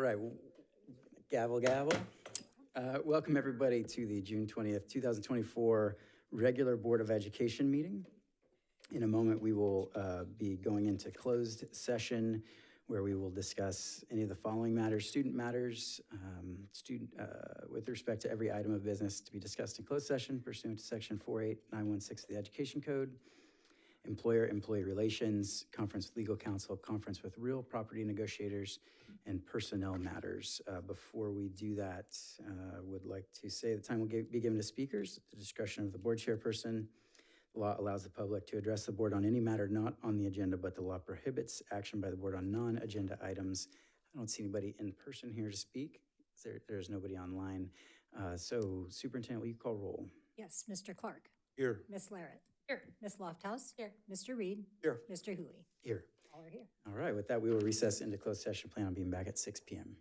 right, gavel, gavel. Welcome everybody to the June 20th, 2024 regular Board of Education meeting. In a moment, we will be going into closed session where we will discuss any of the following matters: student matters, with respect to every item of business to be discussed in closed session pursuant to section 48916 of the Education Code, employer-employee relations, conference with legal counsel, conference with real property negotiators, and personnel matters. Before we do that, would like to say the time will be given to speakers at the discretion of the board chairperson. The law allows the public to address the board on any matter not on the agenda, but the law prohibits action by the board on non-agenda items. I don't see anybody in person here to speak. There's nobody online. So Superintendent, will you call roll? Yes, Mr. Clark. Here. Ms. Larrett. Here. Ms. Lofthouse. Here. Mr. Reed. Here. Mr. Hooley. Here. All are here. All right, with that, we will recess into closed session. Plan on being back at 6 p.m.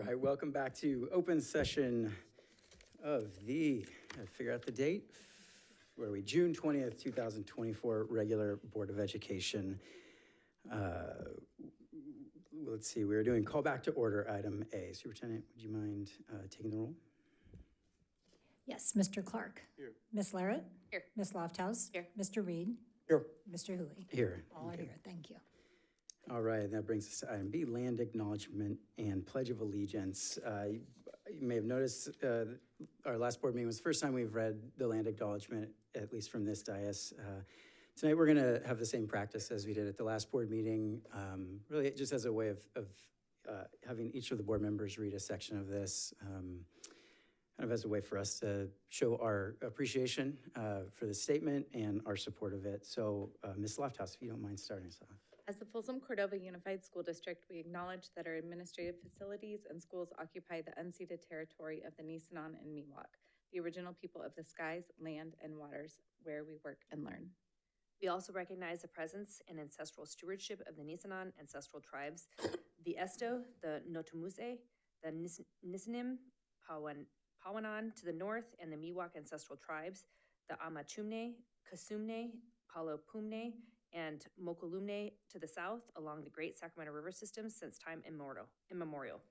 right, welcome back to open session of the, I figure out the date, where are we, June 20th, 2024, regular Board of Education. Let's see, we were doing call back to order, item A. Superintendent, would you mind taking the roll? Yes, Mr. Clark. Here. Ms. Larrett. Here. Ms. Lofthouse. Here. Mr. Reed. Here. Mr. Hui. Here. All are Okay. here, thank you. All right, that brings us to item B, land acknowledgement and pledge of allegiance. You may have noticed our last board meeting was the first time we've read the land acknowledgement, at least from this dais. Tonight, we're gonna have the same practice as we did at the last board meeting, really just as a way of having each of the board members read a section of this, kind of as a way for us to show our appreciation for the statement and our support of it. So, Ms. Lofthouse, if you don't mind starting us off. As the Folsom Cordova Unified School District, we acknowledge that our administrative facilities and schools occupy the unceded territory of the Nisenan and Miwok, the original people of the skies, land, and waters where we work and learn. We also recognize the presence and ancestral stewardship of the Nisenan ancestral tribes, the Esto, the Notumuse, the Nisenim, Pawanan to the north, and the Miwok ancestral tribes, the Amachumne, Kasumne, Palopumne, and Mokolumne to the south along the Great Sacramento River system since time immemorial.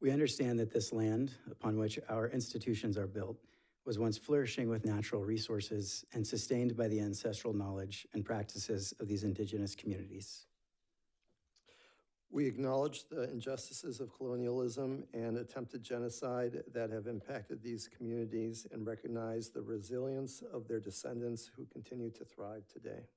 We understand that this land, upon which our institutions are built, was once flourishing with natural resources and sustained by the ancestral knowledge and practices of these indigenous communities. We acknowledge the injustices of colonialism and attempted genocide that have impacted these communities and recognize the resilience of their descendants who continue to thrive today.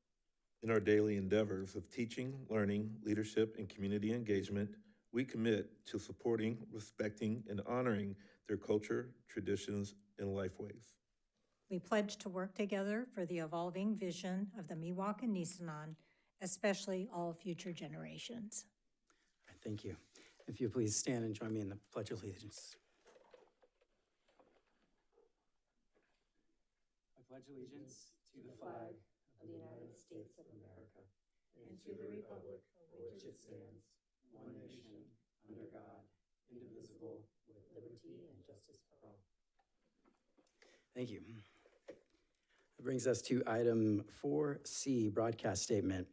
In our daily endeavors of teaching, learning, leadership, and community engagement, we commit to supporting, respecting, and honoring their culture, traditions, and lifeways. We pledge to work together for the evolving vision of the Miwok and Nisenan, especially all future generations. All right, thank you. If you please stand and join me in the Pledge of Allegiance. I pledge allegiance to the flag of the United States of America and to the republic for which it stands, one nation, under God, indivisible, with liberty and justice for all. Thank you. That brings us to item 4C, broadcast statement.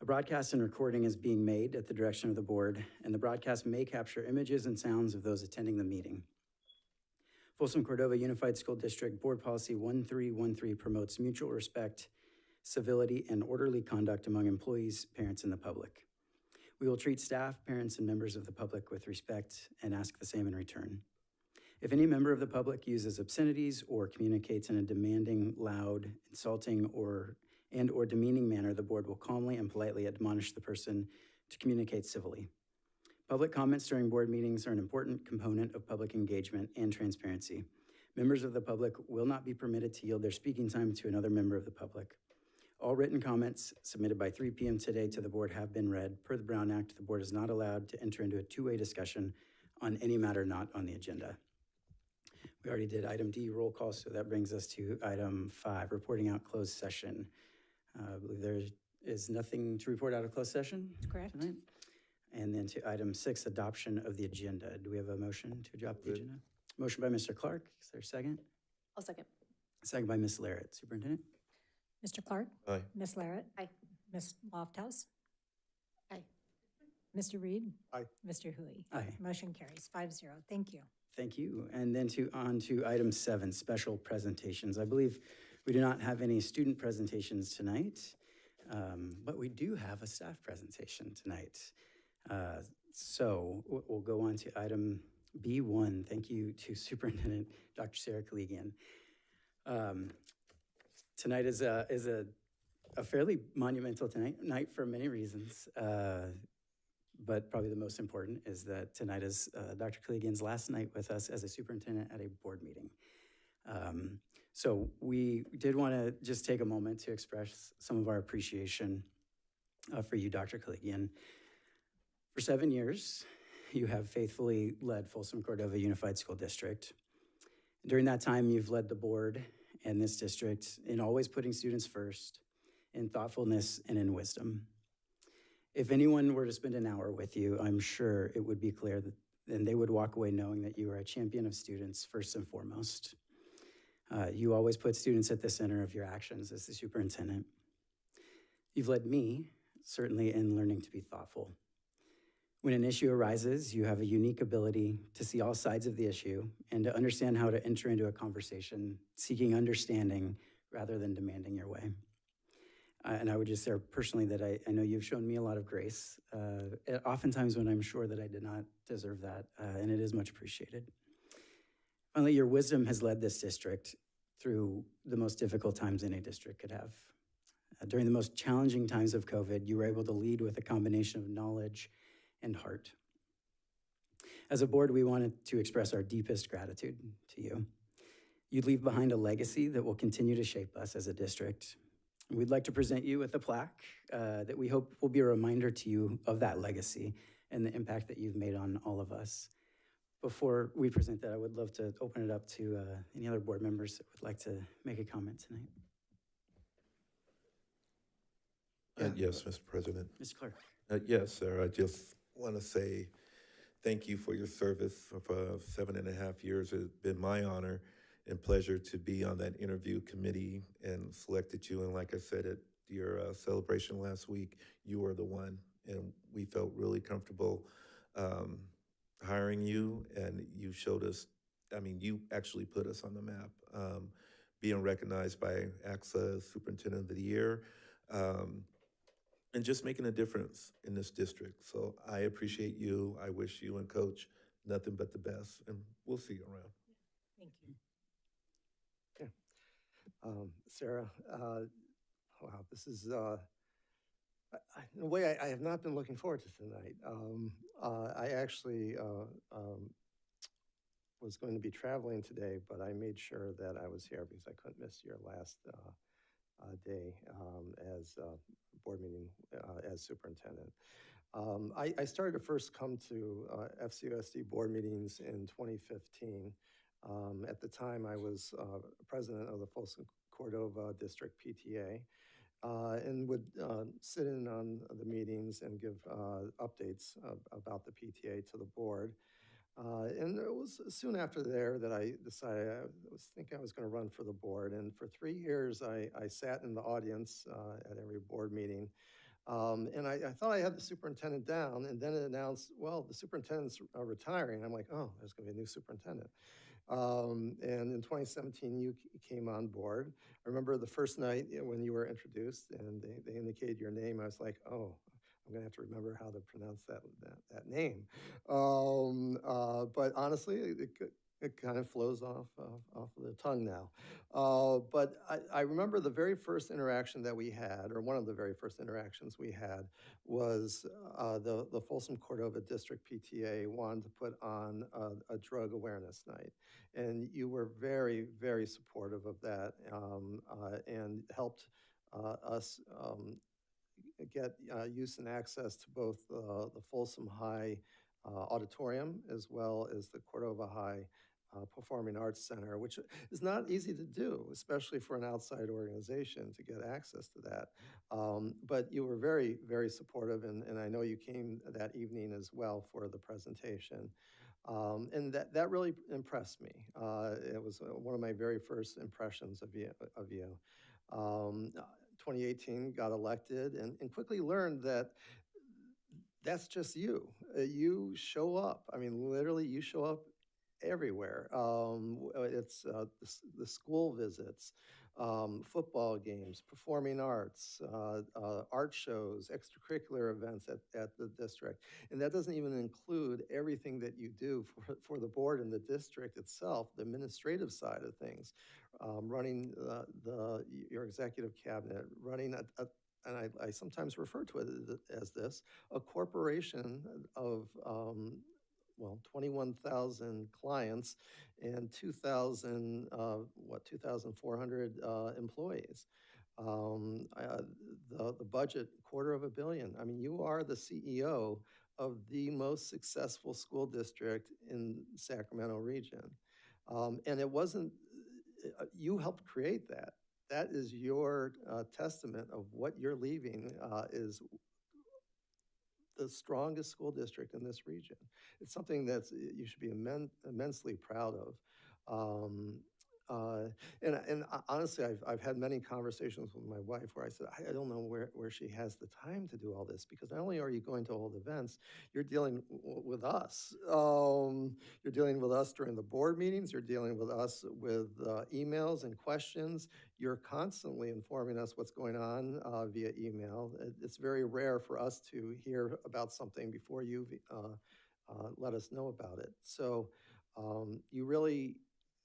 A broadcast and recording is being made at the direction of the board, and the broadcast may capture images and sounds of those attending the meeting. Folsom Cordova Unified School District Board Policy 1313 promotes mutual respect, civility, and orderly conduct among employees, parents, and the public. We will treat staff, parents, and members of the public with respect and ask the same in return. If any member of the public uses obscenities or communicates in a demanding, loud, insulting, or demeaning manner, the board will calmly and politely admonish the person to communicate civilly. Public comments during board meetings are an important component of public engagement and transparency. Members of the public will not be permitted to yield their speaking time to another member of the public. All written comments submitted by 3 p.m. today to the board have been read. Per the Brown Act, the board is not allowed to enter into a two-way discussion on any matter not on the agenda. We already did item D, roll call, so that brings us to item 5, reporting out closed session. I believe there is nothing to report out of closed session Correct. tonight. And then to item 6, adoption of the agenda. Do we have a motion to adopt the agenda? Motion by Mr. Clark. Is there a second? I'll second. Second by Ms. Larrett. Superintendent? Mr. Clark? Aye. Ms. Larrett? Aye. Ms. Lofthouse? Aye. Mr. Reed? Aye. Mr. Hui? Aye. Motion carries 5-0. Thank you. Thank you. And then on to item 7, special presentations. I believe we do not have any student presentations tonight, but we do have a staff presentation tonight. So we'll go on to item B1. Thank you to Superintendent Dr. Sarah Kaligian. Tonight is a fairly monumental night for many reasons. But probably the most important is that tonight is Dr. Kaligian's last night with us as a superintendent at a board meeting. So we did want to just take a moment to express some of our appreciation for you, Dr. Kaligian. For 7 years, you have faithfully led Folsom Cordova Unified School District. During that time, you've led the board and this district in always putting students first, in thoughtfulness and in wisdom. If anyone were to spend an hour with you, I'm sure it would be clear then they would walk away knowing that you are a champion of students first and foremost. You always put students at the center of your actions as the superintendent. You've led me, certainly, in learning to be thoughtful. When an issue arises, you have a unique ability to see all sides of the issue and to understand how to enter into a conversation, seeking understanding rather than demanding your way. And I would just say personally that I know you've shown me a lot of grace, oftentimes when I'm sure that I did not deserve that, and it is much appreciated. Finally, your wisdom has led this district through the most difficult times any district could have. During the most challenging times of COVID, you were able to lead with a combination of knowledge and heart. As a board, we wanted to express our deepest gratitude to you. You leave behind a legacy that will continue to shape us as a district. We'd like to present you with a plaque that we hope will be a reminder to you of that legacy and the impact that you've made on all of us. Before we present that, I would love to open it up to any other board members that would like to make a comment tonight. Yes, Mr. President. Mr. Clark. Yes, sir. I just want to say thank you for your service for 7.5 years. It's been my honor and pleasure to be on that interview committee and selected you. And like I said at your celebration last week, you were the one. And we felt really comfortable hiring you. And you showed us, I mean, you actually put us on the map, being recognized by AXA Superintendent of the Year. And just making a difference in this district. So I appreciate you. I wish you and Coach nothing but the best, and we'll see you around. Thank you. Sarah, wow, this is, in a way, I have not been looking forward to tonight. I actually was going to be traveling today, but I made sure that I was here because I couldn't miss your last day as board meeting as superintendent. I started to first come to FCUSD board meetings in 2015. At the time, I was president of the Folsom Cordova District PTA and would sit in on the meetings and give updates about the PTA to the board. And it was soon after there that I decided I was going to run for the board. And for 3 years, I sat in the audience at every board meeting. And I thought I had the superintendent down, and then it announced, well, the superintendent's retiring. I'm like, oh, there's going to be a new superintendent. And in 2017, you came on board. I remember the first night when you were introduced and they indicated your name, I was like, oh, I'm going to have to remember how to pronounce that name. But honestly, it kind of flows off of the tongue now. But I remember the very first interaction that we had, or one of the very first interactions we had, was the Folsom Cordova District PTA wanted to put on a drug awareness night. And you were very, very supportive of that and helped us get use and access to both the Folsom High auditorium as well as the Cordova High Performing Arts Center, which is not easy to do, especially for an outside organization to get access to that. But you were very, very supportive, and I know you came that evening as well for the presentation. And that really impressed me. It was one of my very first impressions of you. 2018 got elected and quickly learned that that's just you. You show up. I mean, literally, you show up everywhere. It's the school visits, football games, performing arts, art shows, extracurricular events at the district. And that doesn't even include everything that you do for the board and the district itself, the administrative side of things, running your executive cabinet, running and I sometimes refer to it as this, a corporation of 21,000 clients and 2,400 employees. The budget, $250 million. I mean, you are the CEO of the most successful school district in the Sacramento region. And it wasn't, you helped create that. That is your testament of what you're leaving is the strongest school district in this region. It's something that's you should be immensely proud of. And honestly, I've had many conversations with my wife where I said, I don't know where she has the time to do all this, because not only are you going to hold events, you're dealing with us. You're dealing with us during the board meetings, you're dealing with us with emails and questions. You're constantly informing us what's going on via email. It's very rare for us to hear about something before you let us know about it. So you really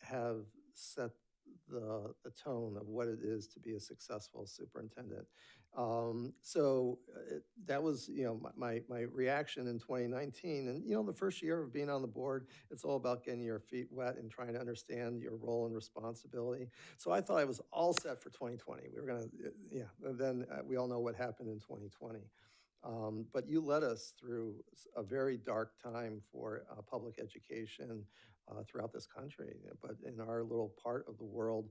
have set the tone of what it is to be a successful superintendent. That was, my reaction in 2019. And, the first year of being on the board, it's all about getting your feet wet and trying to understand your role and responsibility. So I thought I was all set for 2020. We were going to, and then we all know what happened in 2020. But you led us through a very dark time for public education throughout this country. But in our little part of the world,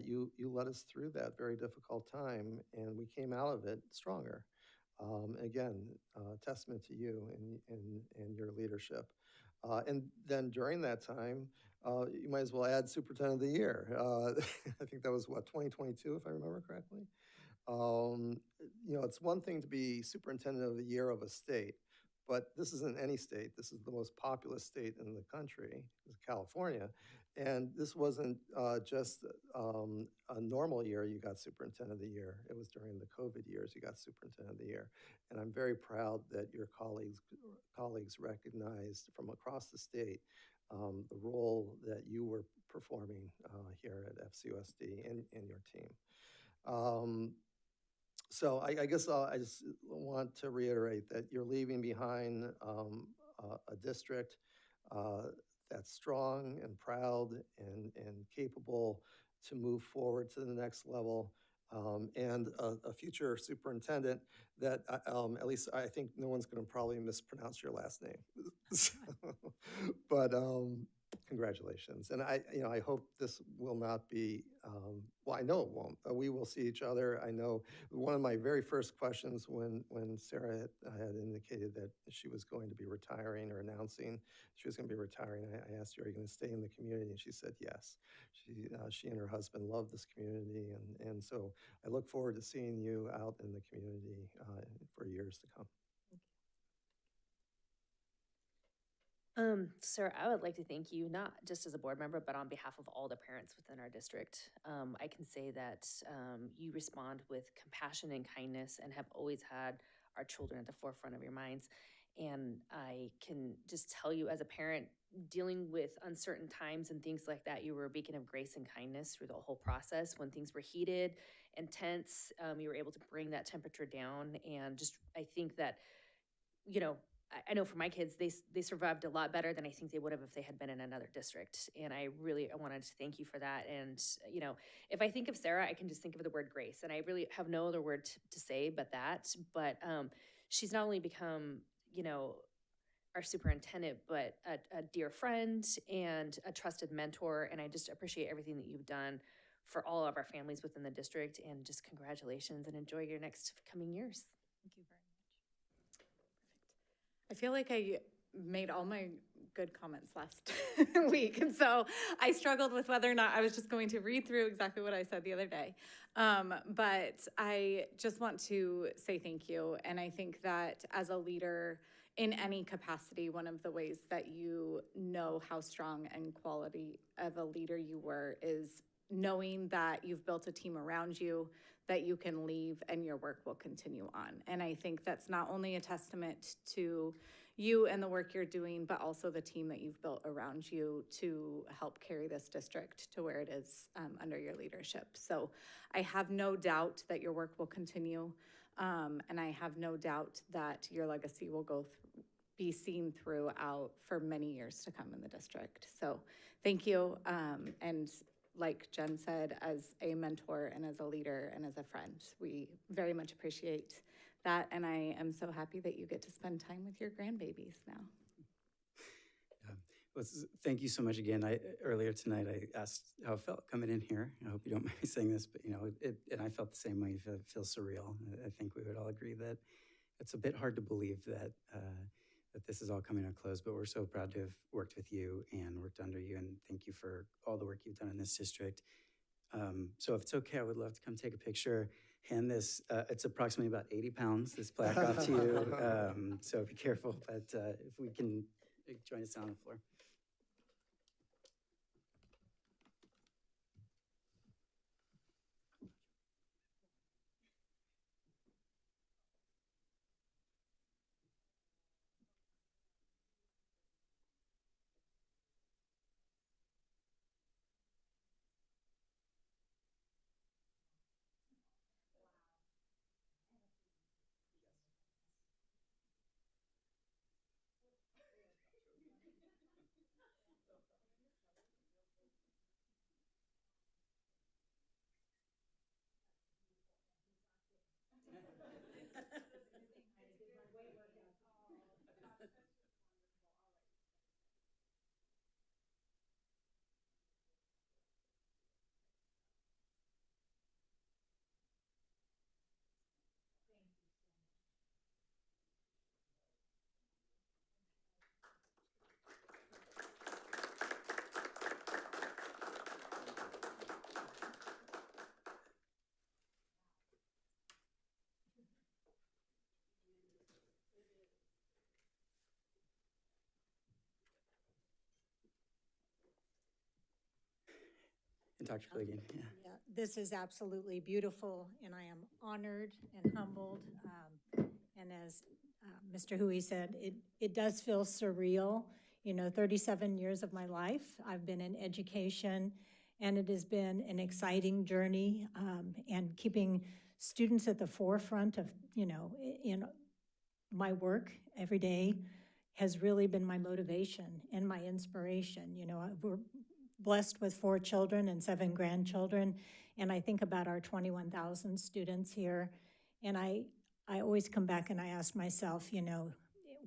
you led us through that very difficult time, and we came out of it stronger. Again, testament to you and your leadership. And then during that time, you might as well add Superintendent of the Year. I think that was, 2022, if I remember correctly? It's one thing to be Superintendent of the Year of a state, but this isn't any state. This is the most populous state in the country, California. And this wasn't just a normal year you got Superintendent of the Year. It was during the COVID years you got Superintendent of the Year. And I'm very proud that your colleagues recognized from across the state the role that you were performing here at FCUSD and your team. So I guess I just want to reiterate that you're leaving behind a district that's strong and proud and capable to move forward to the next level, and a future superintendent that at least I think no one's going to probably mispronounce your last name. But congratulations. And I hope this will not be, well, I know it won't. We will see each other. I know one of my very first questions when Sarah had indicated that she was going to be retiring or announcing she was going to be retiring, I asked her, are you going to stay in the community? And she said yes. She and her husband love this community. And so I look forward to seeing you out in the community for years to come. Sir, I would like to thank you, not just as a board member, but on behalf of all the parents within our district. I can say that you respond with compassion and kindness and have always had our children at the forefront of your minds. And I can just tell you as a parent, dealing with uncertain times and things like that, you were a beacon of grace and kindness through the whole process. When things were heated and tense, you were able to bring that temperature down. And just, I think that, I know for my kids, they survived a lot better than I think they would have if they had been in another district. And I wanted to thank you for that. And, if I think of Sarah, I can just think of the word grace. And I really have no other word to say but that. But she's not only become, our superintendent, but a dear friend and a trusted mentor. And I just appreciate everything that you've done for all of our families within the district. And just congratulations and enjoy your next coming years. Thank you very much. I feel like I made all my good comments last week. And so I struggled with whether or not I was just going to read through exactly what I said the other day. But I just want to say thank you. And I think that as a leader in any capacity, one of the ways that you know how strong and quality of a leader you were is knowing that you've built a team around you, that you can leave and your work will continue on. And I think that's not only a testament to you and the work you're doing, but also the team that you've built around you to help carry this district to where it is under your leadership. So I have no doubt that your work will continue. And I have no doubt that your legacy will be seen throughout for many years to come in the district. So thank you. And like Jen said, as a mentor and as a leader and as a friend, we very much appreciate that. And I am so happy that you get to spend time with your grandbabies now. Well, thank you so much again. Earlier tonight, I asked how it felt coming in here. I hope you don't mind me saying this, but and I felt the same way. It feels surreal. I think we would all agree that it's a bit hard to believe that that this is all coming to a close, but we're so proud to have worked with you and worked under you, and thank you for all the work you've done in this district. So if it's okay, I would love to come take a picture. Hand this, it's approximately about 80 pounds, this plaque off to you. So be careful, but if we can join us down on the floor. And Dr. Clegane, yeah. Yeah, this is absolutely beautiful, and I am honored and humbled. And as Mr. Hui said, it does feel surreal. 37 years of my life, I've been in education, and it has been an exciting journey, and keeping students at the forefront of, in my work every day has really been my motivation and my inspiration. We're blessed with 4 children and 7 grandchildren, and I think about our 21,000 students here, and I always come back and I ask myself,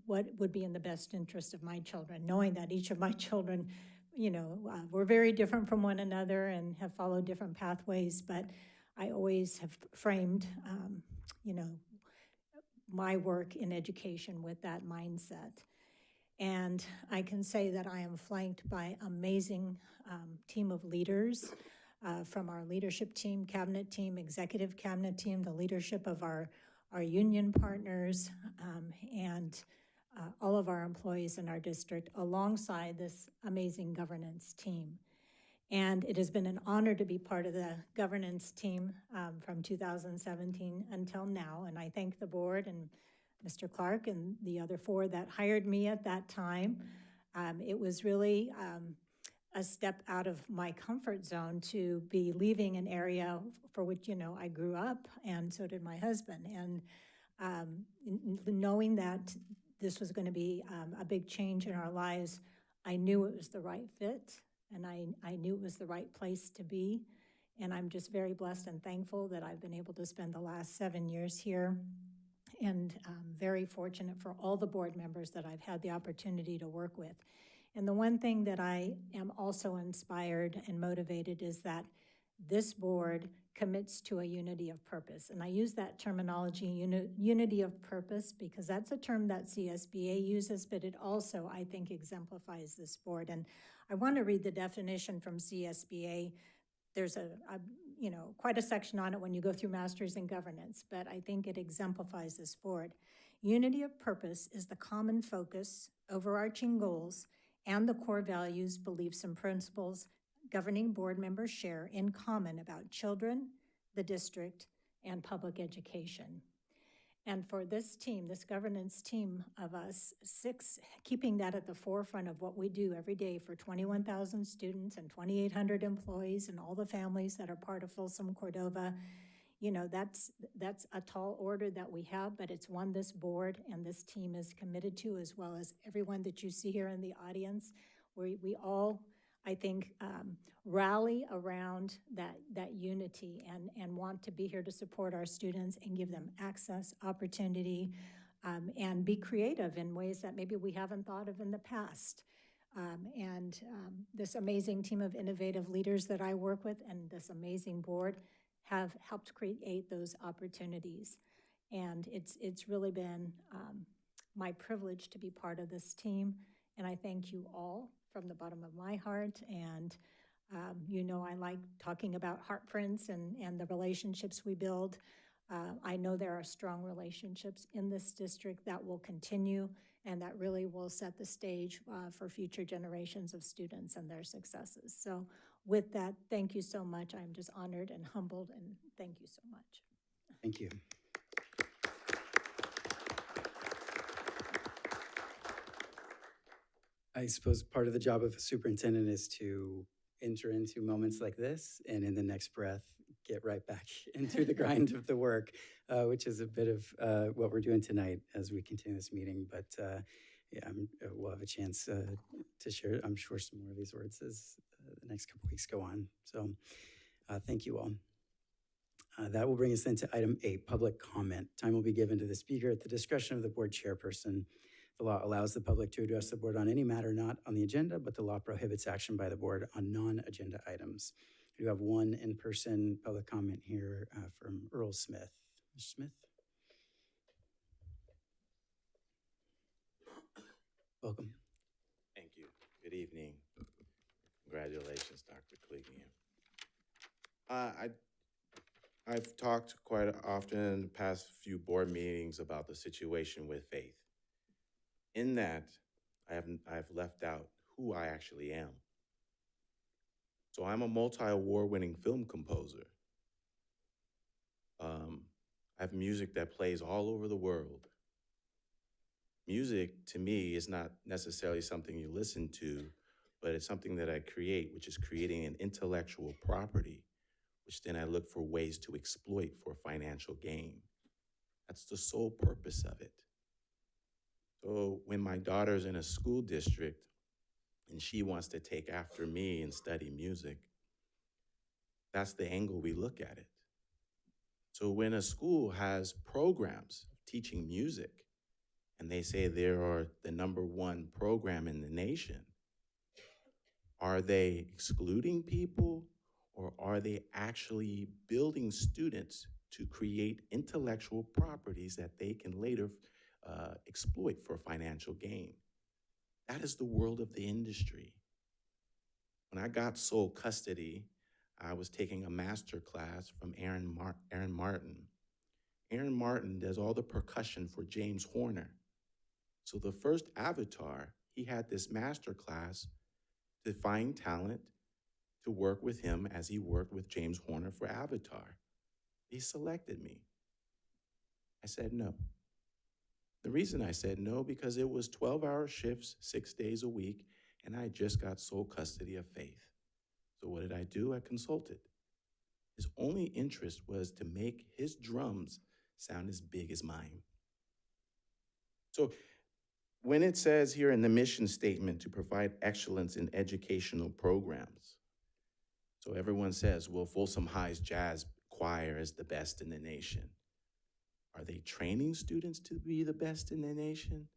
what would be in the best interest of my children, knowing that each of my children, we're very different from one another and have followed different pathways, but I always have framed, my work in education with that mindset. And I can say that I am flanked by amazing team of leaders from our leadership team, cabinet team, executive cabinet team, the leadership of our union partners, and all of our employees in our district, alongside this amazing governance team. And it has been an honor to be part of the governance team from 2017 until now. And I thank the board and Mr. Clark and the other 4 that hired me at that time. It was really a step out of my comfort zone to be leaving an area for which, I grew up, and so did my husband. And knowing that this was going to be a big change in our lives, I knew it was the right fit, and I knew it was the right place to be. And I'm just very blessed and thankful that I've been able to spend the last 7 years here, and very fortunate for all the board members that I've had the opportunity to work with. And the one thing that I am also inspired and motivated is that this board commits to a unity of purpose. And I use that terminology, unity of purpose, because that's a term that CSBA uses, but it also, I think, exemplifies this board. And I want to read the definition from CSBA. There's quite a section on it when you go through Masters in Governance, but I think it exemplifies this board. Unity of purpose is the common focus, overarching goals, and the core values, beliefs, and principles governing board members share in common about children, the district, and public education. And for this team, this governance team of us, 6, keeping that at the forefront of what we do every day for 21,000 students and 2,800 employees and all the families that are part of Folsom, Cordova, that's a tall order that we have, but it's one this board and this team is committed to, as well as everyone that you see here in the audience. We all, I think, rally around that unity and want to be here to support our students and give them access, opportunity, and be creative in ways that maybe we haven't thought of in the past. This amazing team of innovative leaders that I work with and this amazing board have helped create those opportunities. And it's really been my privilege to be part of this team. And I thank you all from the bottom of my heart. And you know, I like talking about heart prints and the relationships we build. I know there are strong relationships in this district that will continue and that really will set the stage for future generations of students and their successes. So with that, thank you so much. I'm just honored and humbled, and thank you so much. Thank you. I suppose part of the job of a superintendent is to enter into moments like this and in the next breath, get right back into the grind of the work, which is a bit of what we're doing tonight as we continue this meeting. But yeah, we'll have a chance to share, I'm sure, some more of these words as the next couple weeks go on. So thank you all. That will bring us then to item 8, public comment. Time will be given to the speaker at the discretion of the board chairperson. The law allows the public to address the board on any matter not on the agenda, but the law prohibits action by the board on non-agenda items. We do have one in-person public comment here from Earl Smith. Mr. Smith? Welcome. Thank you. Good evening. Congratulations, Dr. Cleveland. I've talked quite often in the past few board meetings about the situation with faith. In that, I've left out who I actually am. So I'm a multi-award winning film composer. I have music that plays all over the world. Music, to me, is not necessarily something you listen to, but it's something that I create, which is creating an intellectual property, which then I look for ways to exploit for financial gain. That's the sole purpose of it. So when my daughter's in a school district and she wants to take after me and study music, that's the angle we look at it. So when a school has programs teaching music and they say they are the #1 program in the nation, are they excluding people or are they actually building students to create intellectual properties that they can later exploit for financial gain? That is the world of the industry. When I got sole custody, I was taking a master class from Aaron Martin. Aaron Martin does all the percussion for James Horner. So the first Avatar, he had this master class to find talent to work with him as he worked with James Horner for Avatar. He selected me. I said no. The reason I said no, because it was 12-hour shifts, 6 days a week, and I just got sole custody of Faith. So what did I do? I consulted. His only interest was to make his drums sound as big as mine. So when it says here in the mission statement to provide excellence in educational programs, so everyone says, well, Folsom High's jazz choir is the best in the nation. Are they training students to be the best in the nation?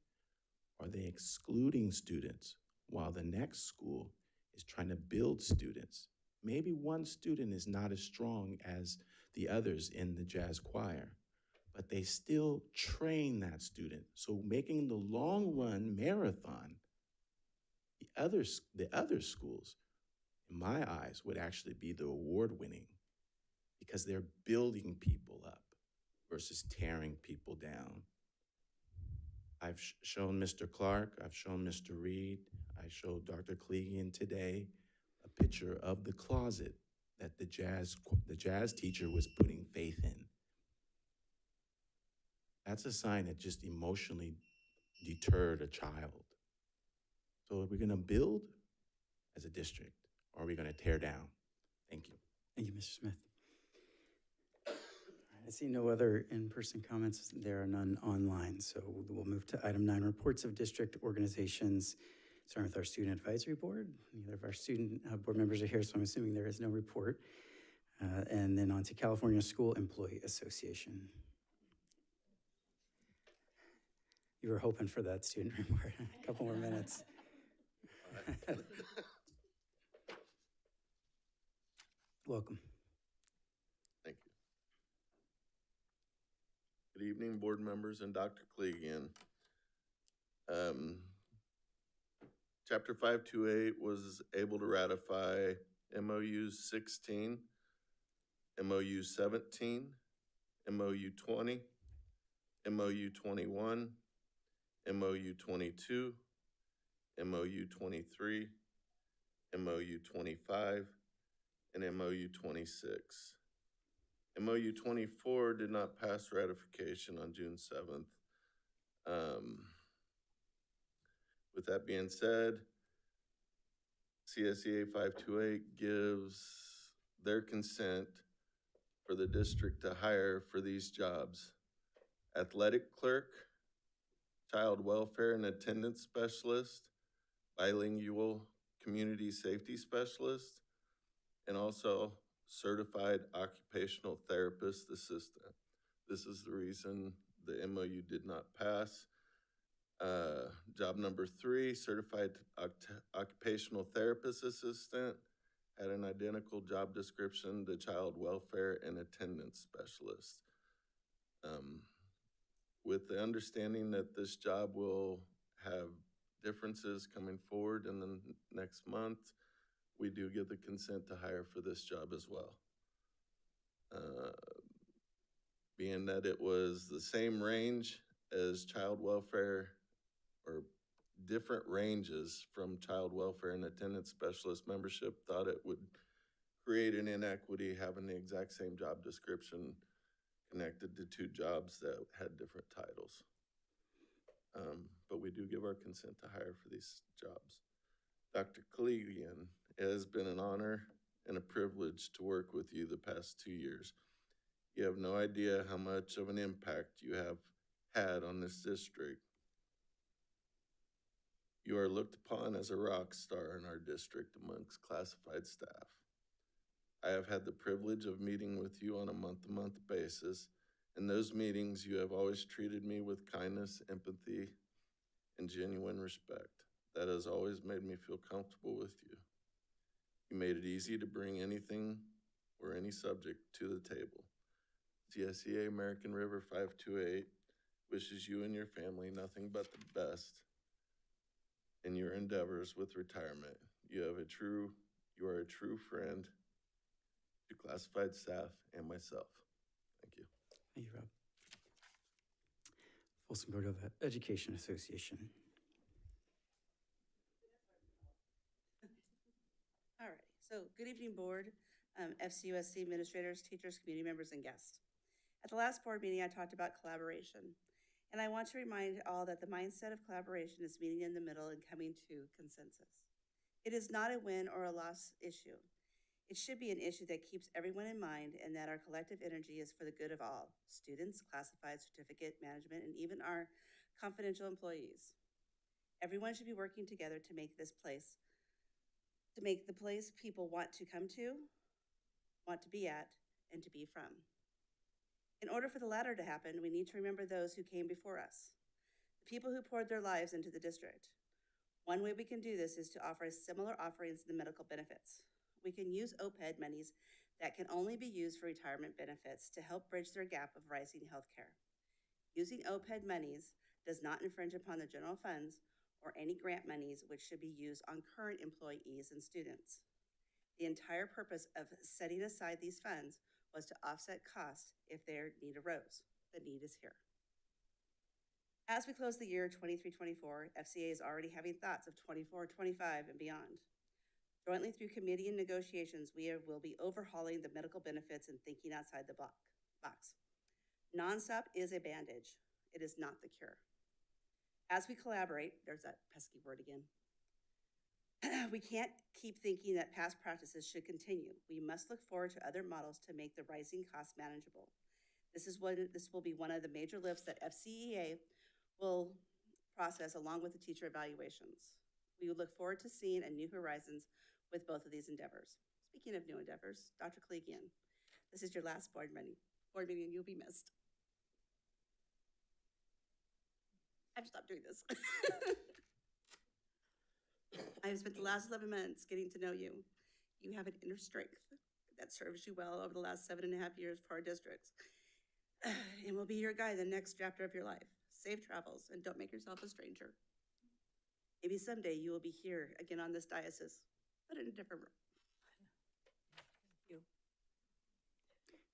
Are they excluding students while the next school is trying to build students? Maybe one student is not as strong as the others in the jazz choir, but they still train that student. So making the long run marathon, the other schools, in my eyes, would actually be the award winning because they're building people up versus tearing people down. I've shown Mr. Clark, I've shown Mr. Reed, I showed Dr. Clegan today a picture of the closet that the jazz teacher was putting Faith in. That's a sign that just emotionally deterred a child. So are we gonna build as a district or are we gonna tear down? Thank you. Thank you, Mr. Smith. I see no other in-person comments. There are none online, so we'll move to item 9, reports of district organizations. Starting with our student advisory board. Neither of our student board members are here, so I'm assuming there is no report. And then on to California School Employee Association. You were hoping for that student report. A couple more minutes. Welcome. Thank you. Good evening, board members and Dr. Clegan. Chapter 528 was able to ratify MOU 16, MOU 17, MOU 20, MOU 21, MOU 22, MOU 23, MOU 25, and MOU 26. MOU 24 did not pass ratification on June 7th. With that being said, CSEA 528 gives their consent for the district to hire for these jobs: athletic clerk, child welfare and attendance specialist, bilingual community safety specialist, and also certified occupational therapist assistant. This is the reason the MOU did not pass. Job number 3, certified occupational therapist assistant, had an identical job description to child welfare and attendance specialist. With the understanding that this job will have differences coming forward in the next month, we do give the consent to hire for this job as well. Being that it was the same range as child welfare, or different ranges from child welfare and attendance specialist membership, thought it would create an inequity having the exact same job description connected to 2 jobs that had different titles. But we do give our consent to hire for these jobs. Dr. Clegan, it has been an honor and a privilege to work with you the past 2 years. You have no idea how much of an impact you have had on this district. You are looked upon as a rock star in our district amongst classified staff. I have had the privilege of meeting with you on a month-to-month basis. In those meetings, you have always treated me with kindness, empathy, and genuine respect. That has always made me feel comfortable with you. You made it easy to bring anything or any subject to the table. CSEA American River 528 wishes you and your family nothing but the best in your endeavors with retirement. You are a true friend to classified staff and myself. Thank you. Thank you, Rob. Folsom Cordova Education Association. All right, so good evening, board, FCUSD administrators, teachers, community members, and guests. At the last board meeting, I talked about collaboration, and I want to remind all that the mindset of collaboration is meeting in the middle and coming to consensus. It is not a win or a loss issue. It should be an issue that keeps everyone in mind, and that our collective energy is for the good of all: students, classified, certificate, management, and even our confidential employees. Everyone should be working together to make the place people want to come to, want to be at, and to be from. In order for the latter to happen, we need to remember those who came before us, the people who poured their lives into the district. One way we can do this is to offer similar offerings in the medical benefits. We can use OPED monies that can only be used for retirement benefits to help bridge their gap of rising healthcare. Using OPED monies does not infringe upon the general funds or any grant monies, which should be used on current employees and students. The entire purpose of setting aside these funds was to offset costs if their need arose. The need is here. As we close the year 23-24, FCA is already having thoughts of 24-25 and beyond. Jointly through committee and negotiations, we will be overhauling the medical benefits and thinking outside the box. Nonstop is a bandage. It is not the cure. As we collaborate, there's that pesky word again, we can't keep thinking that past practices should continue. We must look forward to other models to make the rising costs manageable. This will be one of the major lifts that FCEA will process along with the teacher evaluations. We look forward to seeing a new horizons with both of these endeavors. Speaking of new endeavors, Dr. Clegan, this is your last board meeting, and you'll be missed. I've stopped doing this. I have spent the last 11 months getting to know you. You have an inner strength that serves you well over the last 7.5 years for our districts. and will be your guide in the next chapter of your life. Safe travels, and don't make yourself a stranger. Maybe someday you will be here again on this diocese, but in a different room.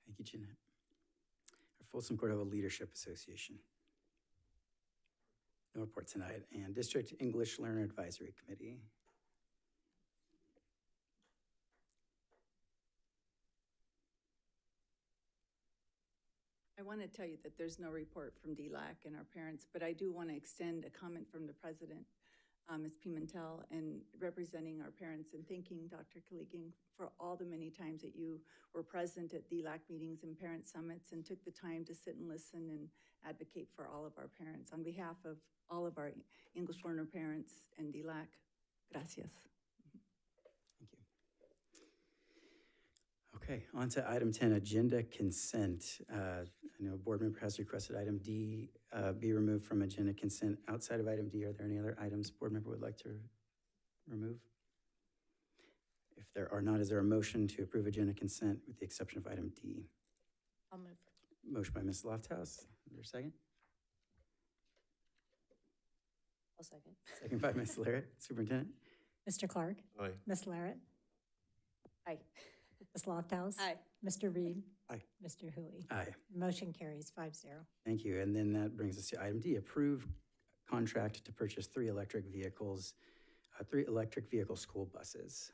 Thank you, Jeanette. Our Folsom Cordova Leadership Association. No report tonight. And District English Learner Advisory Committee. I want to tell you that there's no report from DLAC and our parents, but I do want to extend a comment from the president, Ms. Pimentel, and representing our parents and thanking Dr. Kaligin for all the many times that you were present at DLAC meetings and parent summits and took the time to sit and listen and advocate for all of our parents. On behalf of all of our English learner parents and DLAC, gracias. Thank you. Okay, on to item 10, agenda consent. I know a board member has requested item D be removed from agenda consent. Outside of item D, are there any other items board member would like to remove? If there are not, is there a motion to approve agenda consent with the exception of item D? I'll move. Motion by Ms. Lofthouse. Is there a second? I'll second. Second by Ms. Larrett. Superintendent? Mr. Clark? Aye. Ms. Larrett? Aye. Ms. Lofthouse? Aye. Mr. Reed? Aye. Mr. Hui? Aye. Motion carries 5-0. Thank you. And then that brings us to item D, approve contract to purchase three electric vehicle school buses.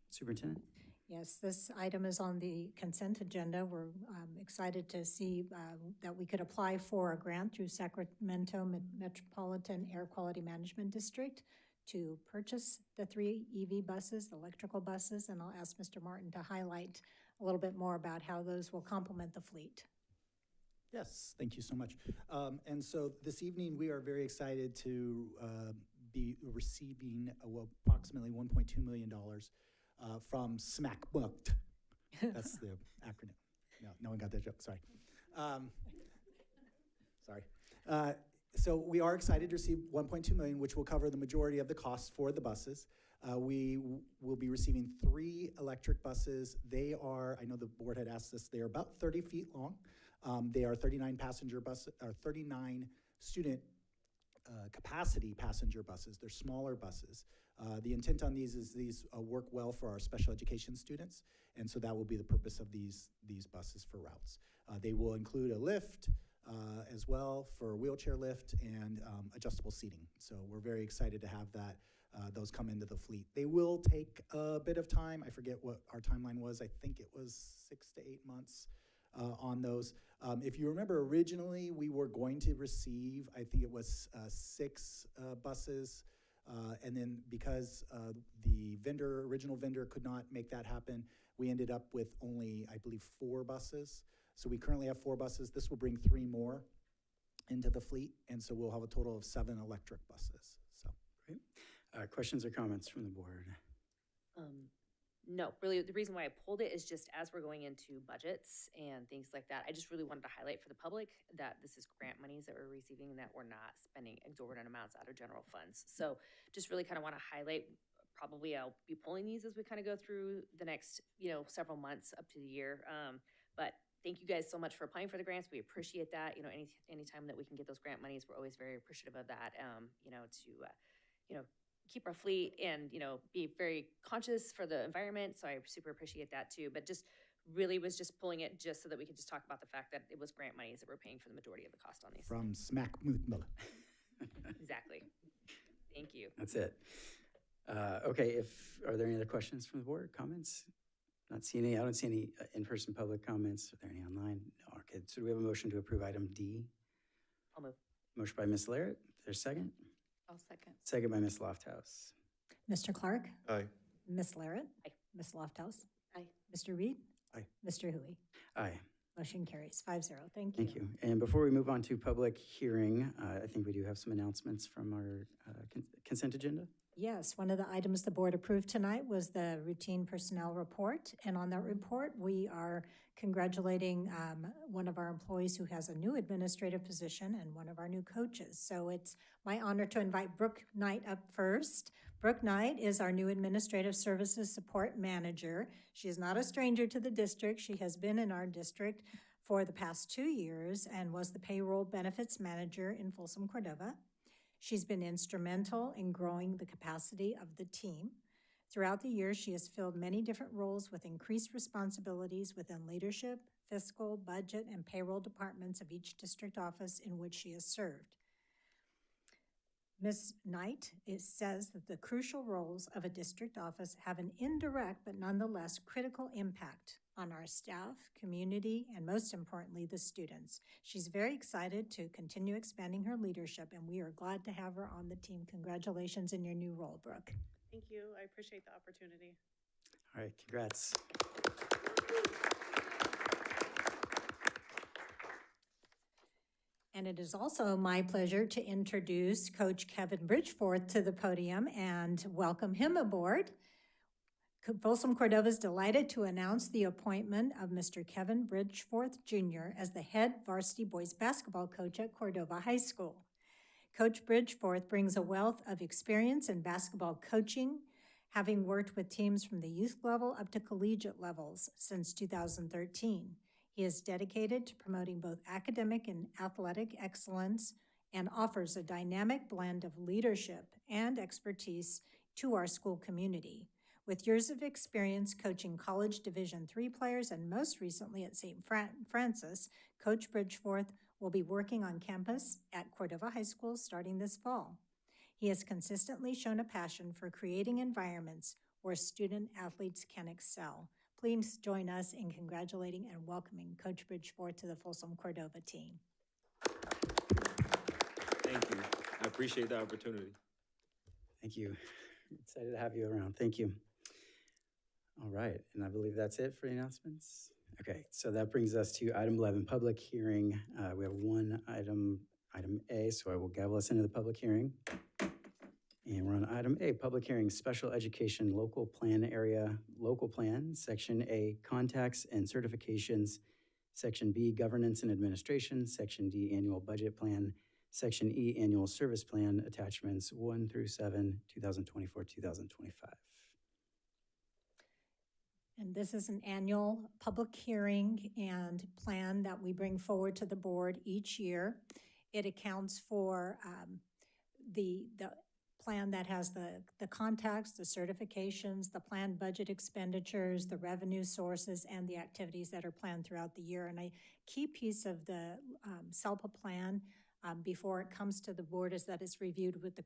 Superintendent? Yes, this item is on the consent agenda. We're excited to see that we could apply for a grant through Sacramento Metropolitan Air Quality Management District to purchase the three EV buses, the electrical buses, and I'll ask Mr. Martin to highlight a little bit more about how those will complement the fleet. Yes, thank you so much. And so this evening, we are very excited to be receiving approximately $1.2 million from SMACBUCT. That's the acronym. No one got that joke, sorry. So we are excited to receive $1.2 million, which will cover the majority of the costs for the buses. We will be receiving three electric buses. They are, I know the board had asked this, they are about 30 feet long. They are 39 passenger buses, or 39 student capacity passenger buses. They're smaller buses. The intent on these is these work well for our special education students, and so that will be the purpose of these buses for routes. They will include a lift as well for wheelchair lift and adjustable seating. So we're very excited to have that. Those come into the fleet. They will take a bit of time. I forget what our timeline was. I think it was 6 to 8 months on those. If you remember, originally we were going to receive, I think it was 6 buses, and then because the original vendor could not make that happen, we ended up with only, I believe, 4 buses. So we currently have 4 buses. This will bring 3 more into the fleet, and so we'll have a total of 7 electric buses. So Great. Questions or comments from the board? No, really, the reason why I pulled it is just as we're going into budgets and things like that, I just really wanted to highlight for the public that this is grant monies that we're receiving, that we're not spending exorbitant amounts out of general funds. So just really kind of want to highlight, probably I'll be pulling these as we kind of go through the next, several months up to the year. But thank you guys so much for applying for the grants. We appreciate that. Anytime that we can get those grant monies, we're always very appreciative of that, to keep our fleet and, be very conscious for the environment. So I super appreciate that too. But just really was just pulling it just so that we could just talk about the fact that it was grant monies that we're paying for the majority of the cost on these. from SMACBUCT. Exactly. Thank you. That's it. Okay, are there any other questions from the board, comments? Not seeing any. I don't see any in-person public comments. Are there any online? No. Okay, so do we have a motion to approve item D? I'll move. Motion by Ms. Larrett. Is there a second? I'll second. Second by Ms. Lofthouse. Mr. Clark? Aye. Ms. Larrett? Aye. Ms. Lofthouse? Aye. Mr. Reed? Aye. Mr. Hui? Aye. Motion carries 5-0. Thank you. Thank you. And before we move on to public hearing, I think we do have some announcements from our consent agenda. Yes, one of the items the board approved tonight was the routine personnel report. And on that report, we are congratulating one of our employees who has a new administrative position and one of our new coaches. So it's my honor to invite Brooke Knight up first. Brooke Knight is our new Administrative Services Support Manager. She is not a stranger to the district. She has been in our district for the past 2 years and was the payroll benefits manager in Folsom, Cordova. She's been instrumental in growing the capacity of the team. Throughout the years, she has filled many different roles with increased responsibilities within leadership, fiscal, budget, and payroll departments of each district office in which she has served. Ms. Knight, it says that the crucial roles of a district office have an indirect but nonetheless critical impact on our staff, community, and most importantly, the students. She's very excited to continue expanding her leadership, and we are glad to have her on the team. Congratulations in your new role, Brooke. Thank you. I appreciate the opportunity. All right, congrats. And it is also my pleasure to introduce Coach Kevin Bridgeforth to the podium and welcome him aboard. Folsom Cordova is delighted to announce the appointment of Mr. Kevin Bridgeforth Jr. as the head varsity boys basketball coach at Cordova High School. Coach Bridgeforth brings a wealth of experience in basketball coaching, having worked with teams from the youth level up to collegiate levels since 2013. He is dedicated to promoting both academic and athletic excellence and offers a dynamic blend of leadership and expertise to our school community. With years of experience coaching college Division III players and most recently at St. Francis, Coach Bridgeforth will be working on campus at Cordova High School starting this fall. He has consistently shown a passion for creating environments where student athletes can excel. Please join us in congratulating and welcoming Coach Bridgeforth to the Folsom Cordova team. Thank you. I appreciate the opportunity. Thank you. Excited to have you around. Thank you. All right, and I believe that's it for the announcements. Okay, so that brings us to item 11, public hearing. We have one item A, so I will gavel us into the public hearing. And we're on item A, public hearing, special education local plan area, local plan, section A, contacts and certifications, section B, governance and administration, section D, annual budget plan, section E, annual service plan, attachments 1 through 7, 2024-2025. And this is an annual public hearing and plan that we bring forward to the board each year. It accounts for the plan that has the contacts, the certifications, the planned budget expenditures, the revenue sources, and the activities that are planned throughout the year. And a key piece of the SELPA plan before it comes to the board is that it's reviewed with the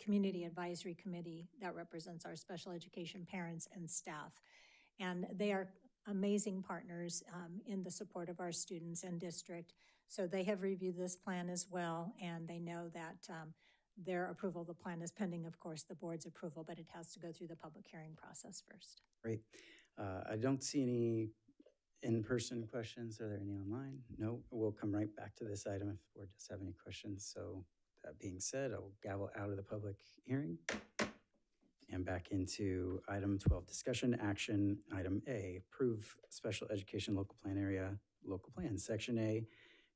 Community Advisory Committee that represents our special education parents and staff. And they are amazing partners in the support of our students and district. So they have reviewed this plan as well, and they know that their approval of the plan is pending, of course, the board's approval, but it has to go through the public hearing process first. Great. I don't see any in-person questions. Are there any online? No, we'll come right back to this item if the board does have any questions. So that being said, I'll gavel out of the public hearing and back into item 12, discussion action. Item A, approve special education local plan area, local plan. Section A,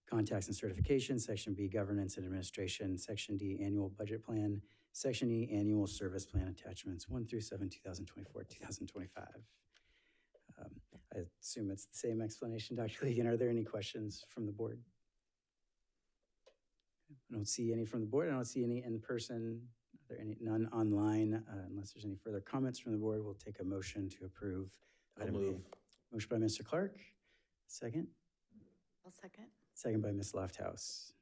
contacts and certification. Section B, governance and administration. Section D, annual budget plan. Section E, annual service plan, attachments 1 through 7, 2024-2025. I assume it's the same explanation, Dr. Legan. Are there any questions from the board? I don't see any from the board. I don't see any in person. Are there any? None online. Unless there's any further comments from the board, we'll take a motion to approve. Item A. Motion by Mr. Clark. Second. I'll second. Second by Ms. Lofthouse.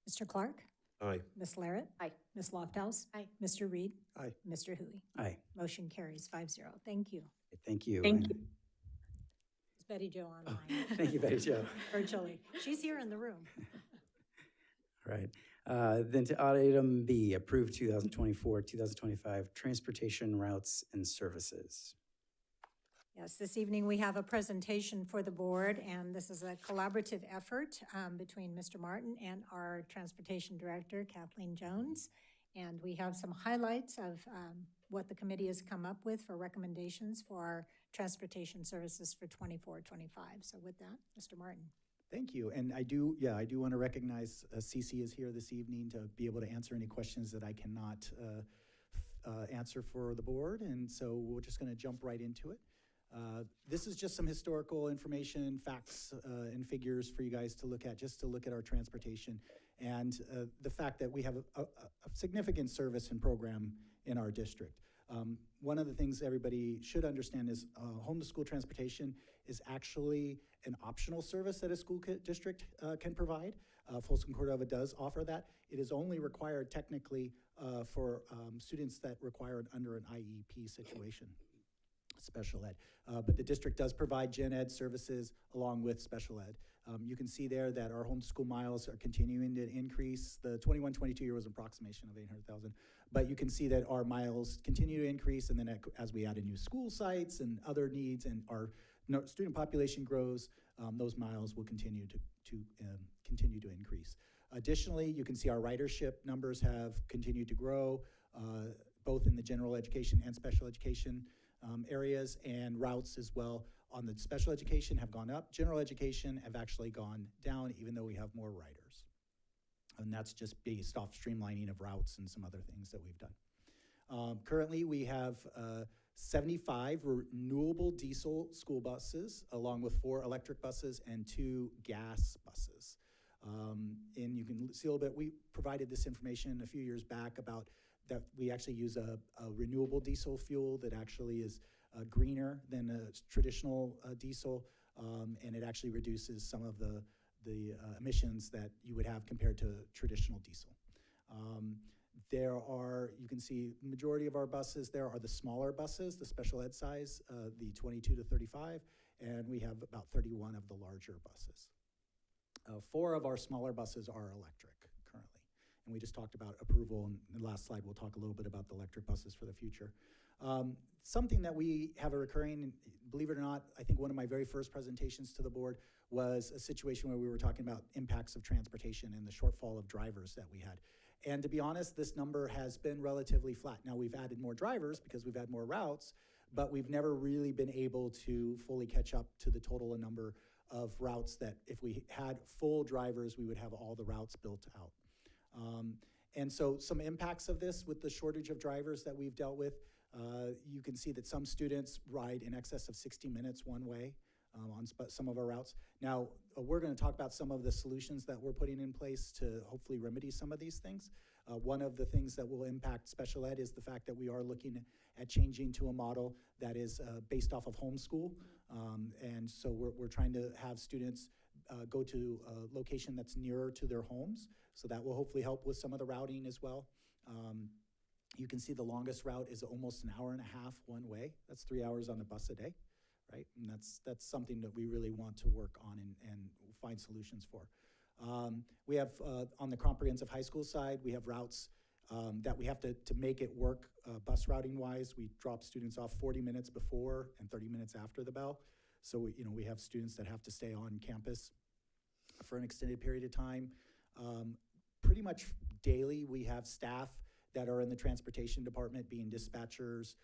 Mr. Clark? Aye. Ms. Larrett? Aye. Ms. Lofthouse? Aye. Mr. Reed? Aye. Mr. Hui? Aye. Motion carries 5-0. Thank you. Thank you. Thank you. Is Betty Jo online? Thank you, Betty Jo. Virtually. She's here in the room. All right. Then to item B, approve 2024-2025 transportation routes and services. Yes, this evening we have a presentation for the board, and this is a collaborative effort between Mr. Martin and our transportation director, Kathleen Jones. And we have some highlights of what the committee has come up with for recommendations for our transportation services for 24-25. So with that, Mr. Martin. Thank you. And I do want to recognize Cece is here this evening to be able to answer any questions that I cannot answer for the board. And so we're just going to jump right into it. This is just some historical information, facts, and figures for you guys to look at, just to look at our transportation and the fact that we have a significant service and program in our district. One of the things everybody should understand is home-to-school transportation is actually an optional service that a school district can provide. Folsom Cordova does offer that. It is only required technically for students that require it under an IEP situation, special ed. But the district does provide gen ed services along with special ed. You can see there that our homeschool miles are continuing to increase. The 21-22 year was an approximation of 800,000, but you can see that our miles continue to increase, and then as we add in new school sites and other needs and our student population grows, those miles will continue to increase. Additionally, you can see our ridership numbers have continued to grow, both in the general education and special education areas, and routes as well on the special education have gone up. General education have actually gone down, even though we have more riders. And that's just based off streamlining of routes and some other things that we've done. Currently, we have 75 renewable diesel school buses, along with 4 electric buses and 2 gas buses. And you can see a little bit, we provided this information a few years back about that we actually use a renewable diesel fuel that actually is greener than a traditional diesel, and it actually reduces some of the emissions that you would have compared to traditional diesel. There are, you can see, the majority of our buses there are the smaller buses, the special ed size, the 22 to 35, and we have about 31 of the larger buses. 4 of our smaller buses are electric currently. And we just talked about approval, and in the last slide we'll talk a little bit about the electric buses for the future. Something that we have a recurring, believe it or not, I think one of my very first presentations to the board was a situation where we were talking about impacts of transportation and the shortfall of drivers that we had. And to be honest, this number has been relatively flat. Now we've added more drivers because we've had more routes, but we've never really been able to fully catch up to the total number of routes that if we had full drivers, we would have all the routes built out. And so some impacts of this with the shortage of drivers that we've dealt with, you can see that some students ride in excess of 60 minutes one way on some of our routes. Now, we're going to talk about some of the solutions that we're putting in place to hopefully remedy some of these things. One of the things that will impact special ed is the fact that we are looking at changing to a model that is based off of homeschool. And so we're trying to have students go to a location that's nearer to their homes. So that will hopefully help with some of the routing as well. You can see the longest route is almost an hour and a half one way. That's 3 hours on the bus a day, right? And that's something that we really want to work on and find solutions for. We have, on the comprehensive high school side, we have routes that we have to make it work bus routing wise. We drop students off 40 minutes before and 30 minutes after the bell. So we have students that have to stay on campus for an extended period of time. Pretty much daily, we have staff that are in the transportation department being dispatchers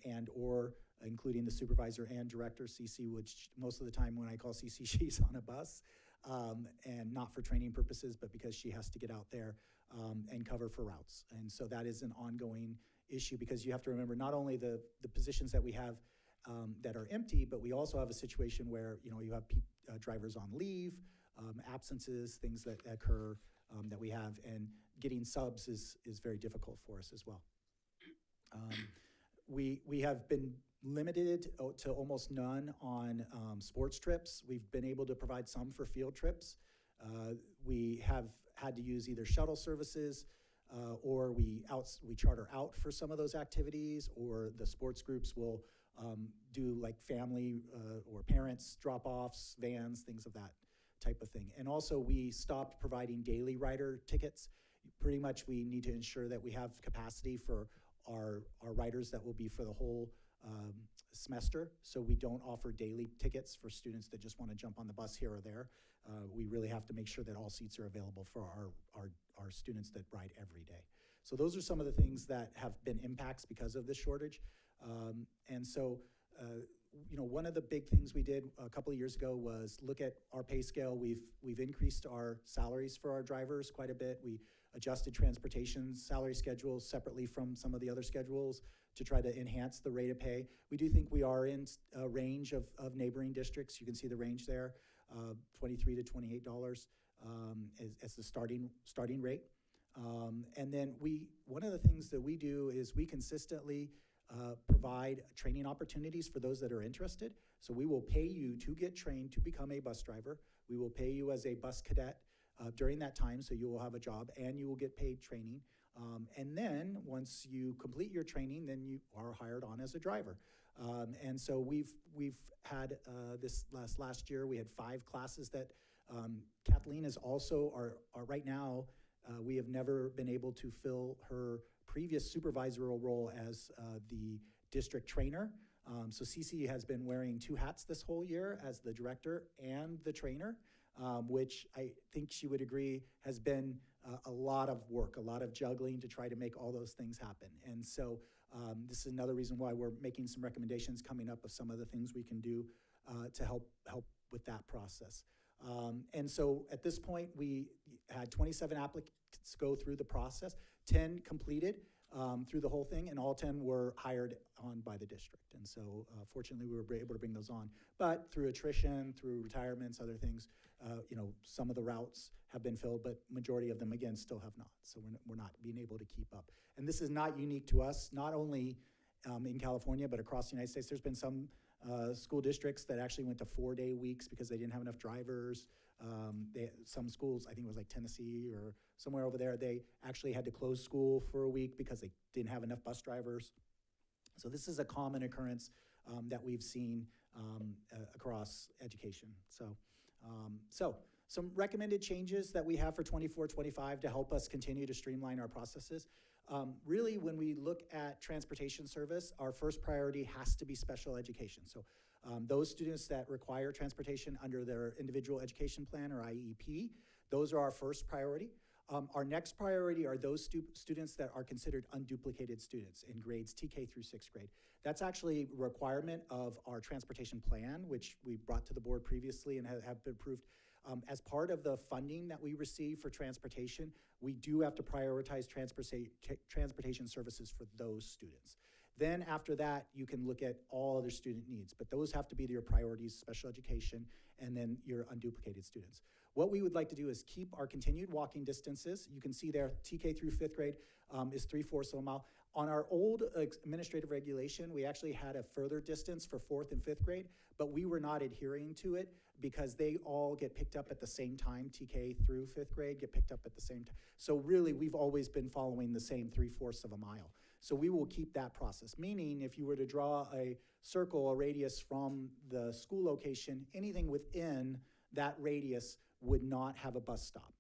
and or including the supervisor and director, CC, which most of the time when I call CC, she's on a bus and not for training purposes, but because she has to get out there and cover for routes. And so that is an ongoing issue because you have to remember not only the positions that we have that are empty, but we also have a situation where you have drivers on leave, absences, things that occur that we have, and getting subs is very difficult for us as well. We have been limited to almost none on sports trips. We've been able to provide some for field trips. We have had to use either shuttle services or we charter out for some of those activities, or the sports groups will do like family or parents drop-offs, vans, things of that type of thing. And also we stopped providing daily rider tickets. Pretty much we need to ensure that we have capacity for our riders that will be for the whole semester. So we don't offer daily tickets for students that just want to jump on the bus here or there. We really have to make sure that all seats are available for our students that ride every day. So those are some of the things that have been impacts because of this shortage. And so, one of the big things we did a couple of years ago was look at our pay scale. We've increased our salaries for our drivers quite a bit. We adjusted transportation salary schedules separately from some of the other schedules to try to enhance the rate of pay. We do think we are in a range of neighboring districts. You can see the range there, $23 to $28 as the starting rate. And then one of the things that we do is we consistently provide training opportunities for those that are interested. So we will pay you to get trained to become a bus driver. We will pay you as a bus cadet during that time, so you will have a job and you will get paid training. And then once you complete your training, then you are hired on as a driver. And so we've had this last year, we had 5 classes that Kathleen is also, right now, we have never been able to fill her previous supervisorial role as the district trainer. So Cece has been wearing 2 hats this whole year as the director and the trainer, which I think she would agree has been a lot of work, a lot of juggling to try to make all those things happen. And so this is another reason why we're making some recommendations coming up of some of the things we can do to help with that process. And so at this point, we had 27 applicants go through the process, 10 completed through the whole thing, and all 10 were hired on by the district. And so fortunately, we were able to bring those on. But through attrition, through retirements, other things, some of the routes have been filled, but majority of them, again, still have not. So we're not being able to keep up. And this is not unique to us, not only in California, but across the United States. There's been some school districts that actually went to 4-day weeks because they didn't have enough drivers. Some schools, I think it was like Tennessee or somewhere over there, they actually had to close school for a week because they didn't have enough bus drivers. So this is a common occurrence that we've seen across education. So some recommended changes that we have for 24-25 to help us continue to streamline our processes. Really, when we look at transportation service, our first priority has to be special education. So those students that require transportation under their individual education plan or IEP, those are our first priority. Our next priority are those students that are considered unduplicated students in grades TK through 6th grade. That's actually a requirement of our transportation plan, which we brought to the board previously and have been approved. As part of the funding that we receive for transportation, we do have to prioritize transportation services for those students. Then after that, you can look at all other student needs, but those have to be your priorities, special education, and then your unduplicated students. What we would like to do is keep our continued walking distances. You can see there, TK through 5th grade is 3/4 of a mile. On our old administrative regulation, we actually had a further distance for 4th and 5th grade, but we were not adhering to it because they all get picked up at the same time. TK through 5th grade get picked up at the same time. So really, we've always been following the same 3/4 of a mile. So we will keep that process, meaning if you were to draw a circle, a radius from the school location, anything within that radius would not have a bus stop.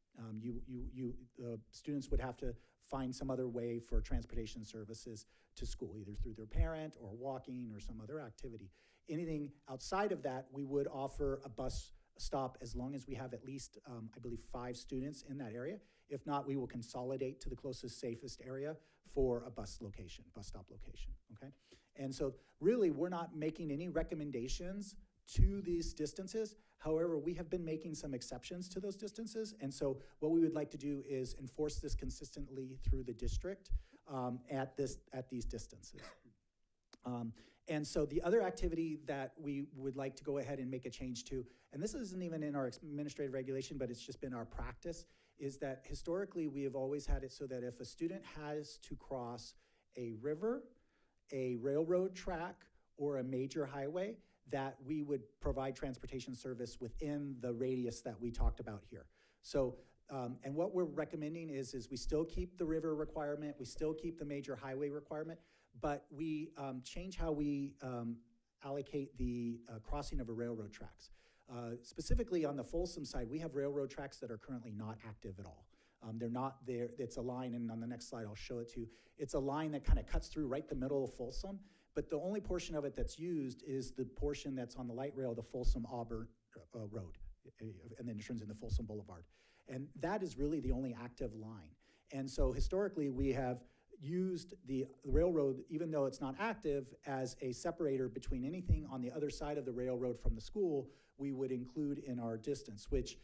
Students would have to find some other way for transportation services to school, either through their parent or walking or some other activity. Anything outside of that, we would offer a bus stop as long as we have at least, I believe, 5 students in that area. If not, we will consolidate to the closest, safest area for a bus stop location, okay? And so really, we're not making any recommendations to these distances. However, we have been making some exceptions to those distances. And so what we would like to do is enforce this consistently through the district at these distances. And so the other activity that we would like to go ahead and make a change to, and this isn't even in our administrative regulation, but it's just been our practice, is that historically we have always had it so that if a student has to cross a river, a railroad track, or a major highway, that we would provide transportation service within the radius that we talked about here. So, and what we're recommending is we still keep the river requirement, we still keep the major highway requirement, but we change how we allocate the crossing of a railroad tracks. Specifically on the Folsom side, we have railroad tracks that are currently not active at all. They're not there. It's a line, and on the next slide I'll show it to you. It's a line that kind of cuts through right the middle of Folsom, but the only portion of it that's used is the portion that's on the light rail, the Folsom-Auburn Road, and then it turns into Folsom Boulevard. And that is really the only active line. And so historically we have used the railroad, even though it's not active, as a separator between anything on the other side of the railroad from the school, we would include in our distance, which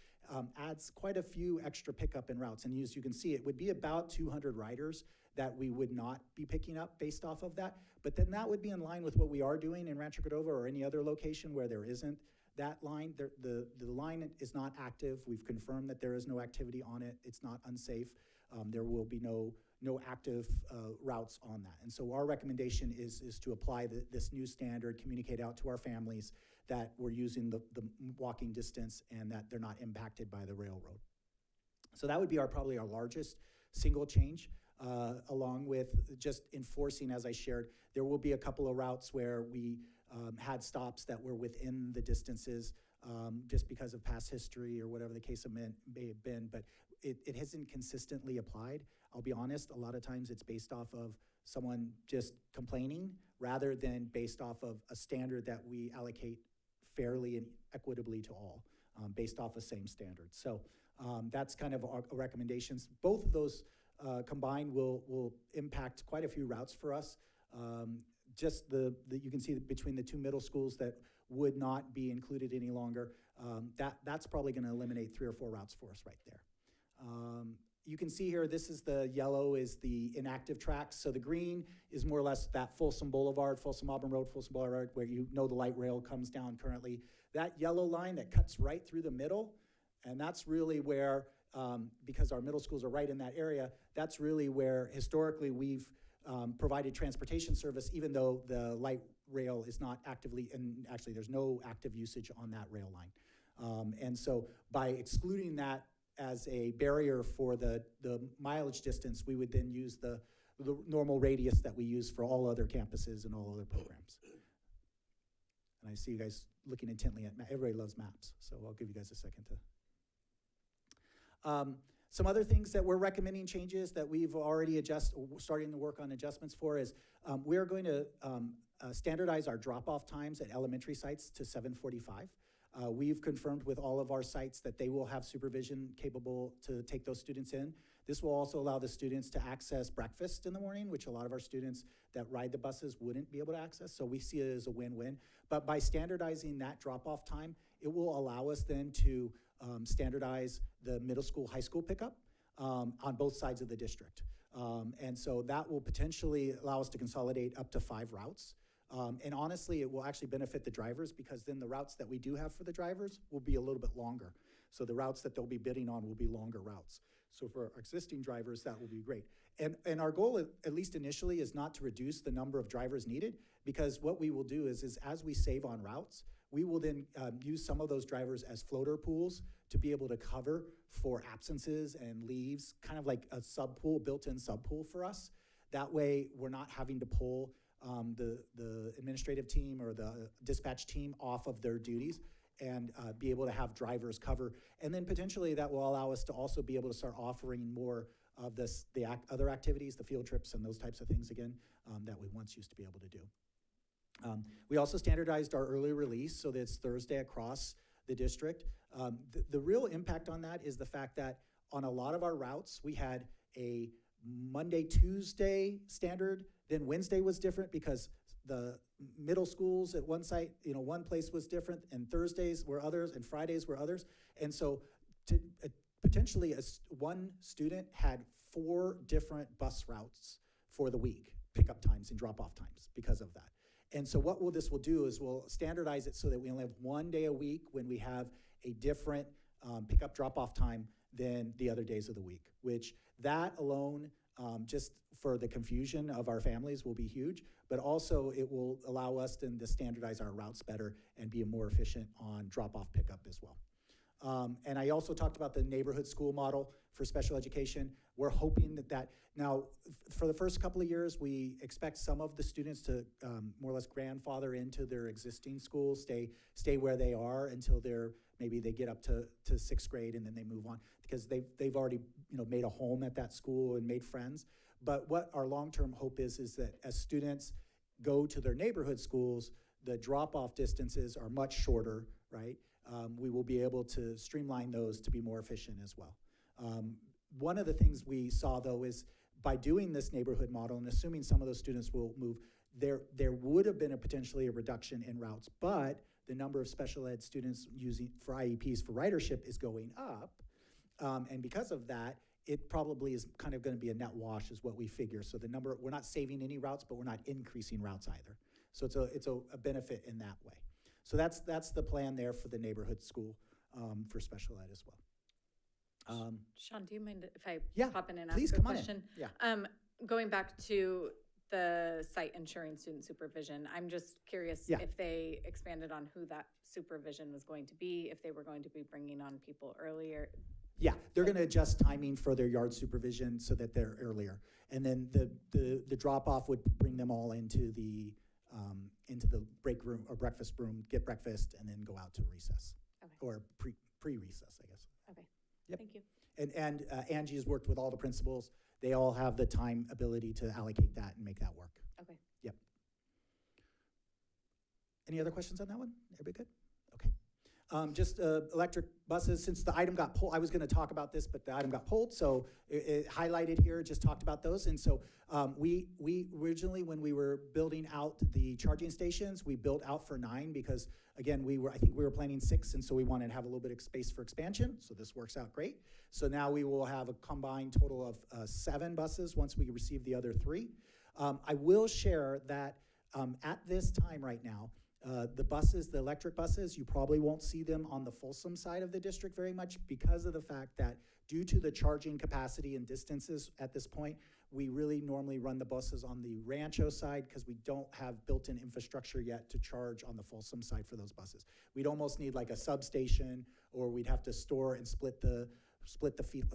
adds quite a few extra pickup and routes. And as you can see, it would be about 200 riders that we would not be picking up based off of that. But then that would be in line with what we are doing in Rancho Cordova or any other location where there isn't that line. The line is not active. We've confirmed that there is no activity on it. It's not unsafe. There will be no active routes on that. And so our recommendation is to apply this new standard, communicate out to our families that we're using the walking distance and that they're not impacted by the railroad. So that would be probably our largest single change, along with just enforcing, as I shared. There will be a couple of routes where we had stops that were within the distances just because of past history or whatever the case may have been, but it hasn't consistently applied. I'll be honest, a lot of times it's based off of someone just complaining rather than based off of a standard that we allocate fairly and equitably to all, based off of same standards. So that's kind of our recommendations. Both of those combined will impact quite a few routes for us. Just you can see that between the two middle schools that would not be included any longer, that's probably going to eliminate 3 or 4 routes for us right there. You can see here, this is the yellow is the inactive tracks. So the green is more or less that Folsom Boulevard, Folsom Auburn Road, Folsom Boulevard, where you know the light rail comes down currently. That yellow line that cuts right through the middle, and that's really where, because our middle schools are right in that area, that's really where historically we've provided transportation service, even though the light rail is not actively, and actually there's no active usage on that rail line. And so by excluding that as a barrier for the mileage distance, we would then use the normal radius that we use for all other campuses and all other programs. And I see you guys looking intently at everybody loves maps, so I'll give you guys a second to. Some other things that we're recommending changes that we've already starting to work on adjustments for is we're going to standardize our drop-off times at elementary sites to 7:45. We've confirmed with all of our sites that they will have supervision capable to take those students in. This will also allow the students to access breakfast in the morning, which a lot of our students that ride the buses wouldn't be able to access. So we see it as a win-win. But by standardizing that drop-off time, it will allow us then to standardize the middle school, high school pickup on both sides of the district. And so that will potentially allow us to consolidate up to 5 routes. And honestly, it will actually benefit the drivers because then the routes that we do have for the drivers will be a little bit longer. So the routes that they'll be bidding on will be longer routes. So for our existing drivers, that will be great. And our goal, at least initially, is not to reduce the number of drivers needed, because what we will do is as we save on routes, we will then use some of those drivers as floater pools to be able to cover for absences and leaves, kind of like a sub-pool, built-in sub-pool for us. That way, we're not having to pull the administrative team or the dispatch team off of their duties and be able to have drivers cover. And then potentially that will allow us to also be able to start offering more of the other activities, the field trips and those types of things again, that we once used to be able to do. We also standardized our early release so that it's Thursday across the district. The real impact on that is the fact that on a lot of our routes, we had a Monday, Tuesday standard, then Wednesday was different because the middle schools at one site, one place was different, and Thursdays were others, and Fridays were others. And so potentially one student had 4 different bus routes for the week, pickup times and drop-off times because of that. And so what this will do is we'll standardize it so that we only have 1 day a week when we have a different pickup drop-off time than the other days of the week, which that alone, just for the confusion of our families, will be huge, but also it will allow us then to standardize our routes better and be more efficient on drop-off pickup as well. And I also talked about the neighborhood school model for special education. We're hoping that now, for the first couple of years, we expect some of the students to more or less grandfather into their existing school, stay where they are until maybe they get up to 6th grade and then they move on because they've already made a home at that school and made friends. But what our long-term hope is that as students go to their neighborhood schools, the drop-off distances are much shorter, right? We will be able to streamline those to be more efficient as well. One of the things we saw, though, is by doing this neighborhood model and assuming some of those students will move, there would have been potentially a reduction in routes, but the number of special ed students using for IEPs for ridership is going up. And because of that, it probably is kind of going to be a net wash is what we figure. So the number, we're not saving any routes, but we're not increasing routes either. So it's a benefit in that way. So that's the plan there for the neighborhood school for special ed as well. Sean, do you mind if I Yeah, pop in and please ask a come on in. question? Yeah. Going back to the site ensuring student supervision, I'm just curious Yeah. if they expanded on who that supervision was going to be, if they were going to be bringing on people earlier. Yeah, they're going to adjust timing for their yard supervision so that they're earlier. And then the drop-off would bring them all into the break room or breakfast room, get breakfast, and then go out to recess. Okay. Or pre-recess, I guess. Okay. Yep. Thank you. And Angie has worked with all the principals. They all have the time ability to allocate that and make that work. Okay. Yep. Any other questions on that one? Everybody good? Okay. Just electric buses, since the item got pulled, I was going to talk about this, but the item got pulled, so it highlighted here, just talked about those. And so we originally, when we were building out the charging stations, we built out for 9 because, again, I think we were planning 6, and so we wanted to have a little bit of space for expansion, so this works out great. So now we will have a combined total of 7 buses once we receive the other 3. I will share that at this time right now, the buses, the electric buses, you probably won't see them on the Folsom side of the district very much because of the fact that due to the charging capacity and distances at this point, we really normally run the buses on the Rancho side because we don't have built-in infrastructure yet to charge on the Folsom side for those buses. We'd almost need like a substation, or we'd have to store and split the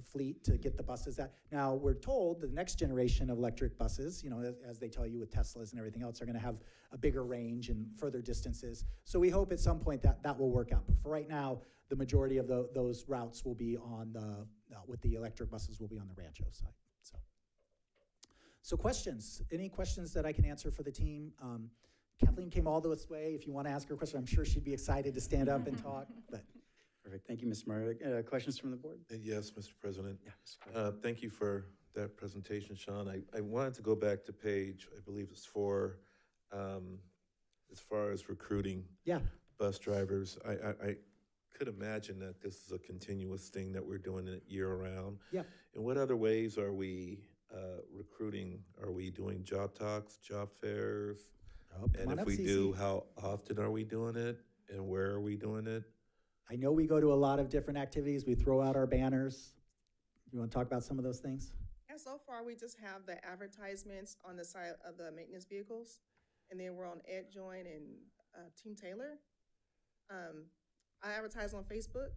fleet to get the buses out. Now, we're told the next generation of electric buses, you know, as they tell you with Teslas and everything else, are going to have a bigger range and further distances. So we hope at some point that will work out. But for right now, the majority of those routes will be on with the electric buses will be on the Rancho side. So questions? Any questions that I can answer for the team? Kathleen came all the way. If you want to ask her a question, I'm sure she'd be excited to stand up and talk. But Perfect. Thank you, Ms. Meyer. Questions from the board? Yes, Mr. President. Yeah. Thank you for that presentation, Sean. I wanted to go back to page, I believe it's 4, as far as recruiting yeah. bus drivers. I could imagine that this is a continuous thing that we're doing it year-round. Yeah. In what other ways are we recruiting? Are we doing job talks, job fairs? Oh, And if we do, how often are we doing it? And where are we doing it? I know we go to a lot of different activities. We throw out our banners. You want to talk about some of those things? Yeah, so far we just have the advertisements on the side of the maintenance vehicles. And then we're on Ed Join and Team Taylor. I advertise on Facebook,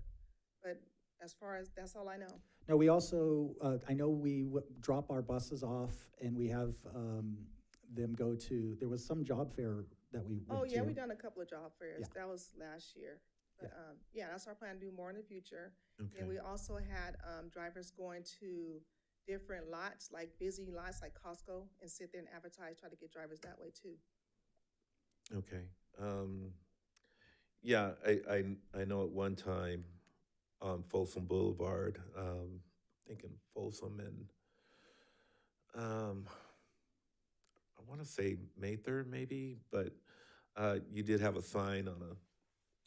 but as far as, that's all I know. No, we also, I know we drop our buses off and we have them go to, there was some job fair that we went to. Oh, yeah, we've done a couple of job fairs. Yeah. That was last year. But yeah, that's our plan to do more in the future. Okay. And we also had drivers going to different lots, like busy lots like Costco, and sit there and advertise, try to get drivers that way too. Okay. Yeah, I know at one time on Folsom Boulevard, thinking Folsom and I want to say May 3rd maybe, but you did have a sign on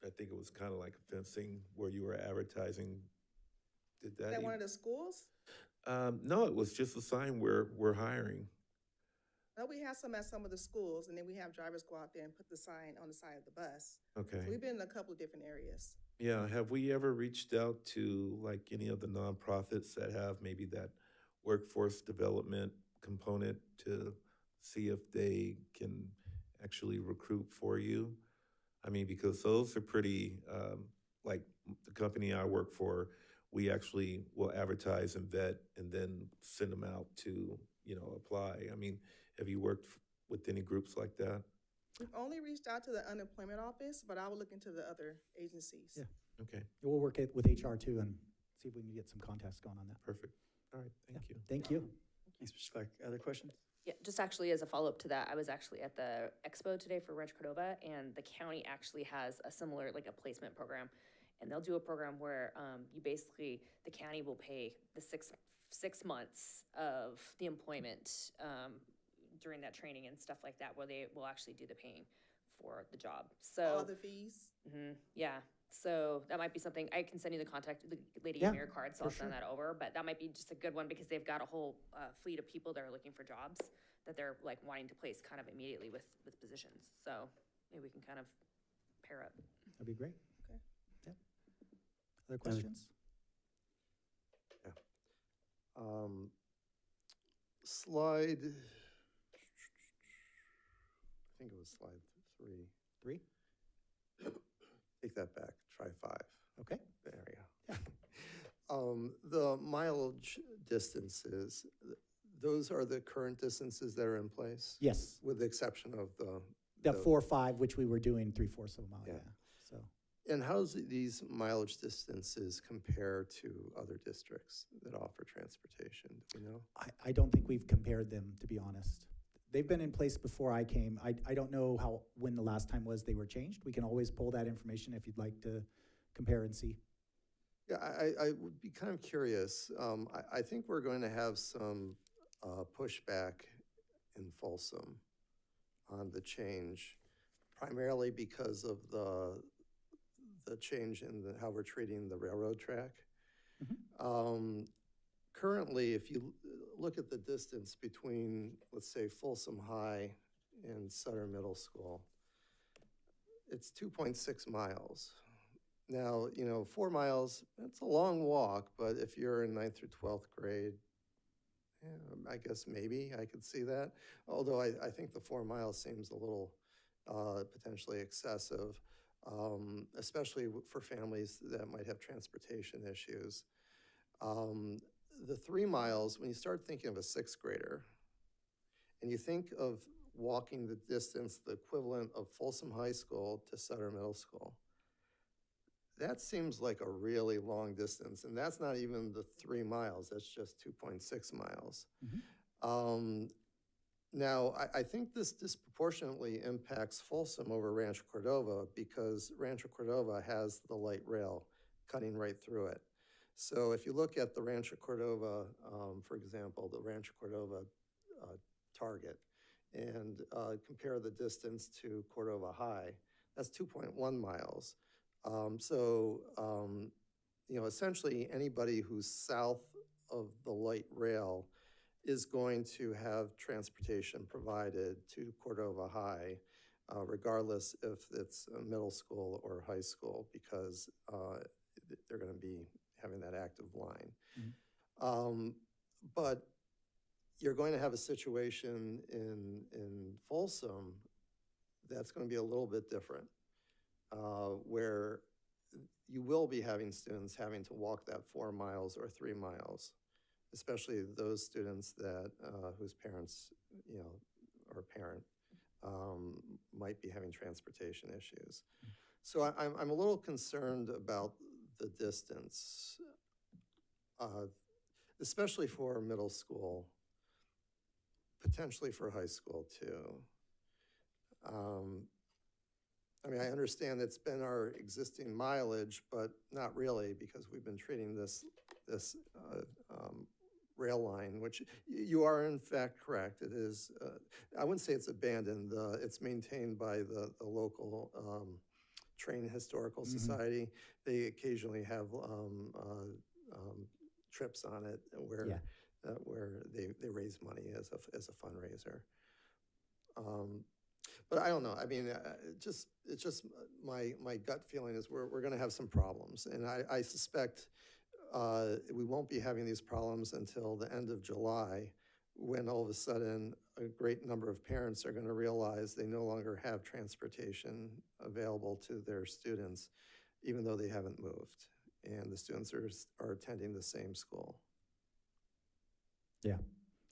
I think it was kind of like a fencing where you were advertising. Did that? Is that one of the schools? No, it was just a sign where we're hiring. No, we have some at some of the schools, and then we have drivers go out there and put the sign on the side of the bus. Okay. So we've been in a couple of different areas. Yeah, have we ever reached out to like any of the nonprofits that have maybe that workforce development component to see if they can actually recruit for you? I mean, because those are pretty, like the company I work for, we actually will advertise and vet and then send them out to, apply. I mean, have you worked with any groups like that? We've only reached out to the unemployment office, but I will look into the other agencies. Yeah. Okay, We'll work it with HR too and see if we can get some contests going on that. perfect. All right, thank you. Thank you. Thanks, Mr. Clark. Other questions? Yeah, just actually as a follow-up to that, I was actually at the expo today for Rancho Cordova, and the county actually has a similar, like a placement program. And they'll do a program where you basically, the county will pay the 6 6 months of the employment during that training and stuff like that, where they will actually do the paying for the job. So All the fees? yeah, so that might be something, I can send you the contact, the Lady Yeah, Mayor card, so for I'll send that over, but that might be just a good one, because they've got a whole fleet of people that are looking for jobs that they're like wanting to place kind of immediately with positions, so maybe we can kind of pair up. That'd be great. Okay. Yep. Other questions? Slide, I think it was slide 3. 3? Take that back, try 5. Okay. There we go. The mileage distances, those are the current distances that are in place? Yes. With the exception of the. The 4-5, which we were doing 3/4 of a mile, Yeah. yeah, so. And how does these mileage distances compare to other districts that offer transportation? Do we know? I don't think we've compared them, to be honest. They've been in place before I came. I don't know when the last time was they were changed. We can always pull that information if you'd like to compare and see. Yeah, I would be kind of curious. I think we're going to have some pushback in Folsom on the change, primarily because of the change in how we're treating the railroad track. Currently, if you look at the distance between, let's say, Folsom High and Sutter Middle School, it's 2.6 miles. Now, 4 miles, that's a long walk, but if you're in 9th through 12th grade, I guess maybe I could see that. Although I think the 4 miles seems a little potentially excessive, especially for families that might have transportation issues. The 3 miles, when you start thinking of a 6th grader, and you think of walking the distance, the equivalent of Folsom High School to Sutter Middle School, that seems like a really long distance, and that's not even the 3 miles, that's just 2.6 miles. Now, I think this disproportionately impacts Folsom over Rancho Cordova because Rancho Cordova has the light rail cutting right through it. So if you look at the Rancho Cordova, for example, the Rancho Cordova target, and compare the distance to Cordova High, that's 2.1 miles. Essentially anybody who's south of the light rail is going to have transportation provided to Cordova High, regardless if it's a middle school or high school, because they're going to be having that active line. But you're going to have a situation in Folsom that's going to be a little bit different, where you will be having students having to walk that 4 miles or 3 miles, especially those students that whose parents, or parent might be having transportation issues. So I'm a little concerned about the distance, especially for middle school, potentially for high school too. I understand it's been our existing mileage, but not really, because we've been treating this rail line, which you are in fact correct. It is, I wouldn't say it's abandoned. It's maintained by the local Train Historical Society. They occasionally have trips on it where they raise money as a fundraiser. But I don't know. It's just my gut feeling is we're going to have some problems, and I suspect we won't be having these problems until the end of July, when all of a sudden a great number of parents are going to realize they no longer have transportation available to their students, even though they haven't moved, and the students are attending the same school. Yeah.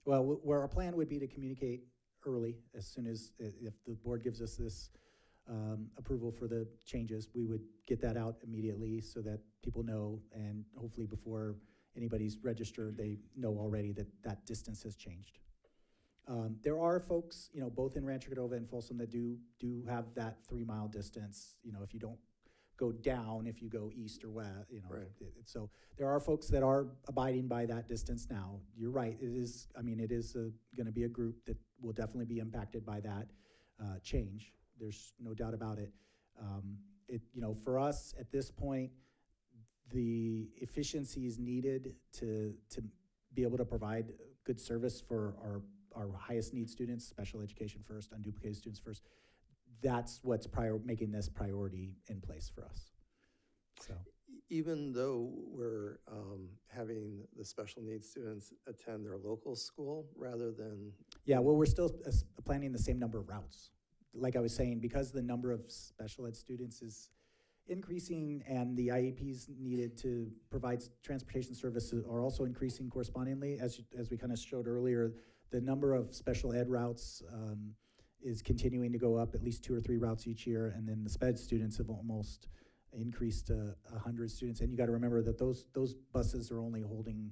Well, where our plan would be to communicate early, as soon as, if the board gives us this approval for the changes, we would get that out immediately so that people know, and hopefully before anybody's registered, they know already that that distance has changed. There are folks, both in Rancho Cordova and Folsom that do have that 3 mile distance. If you don't go down if you go east or west, you know. Right. So there are folks that are abiding by that distance now. You're right, it is gonna be a group that will definitely be impacted by that change. There's no doubt about it. For us, at this point, the efficiencies needed to be able to provide good service for our highest need students, special education first, unduplicated students first, that's what's making this priority in place for us. So, Even though we're having the special needs students attend their local school rather than. yeah, well, we're still planning the same number of routes. Like I was saying, because the number of special ed students is increasing and the IEPs needed to provide transportation services are also increasing correspondingly, as we kind of showed earlier, the number of special ed routes is continuing to go up, at least 2 or 3 routes each year, and then the SPED students have almost increased to 100 students. And you got to remember that those buses are only holding,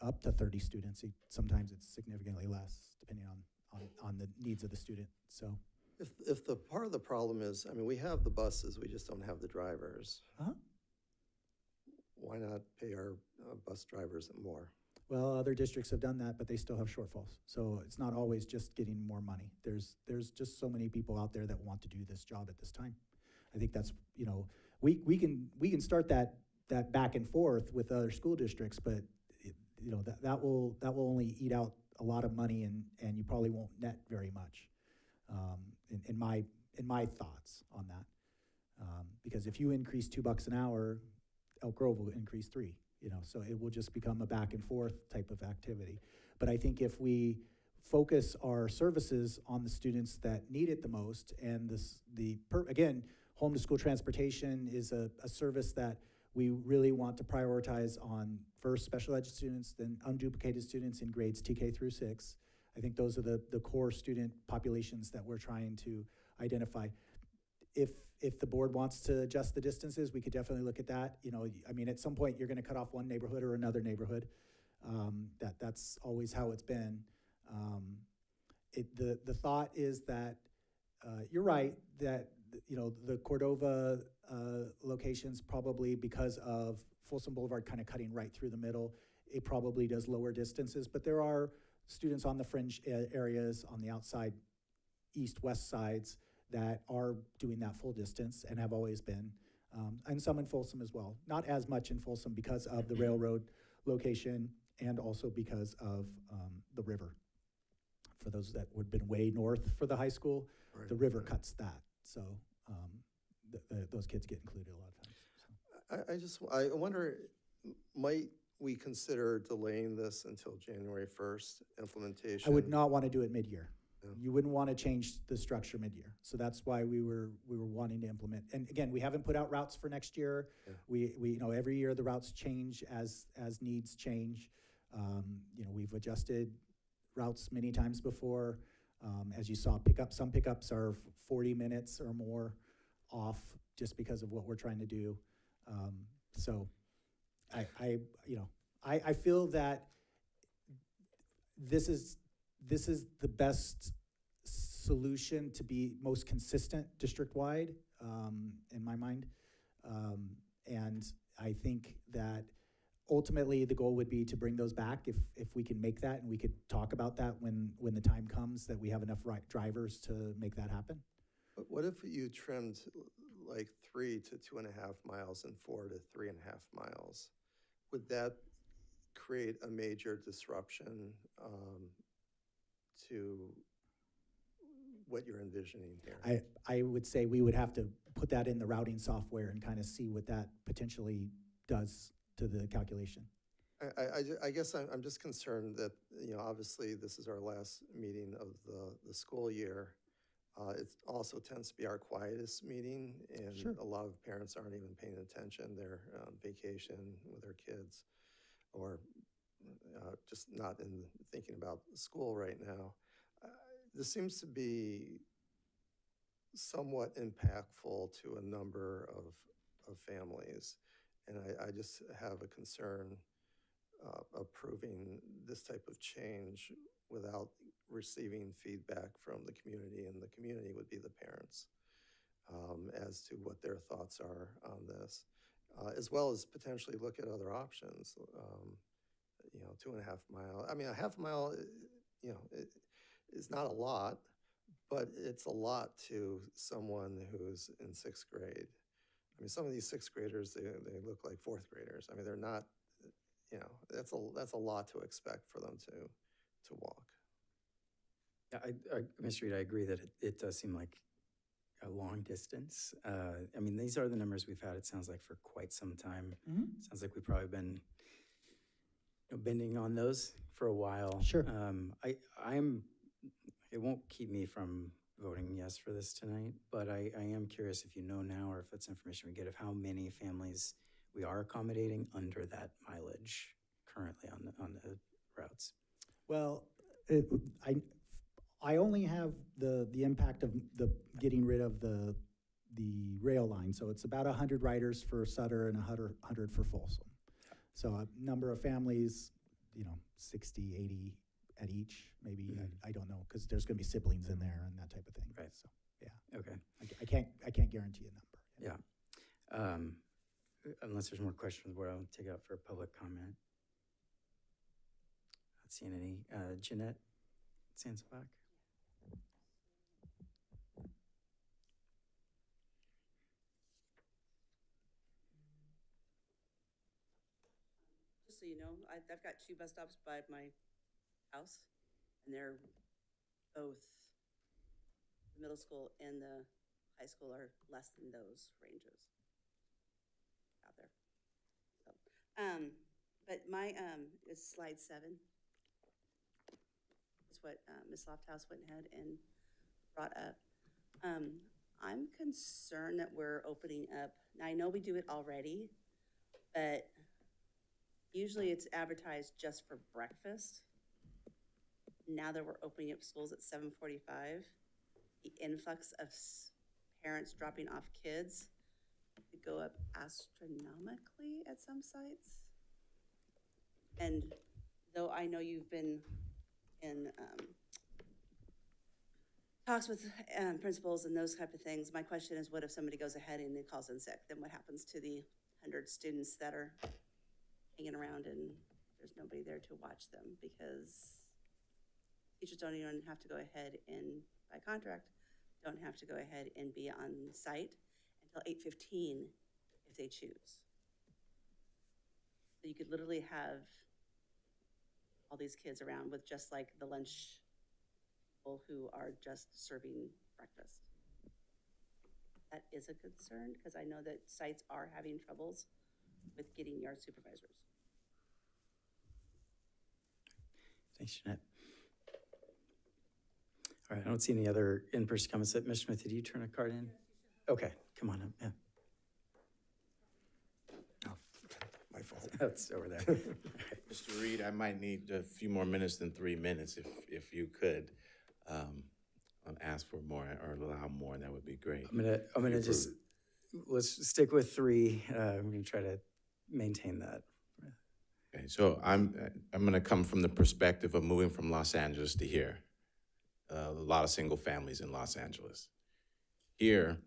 up to 30 students. Sometimes it's significantly less, depending on the needs of the student. So, If the part of the problem is, we have the buses, we just don't have the drivers. Why not pay our bus drivers more? well, other districts have done that, but they still have shortfalls. So it's not always just getting more money. There's just so many people out there that want to do this job at this time. I think that's, we can start that back and forth with other school districts, but that will only eat out a lot of money, and you probably won't net very much. In my thoughts on that, because if you increase $2 an hour, Elk Grove will increase 3. So it will just become a back and forth type of activity. But I think if we focus our services on the students that need it the most, and again, home to school transportation is a service that we really want to prioritize on first special ed students, then unduplicated students in grades TK through 6. I think those are the core student populations that we're trying to identify. If the board wants to adjust the distances, we could definitely look at that. At some point, you're going to cut off one neighborhood or another neighborhood. That's always how it's been. The thought is that you're right that the Cordova locations, probably because of Folsom Boulevard kind of cutting right through the middle, it probably does lower distances. But there are students on the fringe areas, on the outside east-west sides, that are doing that full distance and have always been, and some in Folsom as well. Not as much in Folsom because of the railroad location and also because of the river. For those that would have been way north for the high school, the river cuts that. So those kids get included a lot of times. So. I wonder, might we consider delaying this until January 1st implementation? I would not want to do it mid-year. No. You wouldn't want to change the structure mid-year. So that's why we were wanting to implement. And again, we haven't put out routes for next year. Yeah. We every year the routes change as needs change. We've adjusted routes many times before. As you saw, some pickups are 40 minutes or more off just because of what we're trying to do. So I feel that this is the best solution to be most consistent district-wide, in my mind. And I think that ultimately the goal would be to bring those back if we can make that, and we could talk about that when the time comes that we have enough drivers to make that happen. But what if you trimmed like 3 to 2.5 miles and 4 to 3.5 miles? Would that create a major disruption to what you're envisioning here? I would say we would have to put that in the routing software and kind of see what that potentially does to the calculation. I guess I'm just concerned that, obviously this is our last meeting of the school year. It also tends to be our quietest meeting, and Sure. A lot of parents aren't even paying attention. They're on vacation with their kids, or just not in thinking about school right now. This seems to be somewhat impactful to a number of families, and I just have a concern approving this type of change without receiving feedback from the community, and the community would be the parents. as to what their thoughts are on this, as well as potentially look at other options. 2.5 mile. I mean, a half mile, it is not a lot, but it's a lot to someone who's in sixth grade. I mean, some of these sixth graders, they look like fourth graders. I mean, they're not, that's a lot to expect for them to walk. Yeah, Mr. Reed, I agree that it does seem like a long distance. I mean, these are the numbers we've had, it sounds like, for quite some time. Sounds like we've probably been bending on those for a while. Sure. It won't keep me from voting yes for this tonight, but I am curious if you know now, or if it's information we get, of how many families we are accommodating under that mileage currently on the routes. Well, I only have the impact of the getting rid of the rail line. So it's about 100 riders for Sutter and 100 for Folsom. So a number of families, 60, 80 at each, maybe. I don't know, because there's going to be siblings in there and that type of thing. Right. So, yeah. Okay. I can't guarantee a number. Yeah. Unless there's more questions, where I'll take it out for public comment. Not seeing any. Jeanette Sansbach? Just so you know, I've got 2 bus stops by my house, and they're both, the middle school and the high school are less than those ranges out there. So, but my, is slide 7. It's what Ms. Lofthouse went ahead and brought up. I'm concerned that we're opening up, now I know we do it already, but usually it's advertised just for breakfast. Now that we're opening up schools at 7:45, the influx of parents dropping off kids could go up astronomically at some sites. And though I know you've been in talks with principals and those type of things, my question is, what if somebody goes ahead and calls in sick? Then what happens to the 100 students that are hanging around and there's nobody there to watch them? Because teachers don't even have to go ahead and, by contract, don't have to go ahead and be on site until 8:15 if they choose. So you could literally have all these kids around with just like the lunch people who are just serving breakfast. That is a concern, because I know that sites are having troubles with getting yard supervisors. Thanks, Jeanette. All right, I don't see any other in-person comments. Mr. Smith, did you turn a card in? Okay, come on up. Yeah. My fault. That's over there. All right. Mr. Reed, I might need a few more minutes than 3 minutes if you could ask for more or allow more, that would be great. I'm gonna just, let's stick with 3. I'm gonna try to maintain that. Okay, so I'm gonna come from the perspective of moving from Los Angeles to here. A lot of single families in Los Angeles. Here,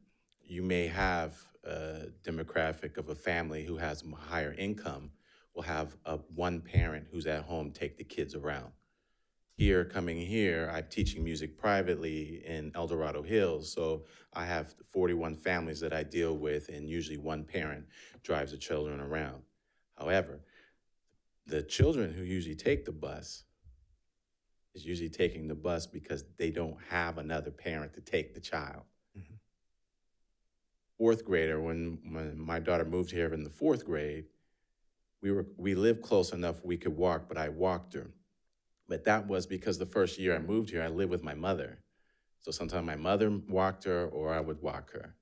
you may have a demographic of a family who has higher income will have one parent who's at home take the kids around. Here, coming here, I'm teaching music privately in El Dorado Hills, so I have 41 families that I deal with, and usually one parent drives the children around. However, the children who usually take the bus is usually taking the bus because they don't have another parent to take the child. Mm-hmm. 4th grader, when my daughter moved here in the 4th grade, we lived close enough we could walk, but I walked her. But that was because the first year I moved here, I lived with my mother. So sometimes my mother walked her or I would walk her.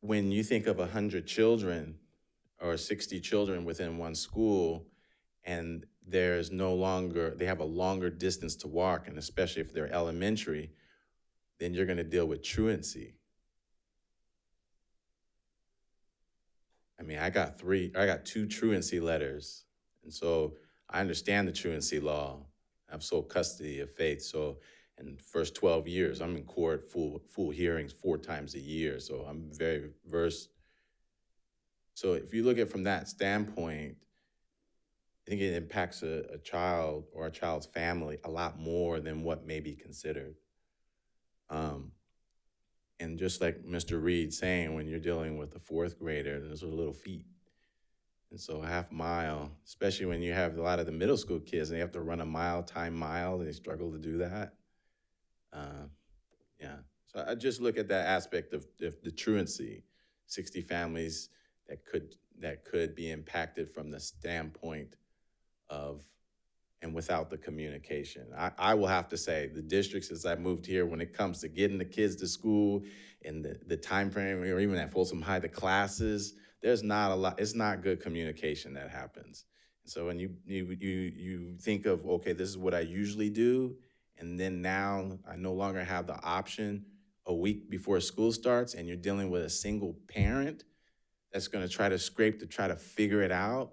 When you think of 100 children or 60 children within one school, and there's no longer, they have a longer distance to walk, and especially if they're elementary, then you're gonna deal with truancy. I mean, I got 2 truancy letters, and so I understand the truancy law. I have sole custody of Faith, so And first 12 years, I'm in court, full hearings 4 times a year, so I'm very versed. So if you look at it from that standpoint, I think it impacts a child or a child's family a lot more than what may be considered. And just like Mr. Reed saying, when you're dealing with a 4th grader, those are little feet. And so a half mile, especially when you have a lot of the middle school kids and they have to run a mile, time mile, they struggle to do that. Yeah, so I just look at that aspect of the truancy, 60 families that could be impacted from the standpoint of, and without the communication. I will have to say, the districts, as I moved here, when it comes to getting the kids to school and the time frame, or even at Folsom High, the classes, there's not a lot, it's not good communication that happens. So when you think of, okay, this is what I usually do, and then now I no longer have the option a week before school starts, and you're dealing with a single parent that's gonna try to scrape to try to figure it out,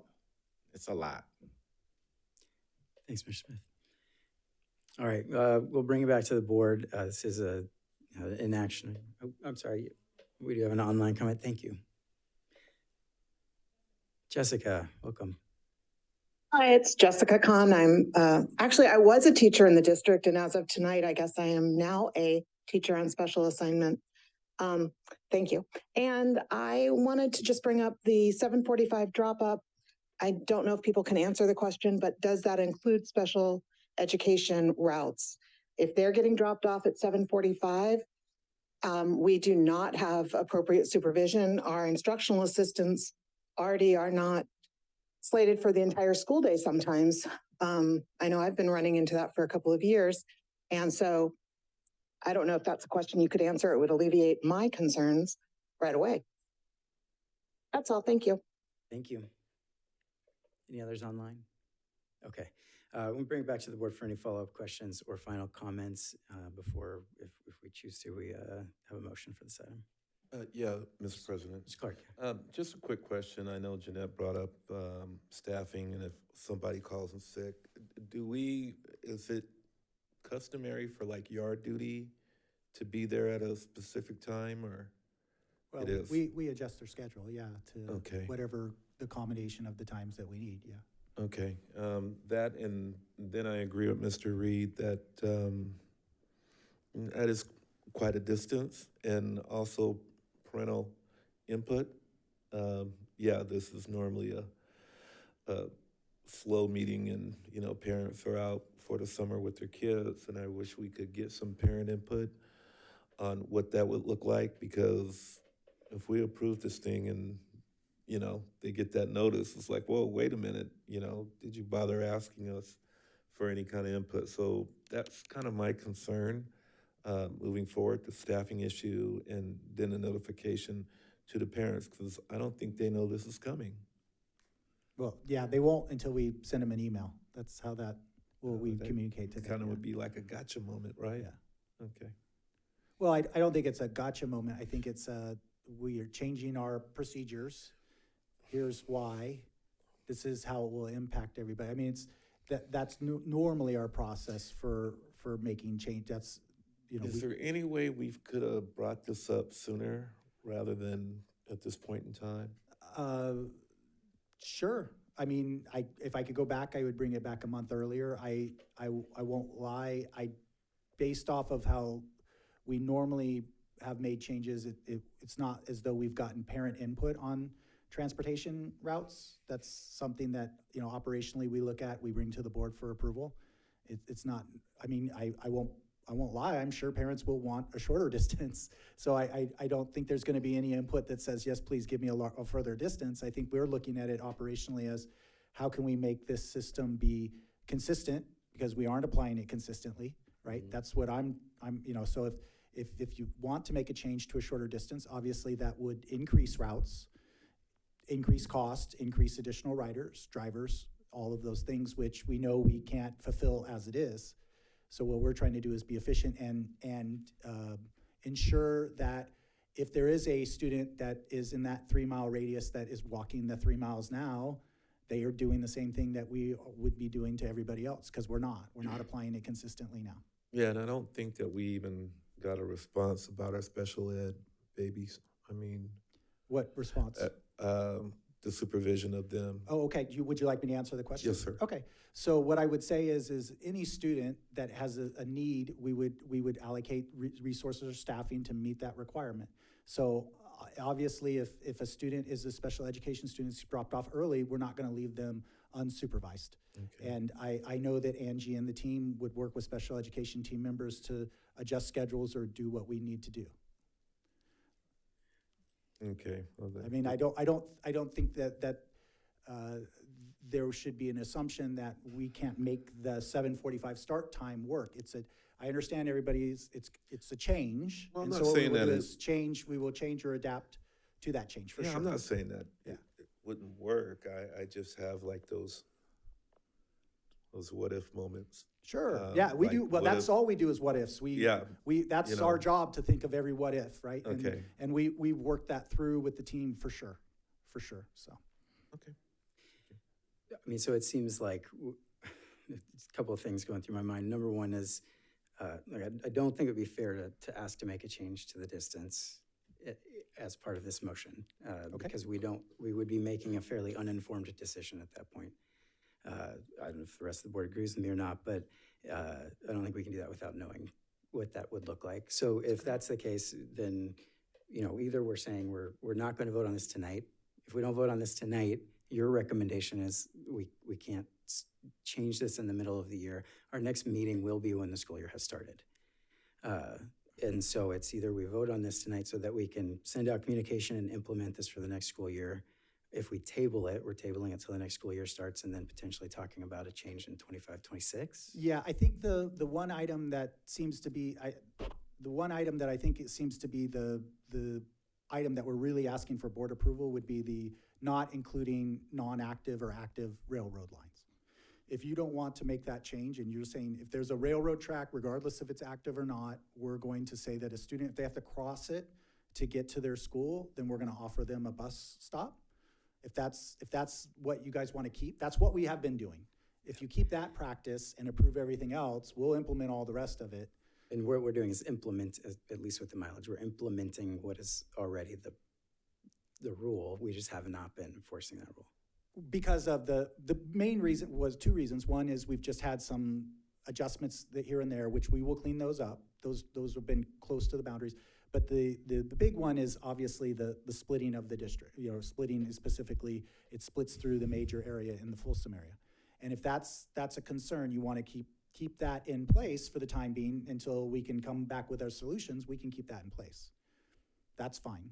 it's a lot. Thanks, Mr. Smith. All right, we'll bring it back to the board. This is an action. Oh, I'm sorry, we do have an online comment. Thank you. Jessica, welcome. Hi, it's Jessica Kahn. I'm actually, I was a teacher in the district, and as of tonight, I guess I am now a teacher on special assignment. Thank you. And I wanted to just bring up the 745 drop up. I don't know if people can answer the question, but does that include special education routes? If they're getting dropped off at 745, we do not have appropriate supervision. Our instructional assistants already are not slated for the entire school day sometimes. I know I've been running into that for a couple of years. And so I don't know if that's a question you could answer. It would alleviate my concerns right away. That's all. Thank you. Thank you. Any others online? Okay. We'll bring it back to the board for any follow-up questions or final comments before, if we choose to, we have a motion for this item. Yeah, Mr. President. Mr. Clark. Just a quick question. I know Jeanette brought up staffing, and if somebody calls in sick, is it customary for like yard duty to be there at a specific time, or? Well, it is? we adjust their schedule, yeah, to Okay. whatever the accommodation of the times that we need, yeah. Okay, that, and then I agree with Mr. Reed that that is quite a distance, and also parental input. Yeah, this is normally a slow meeting, and parents are out for the summer with their kids, and I wish we could get some parent input on what that would look like, because if we approve this thing and they get that notice, it's like, whoa, wait a minute, did you bother asking us for any kind of input? So that's kind of my concern moving forward, the staffing issue, and then a notification to the parents, because I don't think they know this is coming. Well, yeah, they won't until we send them an email. That's how that we communicate to them. Kind of would be like a gotcha moment, right? Yeah. Okay. Well, I don't think it's a gotcha moment. I think it's we are changing our procedures. Here's why. This is how it will impact everybody. I mean, that's normally our process for making change. That's Is there any way we could have brought this up sooner rather than at this point in time? Sure. I mean, if I could go back, I would bring it back a month earlier. I won't lie. Based off of how we normally have made changes, it's not as though we've gotten parent input on transportation routes. That's something that, operationally we look at, we bring to the board for approval. It's not, I mean, I won't lie. I'm sure parents will want a shorter distance. So I don't think there's gonna be any input that says, yes, please give me a further distance. I think we're looking at it operationally as how can we make this system be consistent, because we aren't applying it consistently, right? Mm-hmm. That's what I'm so if you want to make a change to a shorter distance, obviously that would increase routes, increase cost, increase additional riders, drivers, all of those things, which we know we can't fulfill as it is. So what we're trying to do is be efficient and ensure that if there is a student that is in that 3 mile radius that is walking the 3 miles now, they are doing the same thing that we would be doing to everybody else, because we're not applying it consistently now. Yeah, and I don't think that we even got a response about our special ed babies. I mean, What response? the supervision of them. Oh, okay. Would you like me to answer the question? Yes, sir. Okay. So what I would say is any student that has a need, we would allocate resources or staffing to meet that requirement. So obviously, if a student is a special education student who's dropped off early, we're not going to leave them unsupervised. Okay. And I know that Angie and the team would work with special education team members to adjust schedules or do what we need to do. Okay. Well, I mean, I don't think that there should be an assumption that we can't make the 7:45 start time work. I understand everybody's, it's a change. Well, I'm and not so saying what that we'll do is we will change or adapt to that change for yeah, sure. I'm not saying that Yeah. it wouldn't work. I just have like those what if moments. Sure, yeah, we like, do, well, what that's if- all we do is what ifs. Yeah, That's you know. our job to think of every what if, right? Okay. And we've worked that through with the team for sure, so. Okay. I mean, so it seems like a couple of things going through my mind. Number one is, like, I don't think it would be fair to ask to make a change to the distance as part of this motion. Okay. Because we would be making a fairly uninformed decision at that point. I don't know if the rest of the board agrees with me or not, but I don't think we can do that without knowing what that would look like. So if that's the case, then, you know, either we're saying we're not going to vote on this tonight. If we don't vote on this tonight, your recommendation is we can't change this in the middle of the year. Our next meeting will be when the school year has started. And so it's either we vote on this tonight so that we can send out communication and implement this for the next school year. If we table it, we're tabling it till the next school year starts and then potentially talking about a change in 25, 26. Yeah, I think the one item that seems to be, the one item that I think it seems to be the item that we're really asking for board approval would be the not including non-active or active railroad lines. If you don't want to make that change and you're saying if there's a railroad track, regardless if it's active or not, we're going to say that a student, if they have to cross it to get to their school, then we're gonna offer them a bus stop. If that's what you guys want to keep, that's what we have been doing. If you keep that practice and approve everything else, we'll implement all the rest of it. And what we're doing is implement, at least with the mileage, we're implementing what is already the rule. We just have not been enforcing that rule. Because of the main reason was two reasons. One is we've just had some adjustments that here and there, which we will clean those up. Those have been close to the boundaries. But the big one is obviously the splitting of the district. You know, splitting is specifically, it splits through the major area in the Folsom area. And if that's a concern, you want to keep that in place for the time being until we can come back with our solutions, we can keep that in place. That's fine.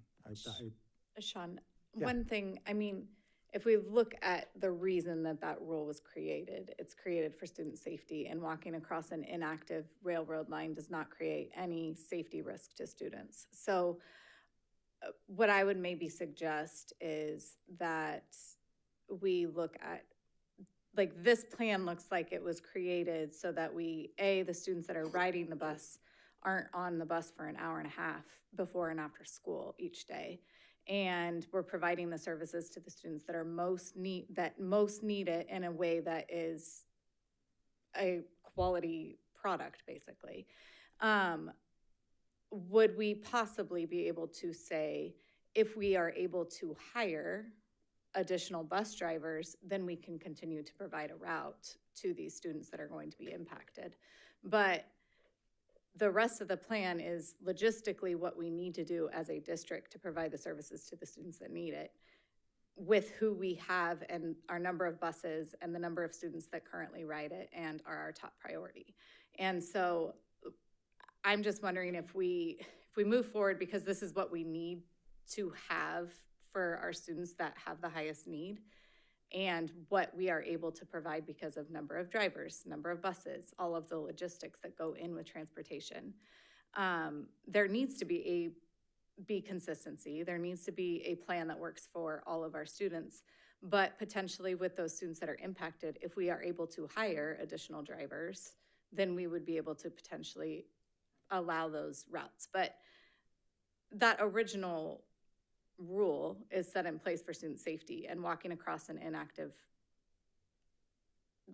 Sean, Yeah. one thing, I mean, if we look at the reason that rule was created, it's created for student safety, and walking across an inactive railroad line does not create any safety risk to students. So what I would maybe suggest is that we look at, like, this plan looks like it was created so that the students that are riding the bus aren't on the bus for an hour and a half before and after school each day. And we're providing the services to the students that most need it in a way that is a quality product, basically. Would we possibly be able to say, if we are able to hire additional bus drivers, then we can continue to provide a route to these students that are going to be impacted? But the rest of the plan is logistically what we need to do as a district to provide the services to the students that need it, with who we have and our number of buses and the number of students that currently ride it and are our top priority. And so I'm just wondering if we move forward, because this is what we need to have for our students that have the highest need, and what we are able to provide because of number of drivers, number of buses, all of the logistics that go in with transportation. There needs to be consistency. There needs to be a plan that works for all of our students, but potentially with those students that are impacted, if we are able to hire additional drivers, then we would be able to potentially allow those routes. But that original rule is set in place for student safety, and walking across an inactive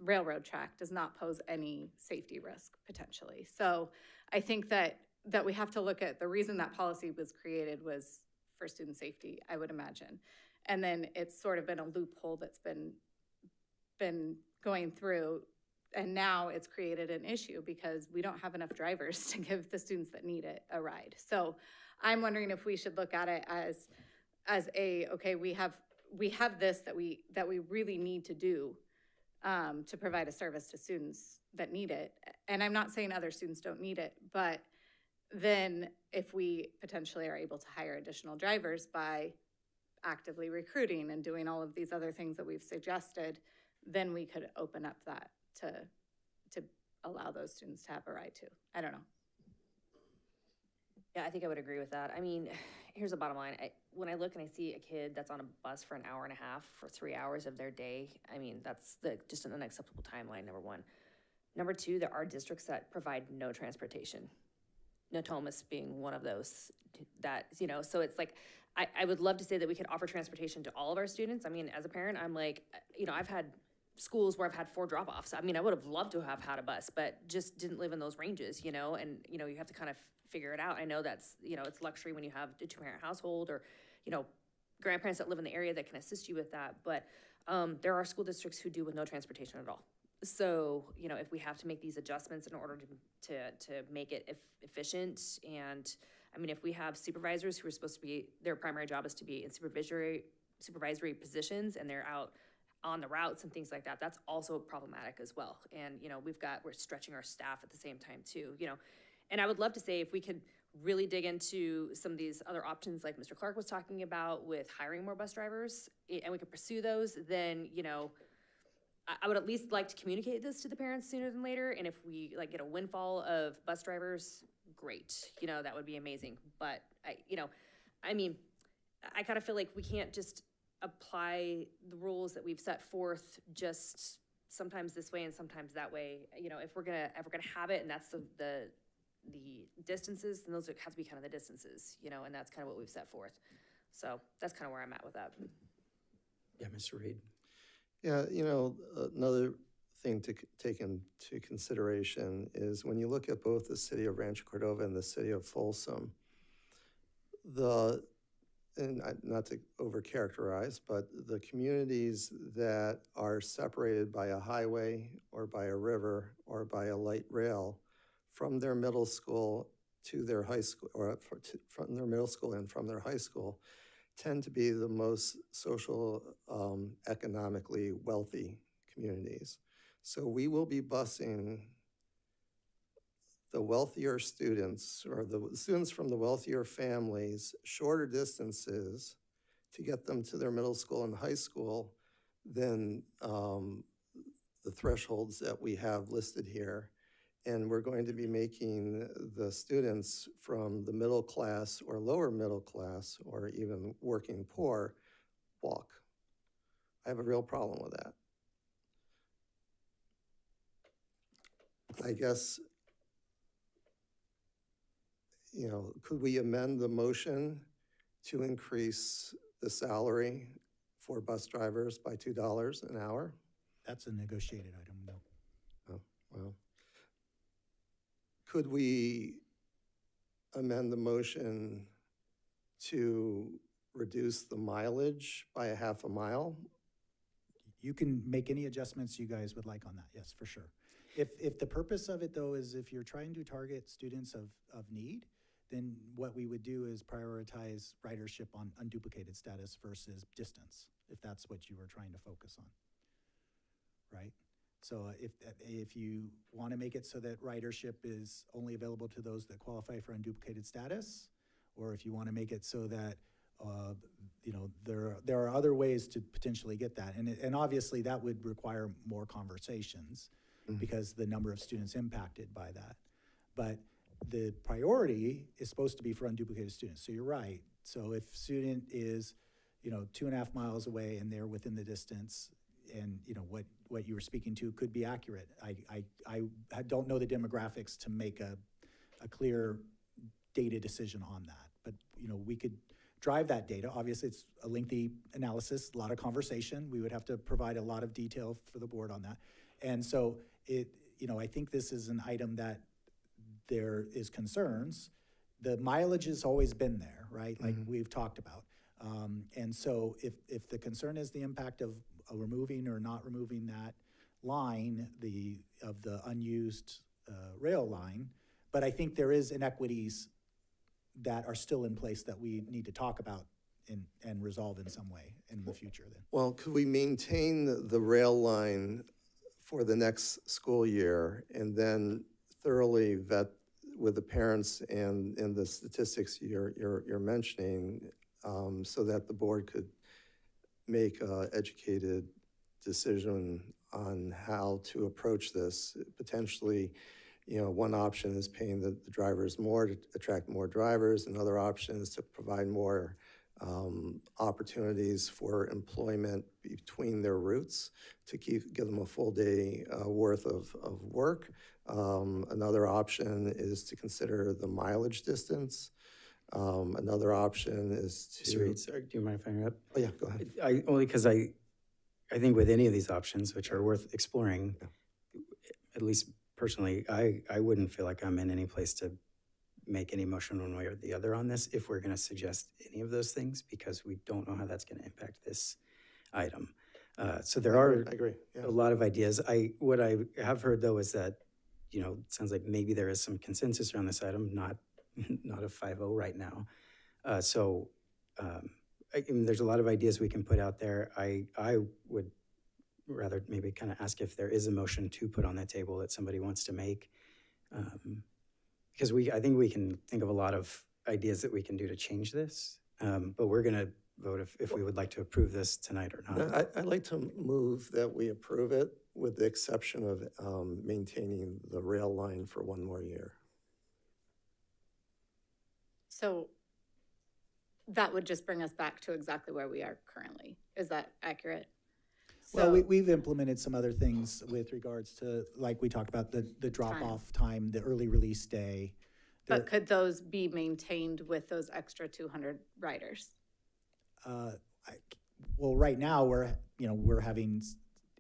railroad track does not pose any safety risk potentially. So I think that we have to look at the reason that policy was created was for student safety, I would imagine. And then it's sort of been a loophole that's been going through, and now it's created an issue because we don't have enough drivers to give the students that need it a ride. So I'm wondering if we should look at it as okay, we have this that we really need to do to provide a service to students that need it. And I'm not saying other students don't need it, but then if we potentially are able to hire additional drivers by actively recruiting and doing all of these other things that we've suggested, then we could open up that to allow those students to have a ride too. I don't know. Yeah, I think I would agree with that. I mean, here's the bottom line. When I look and I see a kid that's on a bus for an hour and a half for 3 hours of their day, I mean, that's just an unacceptable timeline, number one. Number two, there are districts that provide no transportation. Natomas being one of those that, you know, so it's like, I would love to say that we could offer transportation to all of our students. I mean, as a parent, I'm like, you know, I've had schools where I've had 4 drop-offs. I mean, I would have loved to have had a bus, but just didn't live in those ranges, you know, and, you know, you have to kind of figure it out. I know that's, you know, it's luxury when you have a 2-parent household or, you know, grandparents that live in the area that can assist you with that. But there are school districts who do with no transportation at all. So, you know, if we have to make these adjustments in order to make it efficient, and I mean, if we have supervisors who are supposed to be, their primary job is to be in supervisory positions, and they're out on the routes and things like that, that's also problematic as well. And, you know, we're stretching our staff at the same time too, you know. And I would love to say if we could really dig into some of these other options like Mr. Clark was talking about with hiring more bus drivers, and we could pursue those, then, you know, I would at least like to communicate this to the parents sooner than later. And if we like get a windfall of bus drivers, great, you know, that would be amazing. But I kind of feel like we can't just apply the rules that we've set forth just sometimes this way and sometimes that way. You know, if we're gonna have it, and that's the distances, then those have to be kind of the distances, you know, and that's kind of what we've set forth. So that's kind of where I'm at with that. Yeah, Mr. Reed. Yeah, you know, another thing to take into consideration is when you look at both the city of Rancho Cordova and the city of Folsom, and not to overcharacterize, but the communities that are separated by a highway or by a river or by a light rail from their middle school to their high school, or from their middle school and from their high school, tend to be the most social, economically wealthy communities. So we will be busing the wealthier students, or the students from the wealthier families, shorter distances to get them to their middle school and high school than the thresholds that we have listed here. And we're going to be making the students from the middle class or lower middle class or even working poor walk. I have a real problem with that. I guess, you know, could we amend the motion to increase the salary for bus drivers by $2 an hour? That's a negotiated item, no. Oh, well. Could we amend the motion to reduce the mileage by a half a mile? You can make any adjustments you guys would like on that, yes, for sure. If the purpose of it, though, is if you're trying to target students of need, then what we would do is prioritize ridership on unduplicated status versus distance, if that's what you were trying to focus on, right? So if you want to make it so that ridership is only available to those that qualify for unduplicated status, or if you want to make it so that you know, there are other ways to potentially get that, and obviously that would require more conversations because the number of students impacted by that. But the priority is supposed to be for unduplicated students. So you're right. So if student is, you know, 2.5 miles away and they're within the distance, and you know what you were speaking to could be accurate. I don't know the demographics to make a clear data decision on that, but you know, we could drive that data. Obviously, it's a lengthy analysis, a lot of conversation. We would have to provide a lot of detail for the board on that, And so I think this is an item that there is concerns. The mileage has always been there, right? Like we've talked about. And so if the concern is the impact of removing or not removing that line, of the unused rail line, but I think there is inequities that are still in place that we need to talk about and resolve in some way in the future then. Well, could we maintain the rail line for the next school year and then thoroughly vet with the parents and the statistics you're mentioning, so that the board could make an educated decision on how to approach this? Potentially, one option is paying the drivers more to attract more drivers. Another option is to provide more opportunities for employment between their routes to give them a full day worth of work. Another option is to consider the mileage distance. Another option is to... Mr. Reed, sorry, do you mind if I interrupt? Oh, yeah, go ahead. Only because I think with any of these options, which are worth exploring, at least personally, I wouldn't feel like I'm in any place to make any motion one way or the other on this if we're going to suggest any of those things, because we don't know how that's going to impact this item. So there are I agree. Yeah. a lot of ideas. What I have heard, though, is that, it sounds like maybe there is some consensus around this item, not a 5-0 right now. There's a lot of ideas we can put out there. I would rather maybe kind of ask if there is a motion to put on the table that somebody wants to make. Because I think we can think of a lot of ideas that we can do to change this, but we're going to vote if we would like to approve this tonight or not. I'd like to move that we approve it with the exception of maintaining the rail line for one more year. So that would just bring us back to exactly where we are currently. Is that accurate? Well, we've implemented some other things with regards to, like we talked about, the drop-off time, the early release day. But could those be maintained with those extra 200 riders? Well, right now we're having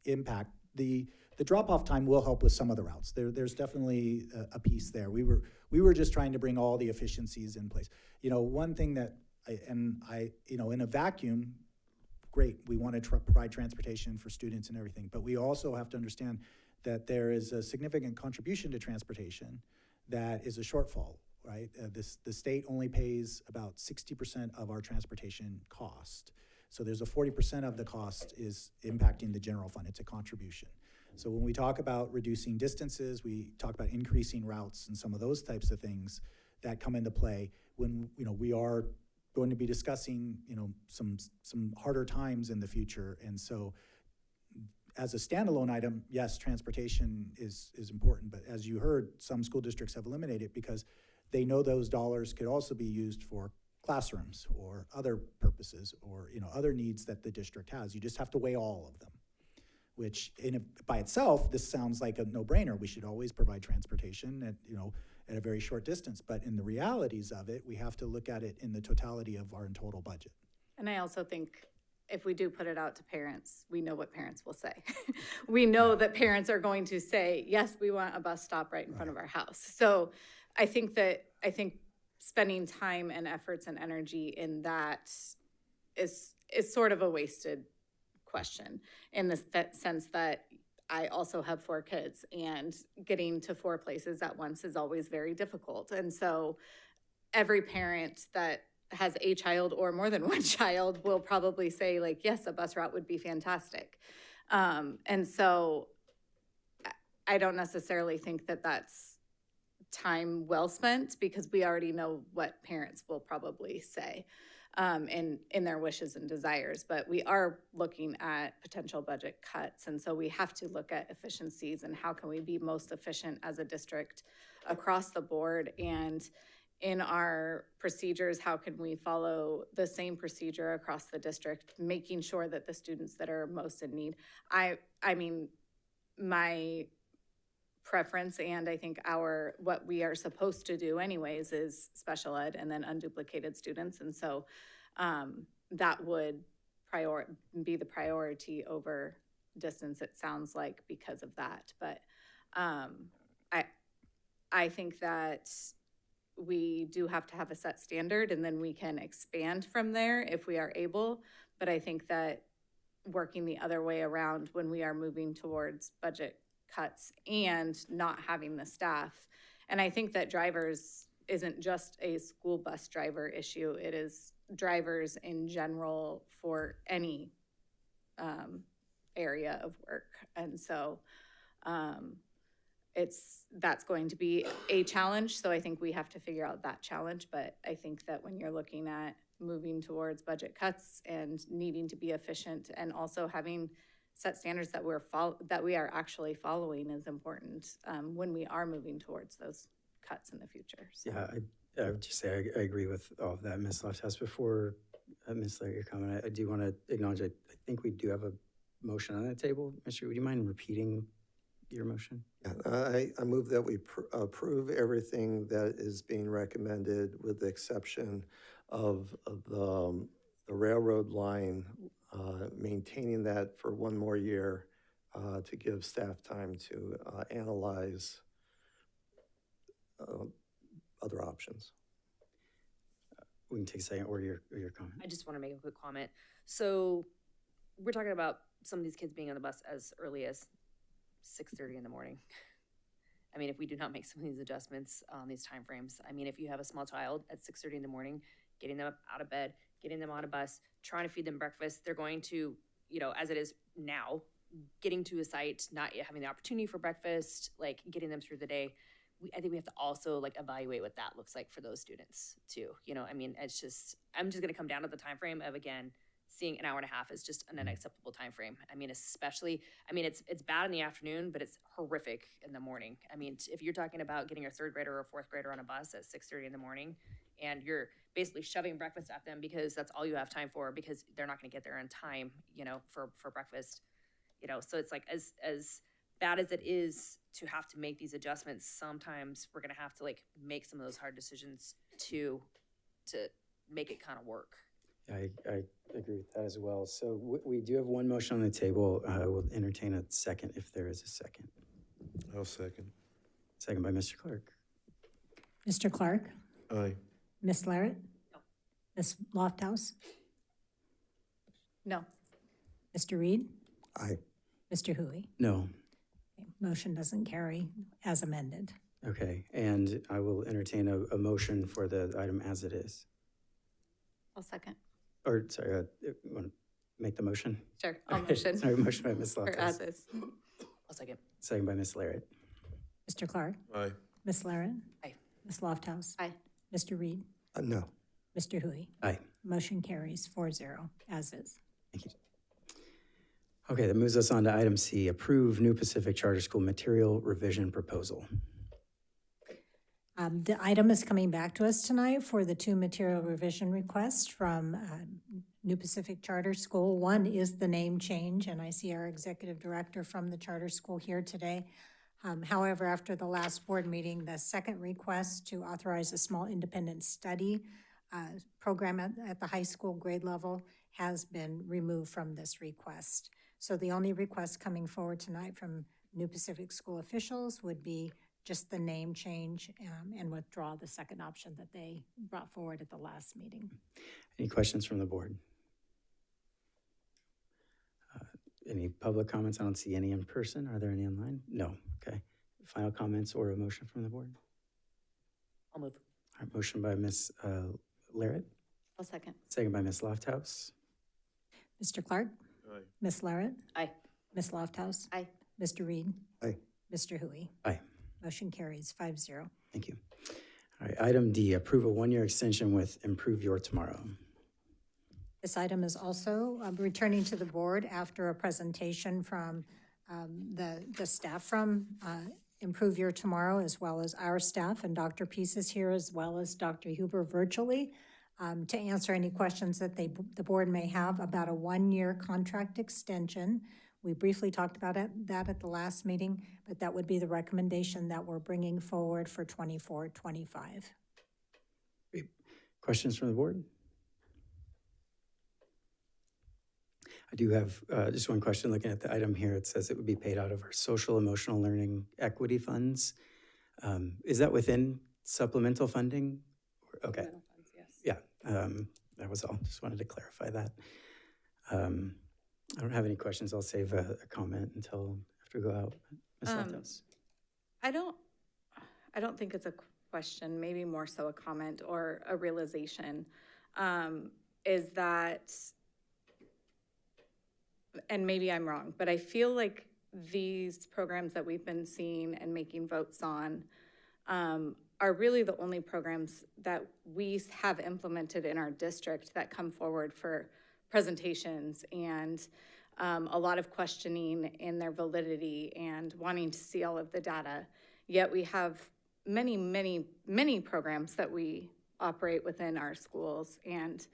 impact. The drop-off time will help with some of the routes. There's definitely a piece there. We were just trying to bring all the efficiencies in place. One thing that in a vacuum, great, we want to provide transportation for students and everything, but we also have to understand that there is a significant contribution to transportation that is a shortfall, right? The state only pays about 60% of our transportation cost. So there's a 40% of the cost is impacting the general fund. It's a contribution. So when we talk about reducing distances, we talk about increasing routes and some of those types of things that come into play when, we are going to be discussing, some harder times in the future. And so as a standalone item, yes, transportation is important, but as you heard, some school districts have eliminated it because they know those dollars could also be used for classrooms or other purposes or, other needs that the district has. You just have to weigh all of them, which by itself, this sounds like a no-brainer. We should always provide transportation at a very short distance. But in the realities of it, we have to look at it in the totality of our total budget. And I also think if we do put it out to parents, we know what parents will say. We know that parents are going to say, yes, we want a bus stop right in front of our house. So I think spending time and efforts and energy in that is sort of a wasted question in the sense that I also have 4 kids and getting to 4 places at once is always very difficult. And so every parent that has a child or more than one child will probably say yes, a bus route would be fantastic. And so I don't necessarily think that that's time well spent because we already know what parents will probably say in their wishes and desires, but we are looking at potential budget cuts. And so we have to look at efficiencies and how can we be most efficient as a district across the board. And in our procedures, how can we follow the same procedure across the district, making sure that the students that are most in need, I mean, my preference and I think what we are supposed to do anyways is special ed and then unduplicated students. And so that would be the priority over distance, it sounds like, because of that. But I think that we do have to have a set standard, and then we can expand from there if we are able. But I think that working the other way around when we are moving towards budget cuts and not having the staff. And I think that drivers isn't just a school bus driver issue. It is drivers in general for any area of work. And so that's going to be a challenge. So I think we have to figure out that challenge. But I think that when you're looking at moving towards budget cuts and needing to be efficient and also having set standards that we are actually following is important when we are moving towards those cuts in the future. So. Yeah, I would just say I agree with all of that, Ms. Lofthouse. Before Ms. Laird, your comment, I do want to acknowledge, I think we do have a motion on the table. Mr., would you mind repeating your motion? Yeah, I move that we approve everything that is being recommended with the exception of the railroad line, maintaining that for one more year to give staff time to analyze other options. We can take a second, or your comment. I just want to make a quick comment. So we're talking about some of these kids being on the bus as early as 6:30 in the morning. I mean, if we do not make some of these adjustments on these timeframes, I mean, if you have a small child at 6:30 in the morning, getting them up out of bed, getting them on a bus, trying to feed them breakfast, they're going to, you know, as it is now, getting to a site, not yet having the opportunity for breakfast, like getting them through the day. I think we have to also like evaluate what that looks like for those students too. You know, I mean, I'm just going to come down to the time frame of, again, seeing an hour and a half is just an unacceptable time frame. I mean, especially, I mean, it's bad in the afternoon, but it's horrific in the morning. I mean, if you're talking about getting a third grader or a fourth grader on a bus at 6:30 in the morning, and you're basically shoving breakfast at them because that's all you have time for, because they're not going to get there in time, you know, for breakfast, you know. So it's like, as bad as it is to have to make these adjustments, sometimes we're going to have to like make some of those hard decisions to make it kind of work. I agree with that as well. So we do have one motion on the table. We'll entertain a second if there is a second. I'll second. Second by Mr. Clark. Mr. Clark? Aye. Ms. Larrett? No. Ms. Lofthouse? No. Mr. Reed? Aye. Mr. Hui? No. Okay, motion doesn't carry as amended. Okay, and I will entertain a motion for the item as it is. I'll second. Or, sorry, you want to make the motion? Sure, I'll motion. Sorry, motion by Ms. Or Lofthouse. as is. I'll second. Second by Ms. Larrett. Mr. Clark? Aye. Ms. Larrett? Aye. Ms. Lofthouse? Aye. Mr. Reed? No. Mr. Hui? Aye. Motion carries 4-0, as is. Thank you. Okay, that moves us on to item C, approve New Pacific Charter School material revision proposal. The item is coming back to us tonight for the 2 material revision requests from New Pacific Charter School. One is the name change, and I see our executive director from the charter school here today. However, after the last board meeting, the second request to authorize a small independent study program at the high school grade level has been removed from this request. So the only request coming forward tonight from New Pacific school officials would be just the name change and withdraw the second option that they brought forward at the last meeting. Any questions from the board? Any public comments? I don't see any in person. Are there any online? No. Okay. Final comments or a motion from the board? I'll move. All right, motion by Ms. Larrett. I'll second. Second by Ms. Lofthouse. Mr. Clark? Aye. Ms. Larrett? Aye. Ms. Lofthouse? Aye. Mr. Reed? Aye. Mr. Hui? Aye. Motion carries 5-0. Thank you. All right, item D, approve a one-year extension with Improve Your Tomorrow. This item is also returning to the board after a presentation from the staff from Improve Your Tomorrow, as well as our staff, and Dr. Peace is here, as well as Dr. Huber virtually, to answer any questions that the board may have about a one-year contract extension. We briefly talked about that at the last meeting, but that would be the recommendation that we're bringing forward for 24-25. Questions from the board? I do have just one question. Looking at the item here, it says it would be paid out of our social emotional learning equity funds. Is that within supplemental funding? Okay. Supplemental funds, yes. Yeah, that was all. Just wanted to clarify that. I don't have any questions. I'll save a comment until after we go out. Ms. Leftos. I don't think it's a question, maybe more so a comment or a realization, is that, and maybe I'm wrong, but I feel like these programs that we've been seeing and making votes on are really the only programs that we have implemented in our district that come forward for presentations and a lot of questioning in their validity and wanting to see all of the data. Yet we have many, many, many programs that we operate within our schools. And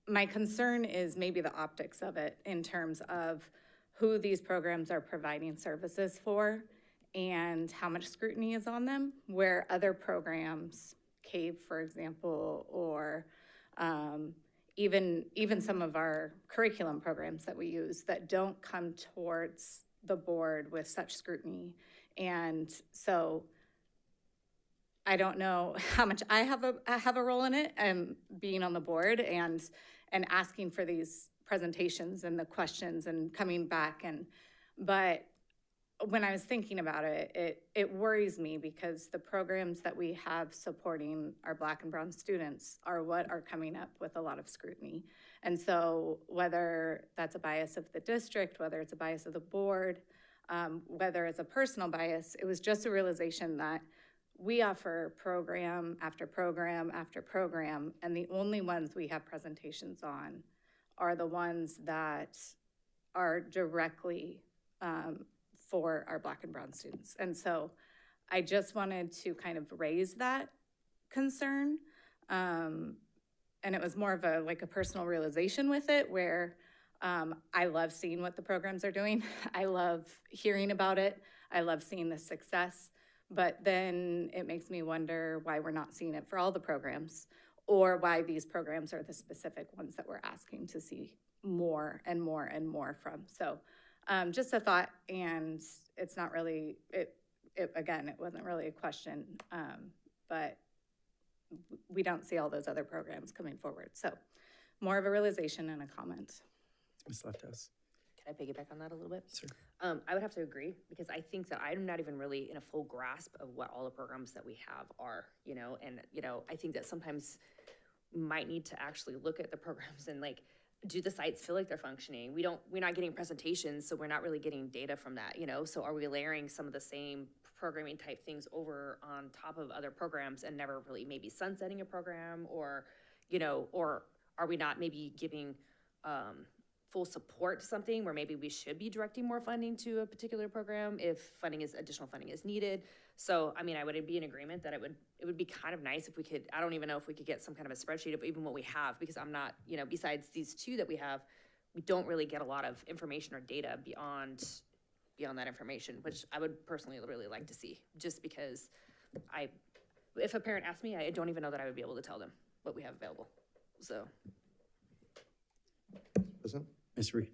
my concern is maybe the optics of it in terms of who these programs are providing services for and how much scrutiny is on them, where other programs, CAVE, for example, or even some of our curriculum programs that we use that don't come towards the board with such scrutiny. And so I don't know how much I have a role in it, being on the board and asking for these presentations and the questions and coming back. But when I was thinking about it, it worries me because the programs that we have supporting our Black and Brown students are what are coming up with a lot of scrutiny. And so whether that's a bias of the district, whether it's a bias of the board, whether it's a personal bias, it was just a realization that we offer program after program after program, and the only ones we have presentations on are the ones that are directly for our Black and Brown students. And so I just wanted to kind of raise that concern. And it was more of a personal realization with it where I love seeing what the programs are doing. I love hearing about it. I love seeing the success. But then it makes me wonder why we're not seeing it for all the programs, or why these programs are the specific ones that we're asking to see more and more and more from. So just a thought, and it's not really, again, it wasn't really a question, but we don't see all those other programs coming forward. So more of a realization and a comment. Ms. Leftos. Can I piggyback on that a little bit? Sure. I would have to agree because I think that I'm not even really in a full grasp of what all the programs that we have are, and, I think that sometimes we might need to actually look at the programs and do the sites feel like they're functioning? We're not getting presentations, so we're not really getting data from that, So are we layering some of the same programming type things over on top of other programs and never really maybe sunsetting a program, or are we not maybe giving full support to something where maybe we should be directing more funding to a particular program if additional funding is needed? So, I would be in agreement that it would be kind of nice if we could, I don't even know if we could get some kind of a spreadsheet of even what we have, because I'm not, besides these two that we have, we don't really get a lot of information or data beyond that information, which I would personally really like to see, just because if a parent asked me, I don't even know that I would be able to tell them what we have available, so. Ms. Reed.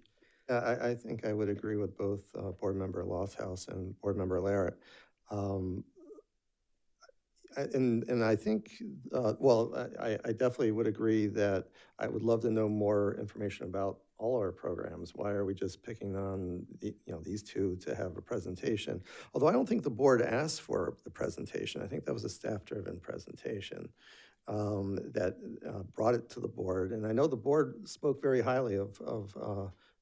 I think I would agree with both Board Member Lofthouse and Board Member Larrett. And I think, I definitely would agree that I would love to know more information about all our programs. Why are we just picking on these two to have a presentation? Although I don't think the board asked for the presentation. I think that was a staff-driven presentation that brought it to the board. And I know the board spoke very highly of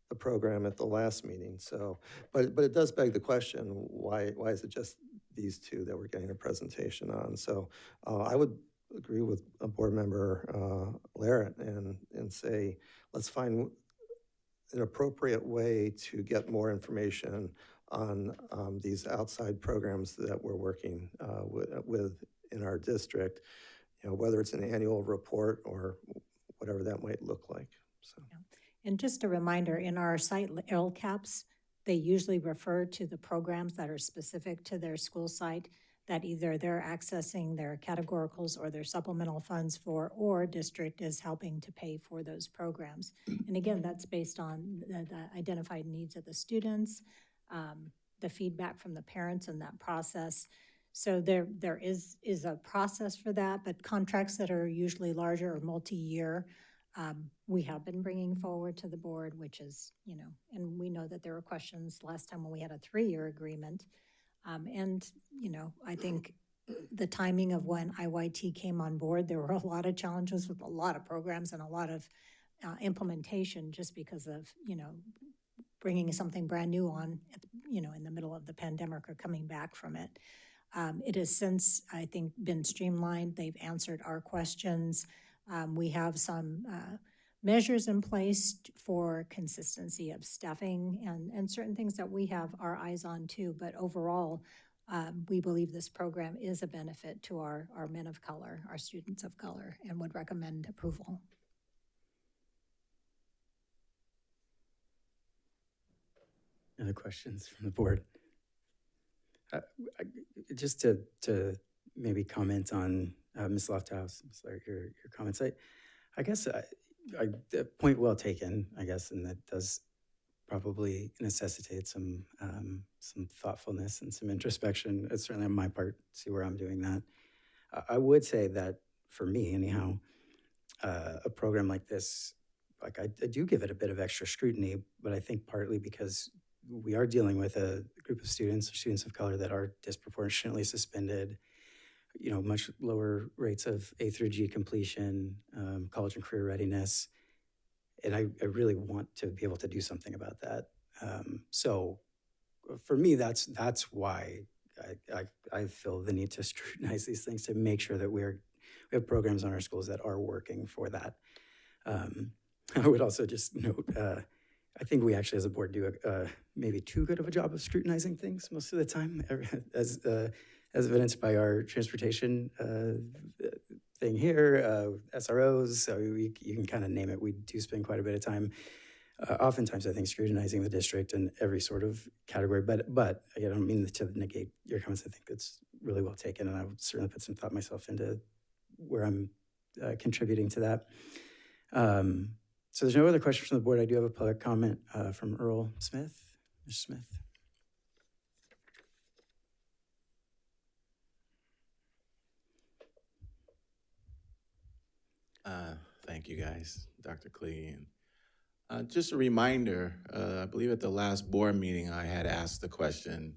the program at the last meeting. So, but it does beg the question, why is it just these two that we're getting a presentation on? So I would agree with a Board Member Larrett and say, let's find an appropriate way to get more information on these outside programs that we're working with in our district, whether it's an annual report or whatever that might look like. So. Yeah. And just a reminder, in our site LCAPs, they usually refer to the programs that are specific to their school site. that either they're accessing their categoricals or their supplemental funds for, or district is helping to pay for those programs. And again, that's based on the identified needs of the students, the feedback from the parents in that process. So there is a process for that, but contracts that are usually larger or multi-year, we have been bringing forward to the board, which is, and we know that there were questions last time when we had a 3-year agreement. And, I think the timing of when IYT came on board, there were a lot of challenges with a lot of programs and a lot of implementation just because of, bringing something brand new on, in the middle of the pandemic or coming back from it. It has since, I think, been streamlined. They've answered our questions. We have some measures in place for consistency of staffing and certain things that we have our eyes on too. But overall, we believe this program is a benefit to our men of color, our students of color, and would recommend approval. Other questions from the board? Just to maybe comment on Ms. Lofthouse, your comments. I guess the point well taken, I guess, and that does probably necessitate some thoughtfulness and some introspection. It's certainly on my part, see where I'm doing that. I would say that for me, anyhow, a program like this, like I do give it a bit of extra scrutiny, but I think partly because we are dealing with a group of students of color that are disproportionately suspended, much lower rates of A through G completion, college and career readiness. And I really want to be able to do something about that. So for me, that's why I feel the need to scrutinize these things to make sure that we have programs on our schools that are working for that. I would also just note, I think we actually as a board do maybe too good of a job of scrutinizing things most of the time, as evidenced by our transportation thing here, SROs, so you can kind of name it. We do spend quite a bit of time, oftentimes I think, scrutinizing the district in every sort of category, but again, I don't mean to negate your comments. I think it's really well taken, and I would certainly put some thought myself into where I'm contributing to that. So there's no other questions from the board. I do have a public comment from Earl Smith. Mr. Smith. Thank you, guys, Dr. Klee. And just a reminder, I believe at the last board meeting, I had asked the question,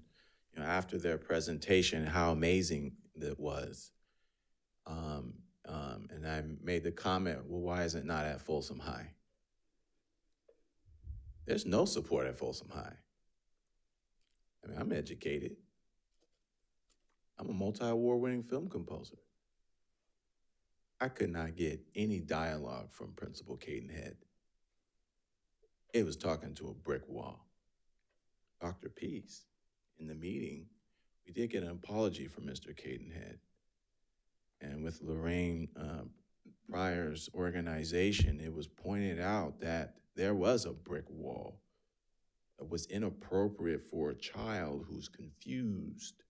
after their presentation, how amazing it was. And I made the comment, well, why is it not at Folsom High? There's no support at Folsom High. I mean, I'm educated. I'm a multi-award winning film composer. I could not get any dialogue from Principal Cadenhead. It was talking to a brick wall. Dr. Peace, in the meeting, we did get an apology from Mr. Cadenhead. And with Lorraine Pryor's organization, it was pointed out that there was a brick wall that was inappropriate for a child who's confused.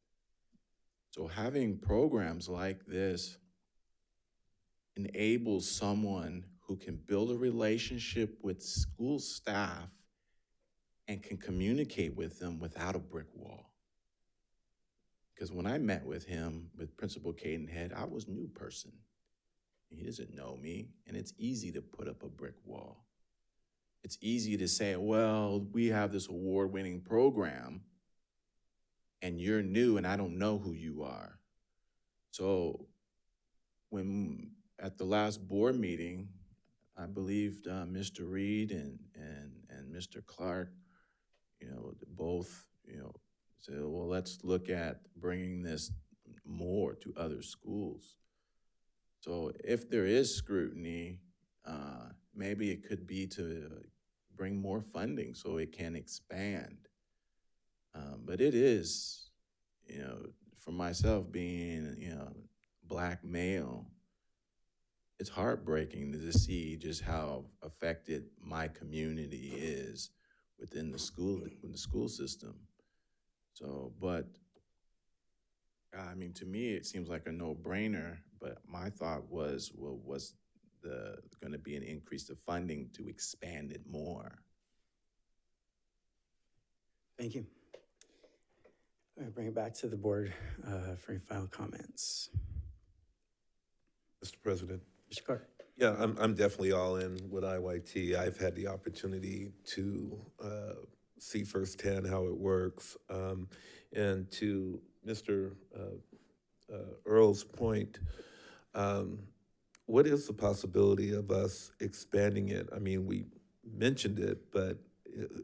So having programs like this enables someone who can build a relationship with school staff and can communicate with them without a brick wall. Because when I met with him, with Principal Cadenhead, I was a new person. He doesn't know me, and it's easy to put up a brick wall. It's easy to say, well, we have this award-winning program, and you're new, and I don't know who you are. So when at the last board meeting, I believed Mr. Reed and Mr. Clark, both, said, well, let's look at bringing this more to other schools. So if there is scrutiny, maybe it could be to bring more funding so it can expand. But it is, for myself being, Black male, it's heartbreaking to see just how affected my community is within the school system. So, but I mean, to me, it seems like a no-brainer, but my thought was, well, was going to be an increase of funding to expand it more? Thank you. All right, bring it back to the board for any final comments. Mr. President. Mr. Clark. Yeah, I'm definitely all in with IYT. I've had the opportunity to see firsthand how it works. And to Mr. Earl's point, what is the possibility of us expanding it? I mean, we mentioned it, but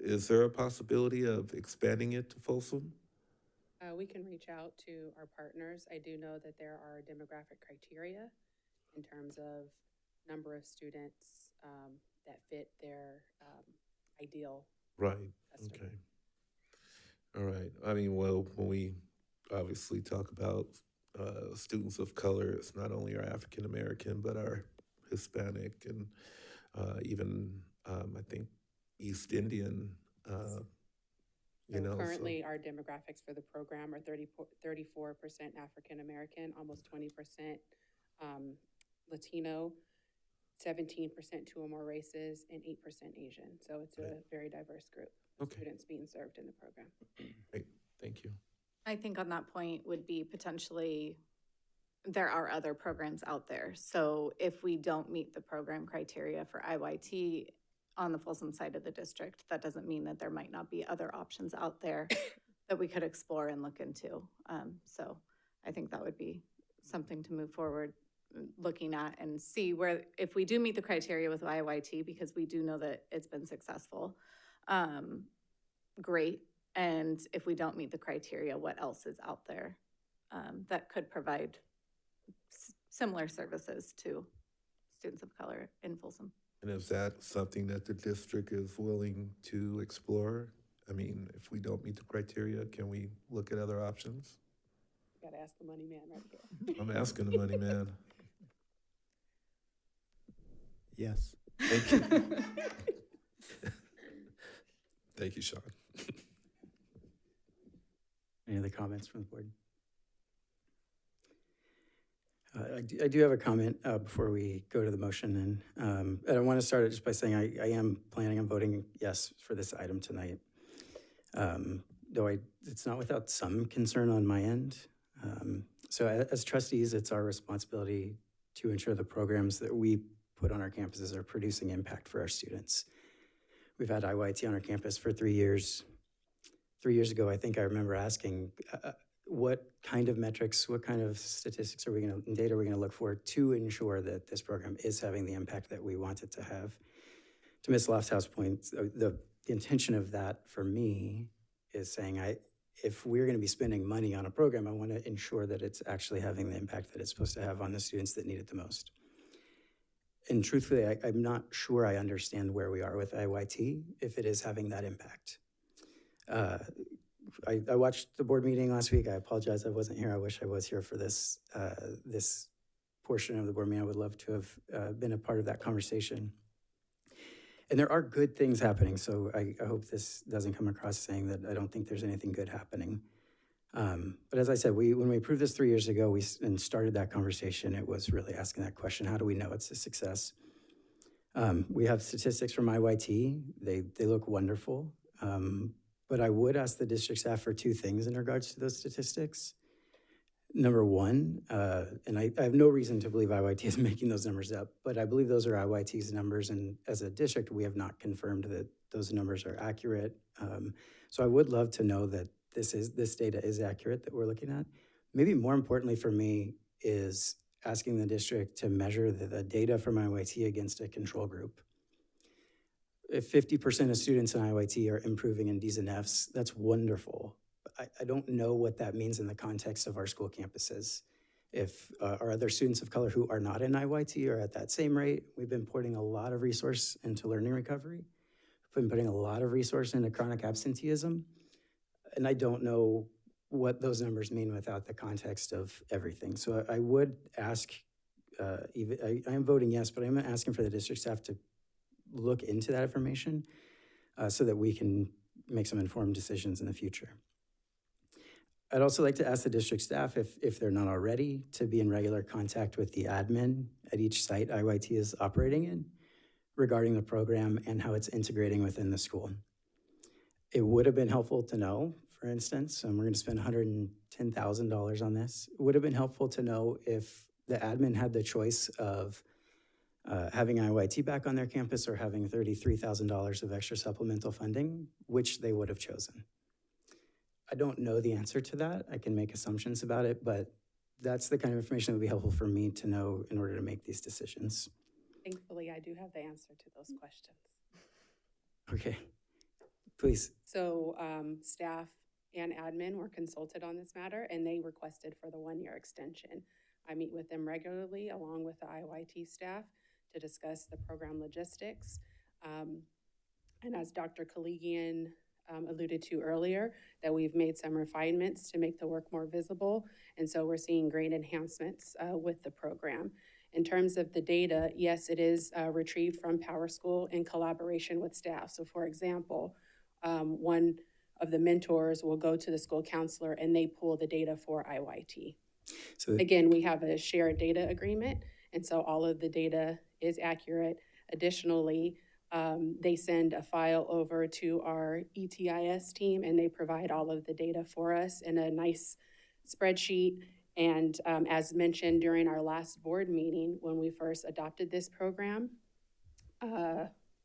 is there a possibility of expanding it to Folsom? We can reach out to our partners. I do know that there are demographic criteria in terms of number of students that fit their ideal Right, customer. okay. All right, I mean, well, when we obviously talk about students of color, it's not only our African American, but our Hispanic and even, I think, East Indian, you know. Currently, our demographics for the program are 34% African American, almost 20% Latino, 17% two or more races, and 8% Asian. So it's a very diverse group of students being served in the program. Great, thank you. I think on that point would be potentially, there are other programs out there. So if we don't meet the program criteria for IYT on the Folsom side of the district, that doesn't mean that there might not be other options out there that we could explore and look into. So I think that would be something to move forward looking at and see where, if we do meet the criteria with IYT, because we do know that it's been successful, great. And if we don't meet the criteria, what else is out there that could provide similar services to students of color in Folsom? And is that something that the district is willing to explore? I mean, if we don't meet the criteria, can we look at other options? You gotta ask the money man right here. I'm asking the money man. Yes. Thank you. Thank you, Sean. Any other comments from the board? I do have a comment before we go to the motion, and I want to start it just by saying I am planning on voting yes for this item tonight. Though it's not without some concern on my end. So as trustees, it's our responsibility to ensure the programs that we put on our campuses are producing impact for our students. We've had IYT on our campus for 3 years. 3 years ago, I think I remember asking, what kind of metrics, what kind of statistics are we going to, and data are we going to look for to ensure that this program is having the impact that we want it to have? To Ms. Lofthouse's point, the intention of that for me is saying, if we're going to be spending money on a program, I want to ensure that it's actually having the impact that it's supposed to have on the students that need it the most. And truthfully, I'm not sure I understand where we are with IYT, if it is having that impact. I watched the board meeting last week. I apologize I wasn't here. I wish I was here for this this portion of the board meeting. I would love to have been a part of that conversation. And there are good things happening, so I hope this doesn't come across saying that I don't think there's anything good happening. But as I said, when we approved this 3 years ago and started that conversation, it was really asking that question, how do we know it's a success? We have statistics from IYT. They look wonderful. But I would ask the district staff for two things in regards to those statistics. Number one, and I have no reason to believe IYT is making those numbers up, but I believe those are IYT's numbers, and as a district, we have not confirmed that those numbers are accurate. So I would love to know that this data is accurate that we're looking at. Maybe more importantly for me is asking the district to measure the data from IYT against a control group. If 50% of students in IYT are improving in Ds and Fs, that's wonderful. I don't know what that means in the context of our school campuses. If our other students of color who are not in IYT are at that same rate, we've been putting a lot of resource into learning recovery. We've been putting a lot of resource into chronic absenteeism. And I don't know what those numbers mean without the context of everything. So I would ask, I am voting yes, but I'm asking for the district staff to look into that information so that we can make some informed decisions in the future. I'd also like to ask the district staff if they're not already to be in regular contact with the admin at each site IYT is operating in regarding the program and how it's integrating within the school. It would have been helpful to know, for instance, and we're going to spend $110,000 on this. It would have been helpful to know if the admin had the choice of having IYT back on their campus or having $33,000 of extra supplemental funding, which they would have chosen. I don't know the answer to that. I can make assumptions about it, but that's the kind of information that would be helpful for me to know in order to make these decisions. Thankfully, I do have the answer to those questions. Okay, please. So staff and admin were consulted on this matter, and they requested for the 1-year extension. I meet with them regularly along with the IYT staff to discuss the program logistics. And as Dr. Kaligian alluded to earlier, that we've made some refinements to make the work more visible. And so we're seeing great enhancements with the program. In terms of the data, yes, it is retrieved from PowerSchool in collaboration with staff. So for example, one of the mentors will go to the school counselor and they pull the data for IYT. So again, we have a shared data agreement, and so all of the data is accurate. Additionally, they send a file over to our ETIS team and they provide all of the data for us in a nice spreadsheet. And as mentioned during our last board meeting, when we first adopted this program,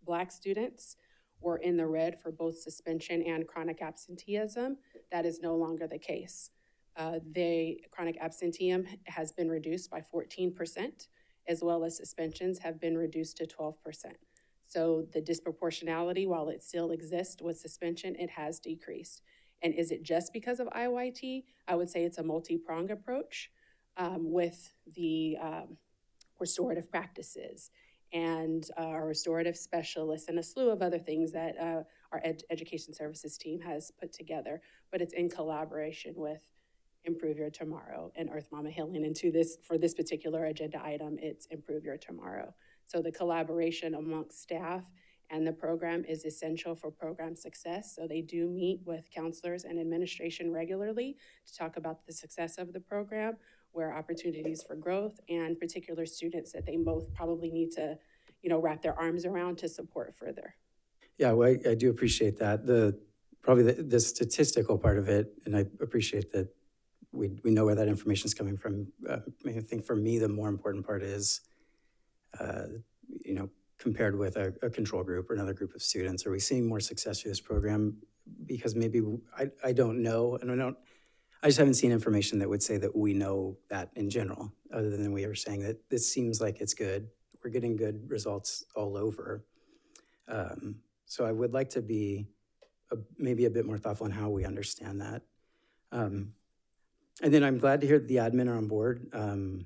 Black students were in the red for both suspension and chronic absenteeism. That is no longer the case. The chronic absenteeism has been reduced by 14%, as well as suspensions have been reduced to 12%. So the disproportionality, while it still exists with suspension, it has decreased. And is it just because of IYT? I would say it's a multi-pronged approach with the restorative practices and our restorative specialists and a slew of other things that our education services team has put together. But it's in collaboration with Improve Your Tomorrow and Earth Mama Healing. And for this particular agenda item, it's Improve Your Tomorrow. So the collaboration amongst staff and the program is essential for program success. So they do meet with counselors and administration regularly to talk about the success of the program, where opportunities for growth and particular students that they both probably need to, wrap their arms around to support further. Yeah, well, I do appreciate that. Probably the statistical part of it, and I appreciate that we know where that information is coming from. I think for me, the more important part is, compared with a control group or another group of students, are we seeing more success through this program? Because maybe I don't know, and I just haven't seen information that would say that we know that in general, other than we are saying that this seems like it's good. We're getting good results all over. So I would like to be maybe a bit more thoughtful on how we understand that. And then I'm glad to hear that the admin are on board. And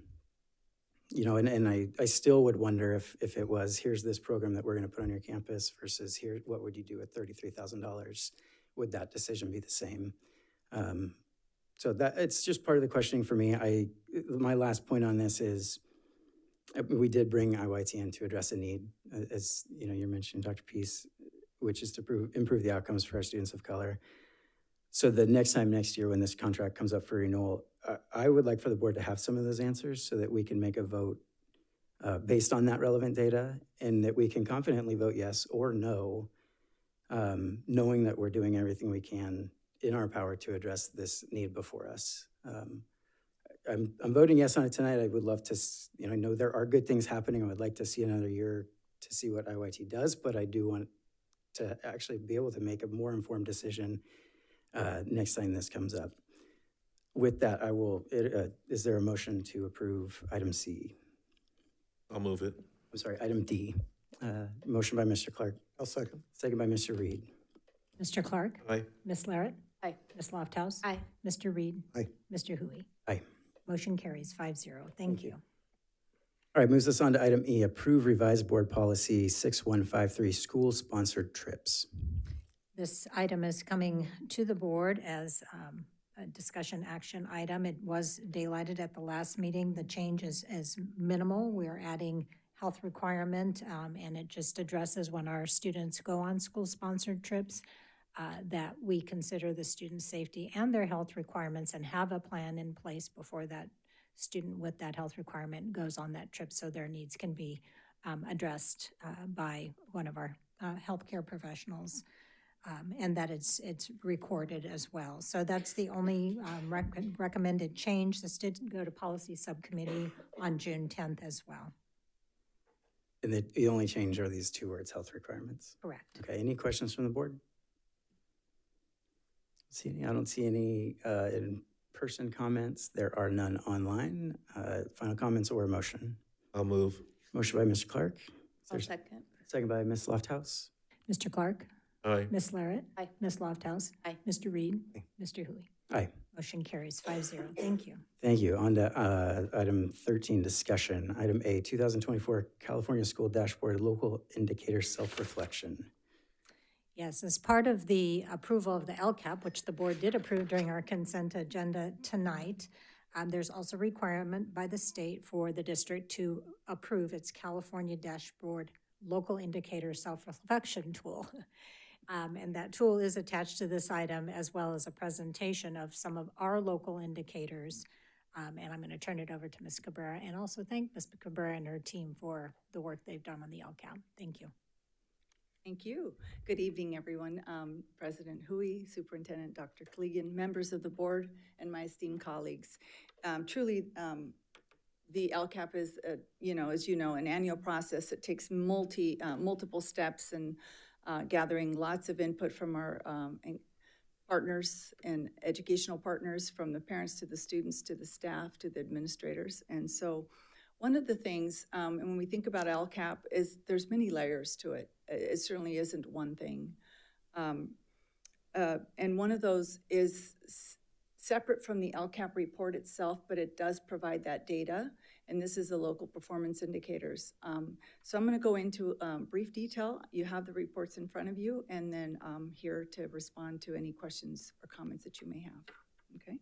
I still would wonder if it was, here's this program that we're going to put on your campus versus here, what would you do with $33,000? Would that decision be the same? So that it's just part of the questioning for me. My last point on this is we did bring IYT in to address a need, as you mentioned, Dr. Peace, which is to improve the outcomes for our students of color. So the next year when this contract comes up for renewal, I would like for the board to have some of those answers so that we can make a vote based on that relevant data, and that we can confidently vote yes or no, knowing that we're doing everything we can in our power to address this need before us. I'm voting yes on it tonight. I would love to, I know there are good things happening. I would like to see another year to see what IYT does, but I do want to actually be able to make a more informed decision next time this comes up. With that, is there a motion to approve item C? I'll move it. I'm sorry, item D. Motion by Mr. Clark. I'll second. Second by Mr. Reed. Mr. Clark? Aye. Ms. Larrett? Aye. Ms. Lofthouse? Aye. Mr. Reed? Aye. Mr. Hui? Aye. Motion carries 5-0. Thank you. All right, moves us on to item E, approve revised board policy 6153, school-sponsored trips. This item is coming to the board as a discussion action item. It was daylighted at the last meeting. The change is minimal. We are adding health requirement, and it just addresses when our students go on school-sponsored trips. that we consider the student's safety and their health requirements and have a plan in place before that student with that health requirement goes on that trip, so their needs can be addressed by one of our healthcare professionals, and that it's recorded as well. So that's the only recommended change. This did go to policy subcommittee on June 10th as well. And the only change are these two words, health requirements? Correct. Okay, any questions from the board? I don't see any in-person comments. There are none online. Final comments or a motion? I'll move. Motion by Mr. Clark. I'll second. Second by Ms. Lofthouse. Mr. Clark? Aye. Ms. Larrett? Aye. Ms. Lofthouse? Aye. Mr. Reed? Mr. Hui? Aye. Motion carries 5-0. Thank you. Thank you. On to item 13, discussion. Item A, 2024 California School Dashboard Local Indicator Self-Reflection. Yes, as part of the approval of the LCAP, which the board did approve during our consent agenda tonight, there's also requirement by the state for the district to approve its California Dashboard Local Indicator Self-Reflection tool. And that tool is attached to this item, as well as a presentation of some of our local indicators. And I'm going to turn it over to Ms. Cabrera, and also thank Ms. Cabrera and her team for the work they've done on the LCAP. Thank you. Thank you. Good evening, everyone. President Hui, Superintendent Dr. Kaligian, members of the board, and my esteemed colleagues. Truly, the LCAP is, as you know, an annual process. It takes multiple steps and gathering lots of input from our partners and educational partners, from the parents to the students to the staff to the administrators. And so one of the things, and when we think about LCAP, is there's many layers to it. It certainly isn't one thing. And one of those is separate from the LCAP report itself, but it does provide that data, and this is the local performance indicators. So I'm going to go into brief detail. You have the reports in front of you, and then I'm here to respond to any questions or comments that you may have. Okay?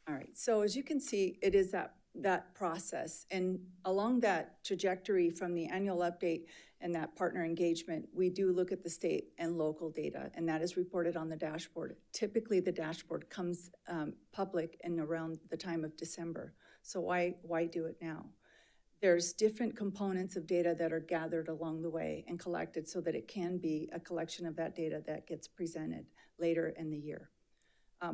All right, so as you can see, it is that process, and along that trajectory from the annual update and that partner engagement, we do look at the state and local data, and that is reported on the dashboard. Typically, the dashboard comes public in around the time of December, so why do it now? There's different components of data that are gathered along the way and collected so that it can be a collection of that data that gets presented later in the year.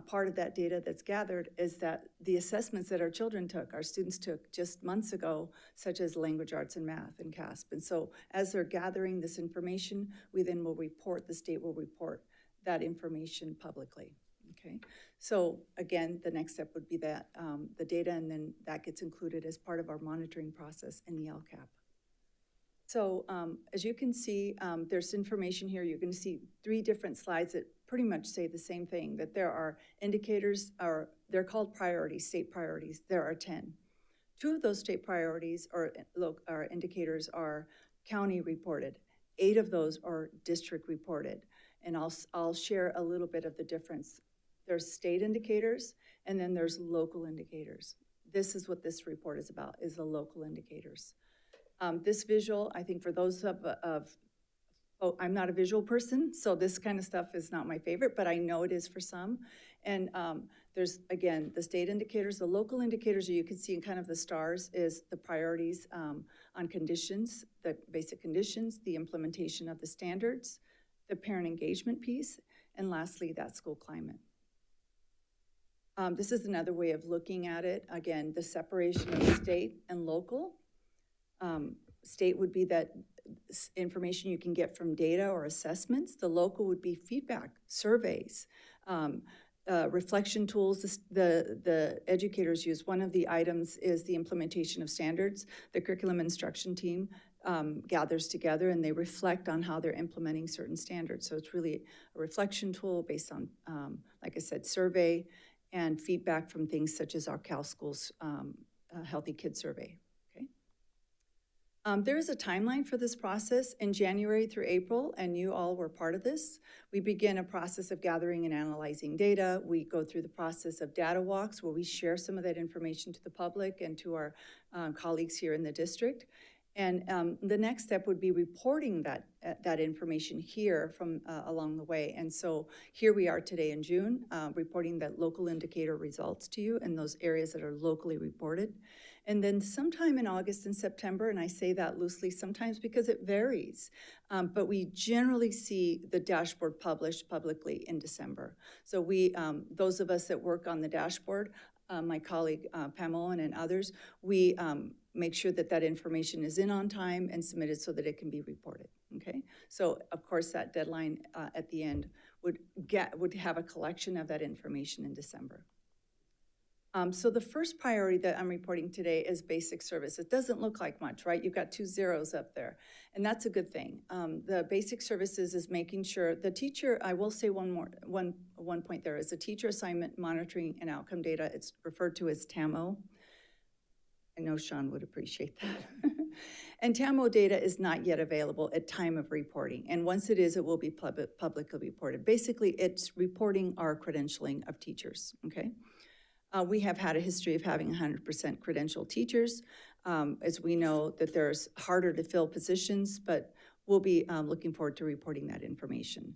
Part of that data that's gathered is that the assessments that our children took, our students took just months ago, such as language arts and math and CASP. And so as they're gathering this information, we then will report, the state will report that information publicly, okay? So again, the next step would be that the data, and then that gets included as part of our monitoring process in the LCAP. So as you can see, there's information here. You're going to see 3 different slides that pretty much say the same thing, that there are indicators, they're called priorities, state priorities. There are 10. 2 of those state priorities or indicators are county reported. 8 of those are district reported. And I'll share a little bit of the difference. There's state indicators, and then there's local indicators. This is what this report is about, is the local indicators. This visual, I think for those I'm not a visual person, so this kind of stuff is not my favorite, but I know it is for some. And there's, again, the state indicators, the local indicators, you can see in kind of the stars is the priorities on conditions, the basic conditions, the implementation of the standards, the parent engagement piece, and lastly, that school climate. This is another way of looking at it. Again, the separation of state and local. State would be that information you can get from data or assessments. The local would be feedback, surveys, reflection tools the educators use. One of the items is the implementation of standards. The curriculum instruction team gathers together and they reflect on how they're implementing certain standards. So it's really a reflection tool based on, like I said, survey and feedback from things such as our Cal Schools Healthy Kids Survey. There is a timeline for this process in January through April, and you all were part of this. We begin a process of gathering and analyzing data. We go through the process of data walks where we share some of that information to the public and to our colleagues here in the district. And the next step would be reporting that information here from along the way. And so here we are today in June, reporting that local indicator results to you in those areas that are locally reported. And then sometime in August and September, and I say that loosely sometimes because it varies, but we generally see the dashboard published publicly in December. So we, those of us that work on the dashboard, my colleague Pam Owen and others, we make sure that that information is in on time and submitted so that it can be reported, okay? So of course that deadline at the end would have a collection of that information in December. So the first priority that I'm reporting today is basic service. It doesn't look like much, right? You've got 2 zeros up there, and that's a good thing. The basic services is making sure the teacher, I will say one point there, is the teacher assignment monitoring and outcome data. It's referred to as TAMO. I know Sean would appreciate that. And TAMO data is not yet available at time of reporting. And once it is, it will be publicly reported. Basically, it's reporting our credentialing of teachers, okay? We have had a history of having 100% credentialed teachers. As we know that there's harder to fill positions, but we'll be looking forward to reporting that information.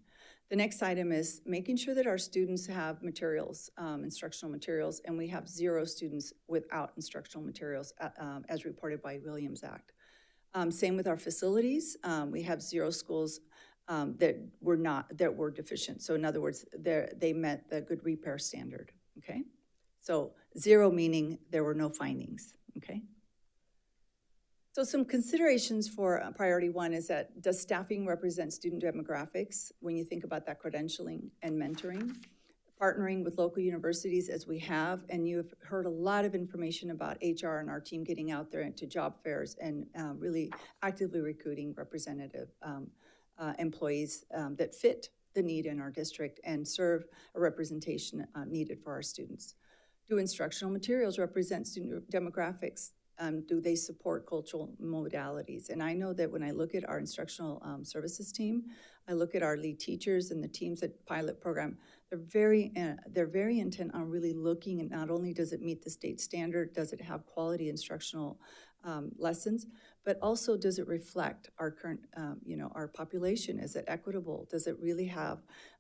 The next item is making sure that our students have materials, instructional materials, and we have 0 students without instructional materials as reported by Williams Act. Same with our facilities. We have 0 schools that were deficient. So in other words, they met the good repair standard, okay? So 0 meaning there were no findings, okay? So some considerations for priority 1 is that does staffing represent student demographics when you think about that credentialing and mentoring? Partnering with local universities as we have, and you've heard a lot of information about HR and our team getting out there into job fairs and really actively recruiting representative employees that fit the need in our district and serve a representation needed for our students. Do instructional materials represent student demographics? Do they support cultural modalities? And I know that when I look at our instructional services team, I look at our lead teachers and the teams at pilot program, they're very intent on really looking at not only does it meet the state standard, does it have quality instructional lessons, but also does it reflect our current, our population? Is it equitable? Does it really have